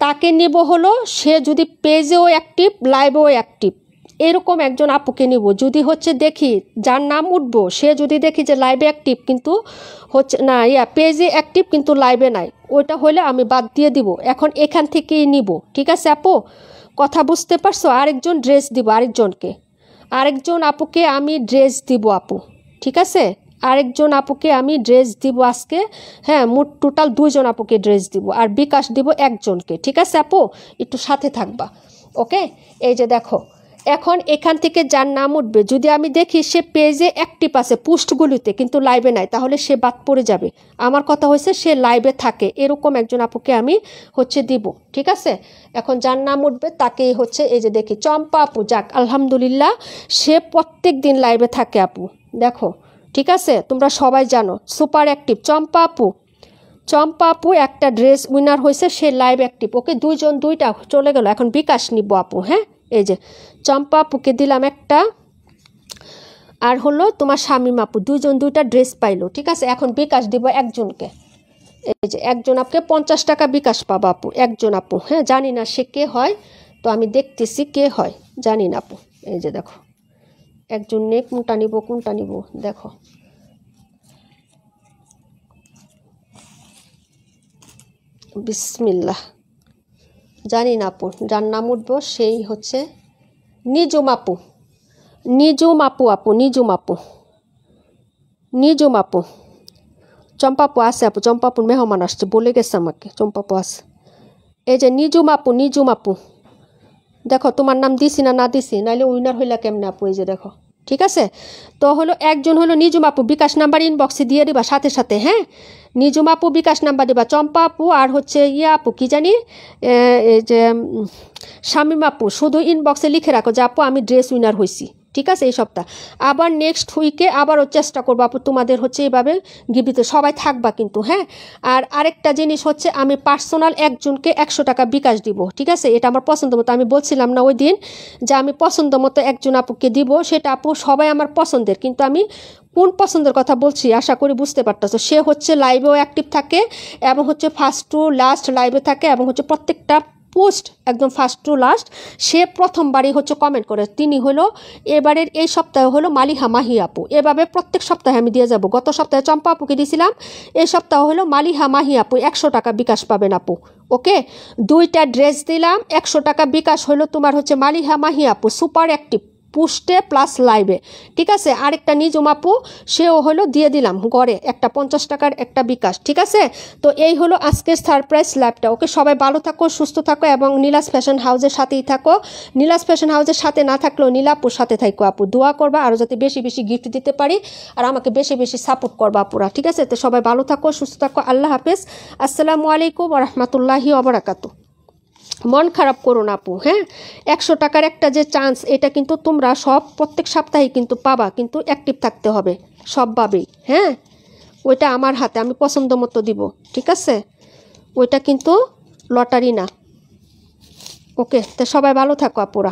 Speaker 1: তাকে নিব হলো সে যদি পেজেও অ্যাক্টিভ লাইভেও অ্যাক্টিভ, এরকম একজন আপুকে নিব। যদি হচ্ছে দেখি যার নাম উঠবো, সে যদি দেখি যে লাইভে অ্যাক্টিভ কিন্তু হচ্ছে না, পেজে অ্যাক্টিভ কিন্তু লাইভে নাই, ওইটা হলে আমি বাদ দিয়ে দিব। এখন এখান থেকেই নিব। ঠিক আছে আপু, কথা বুঝতে পারছো? আরেকজন ড্রেস দিব, আরেকজন আপুকে আমি ড্রেস দিব আপু। ঠিক আছে, আরেকজন আপুকে আমি ড্রেস দিব আজকে। হ্যাঁ, মোট টোটাল 2 জন আপুকে ড্রেস দিব, আর বিকাশ দিব একজনকে। ঠিক আছে আপু, একটু সাথে থাকবা। ওকে, এই যে দেখো, এখন এখান থেকে যার নাম উঠবে, যদি আমি দেখি সে পেজে অ্যাক্টিভ আছে পোস্টগুলিতে কিন্তু লাইভে নাই, তাহলে সে বাদ পড়ে যাবে। আমার কথা হয়েছে সে লাইভে থাকে, এরকম একজন আপুকে আমি হচ্ছে দিব। ঠিক আছে, এখন যার নাম উঠবে তাকেই হচ্ছে, এই যে দেখি চম্পা আপু, যাক আলহামদুলিল্লাহ, সে প্রত্যেক দিন লাইভে থাকে আপু, দেখো। ঠিক আছে, তোমরা সবাই জানো সুপার অ্যাক্টিভ চম্পা আপু। চম্পা আপু একটা ড্রেস উইনার হয়েছে, সে লাইভ অ্যাক্টিভ। ওকে, 2 জন 2টা চলে গেল, এখন বিকাশ নিব আপু। হ্যাঁ, এই যে চম্পা আপুকে দিলাম একটা, আর হলো তোমার শামিমা আপু, 2 জন 2টা ড্রেস পাইলো। ঠিক আছে, এখন বিকাশ দিব একজনকে, এই যে একজন আপুকে 50 টাকা বিকাশ পাবা আপু, একজন আপু। হ্যাঁ, জানি না সে কে হয়, তো আমি দেখতেছি কে হয়, জানি না আপু। এই যে দেখো একজন নে, কোনটা নিব দেখো, বিসমিল্লাহ, জানি না আপু, যার নাম উঠবো সেই হচ্ছে নিজুম আপু, নিজুম আপু, নিজুম আপু। চম্পাপু আছে আপু, চম্পাপুর মেহমান আসছে, বলে গেছে আমাকে, চম্পাপু আছে। এই যে নিজুম আপু, দেখো তোমার নাম দিছি না দিছি, নাইলে উইনার হইলা কেমনে আপু, এই যে দেখো। ঠিক আছে, তো হলো একজন হলো নিজুম আপু, বিকাশ নাম্বার ইনবক্সে দিয়ে দিবা সাথে সাথে। হ্যাঁ, নিজুম আপু বিকাশ নাম্বার দিবা, চম্পা আপু আর হচ্ছে আপু কি জানি, এই যে শামিমা আপু, শুধু ইনবক্সে লিখে রাখো যে আপু আমি ড্রেস উইনার হয়েছি। ঠিক আছে, এই সপ্তাহ আবার নেক্সট উইকে আবারও চেষ্টা করবো আপু, তোমাদের হচ্ছে এইভাবে গিফট সবাই থাকবা কিন্তু। হ্যাঁ, আর আরেকটা জিনিস হচ্ছে, আমি পার্সোনাল একজনকে 100 টাকা বিকাশ দিব। ঠিক আছে, এটা আমার পছন্দ মতো, আমি বলছিলাম না ওই দিন যে আমি পছন্দ মতো একজন আপুকে দিব, সেটা আপু সবাই আমার পছন্দের, কিন্তু আমি কোন পছন্দের কথা বলছি আশা করি বুঝতে পারতেছো। সে হচ্ছে লাইভেও অ্যাক্টিভ থাকে, এবং হচ্ছে ফার্স্ট টু লাস্ট লাইভে থাকে, এবং হচ্ছে প্রত্যেকটা পোস্ট একদম ফার্স্ট টু লাস্ট সে প্রথমবারই হচ্ছে কমেন্ট করে। তিনি হলো এবারের এই সপ্তাহে হলো মালিহা মাহি আপু। এভাবে প্রত্যেক সপ্তাহে আমি দিয়ে যাব। গত সপ্তাহে চম্পা আপুকে দিয়েছিলাম, এই সপ্তাহ হলো মালিহা মাহি আপু, 100 টাকা বিকাশ পাবেন আপু। ওকে, 2টা ড্রেস দিলাম, 100 টাকা বিকাশ হলো তোমার হচ্ছে মালিহা মাহি আপু, সুপার অ্যাক্টিভ পোস্টে প্লাস লাইভে। ঠিক আছে, আরেকটা নিজুম আপু, সেও হলো দিয়ে দিলাম গড়ে একটা 50 টাকার একটা বিকাশ। ঠিক আছে, তো এই হলো আজকের সারপ্রাইজ লাইভটা। ওকে, সবাই ভালো থাকো, সুস্থ থাকো, এবং নীলাস ফ্যাশন হাউসের সাথেই থাকো। নীলাস ফ্যাশন হাউসের সাথে না থাকলেও নীলাপুর সাথে থাকো আপু, দোয়া করবা আরও যাতে বেশি বেশি গিফট দিতে পারি, আর আমাকে বেশি বেশি সাপোর্ট করবা আপুরা। ঠিক আছে, তো সবাই ভালো থাকো, সুস্থ থাকো, আল্লাহ হাফেজ, আসসালামু আলাইকুম রহমতুল্লাহি ওবরাকাতু। মন খারাপ করো না আপু। হ্যাঁ, 100 টাকার একটা যে চান্স, এটা কিন্তু তোমরা সব প্রত্যেক সপ্তাহে কিন্তু পাবা, কিন্তু অ্যাক্টিভ থাকতে হবে সবভাবেই। হ্যাঁ, ওইটা আমার হাতে, আমি পছন্দ মতো দিব। ঠিক আছে, ওইটা কিন্তু লটারি না। ওকে, তো সবাই ভালো থাকো আপুরা।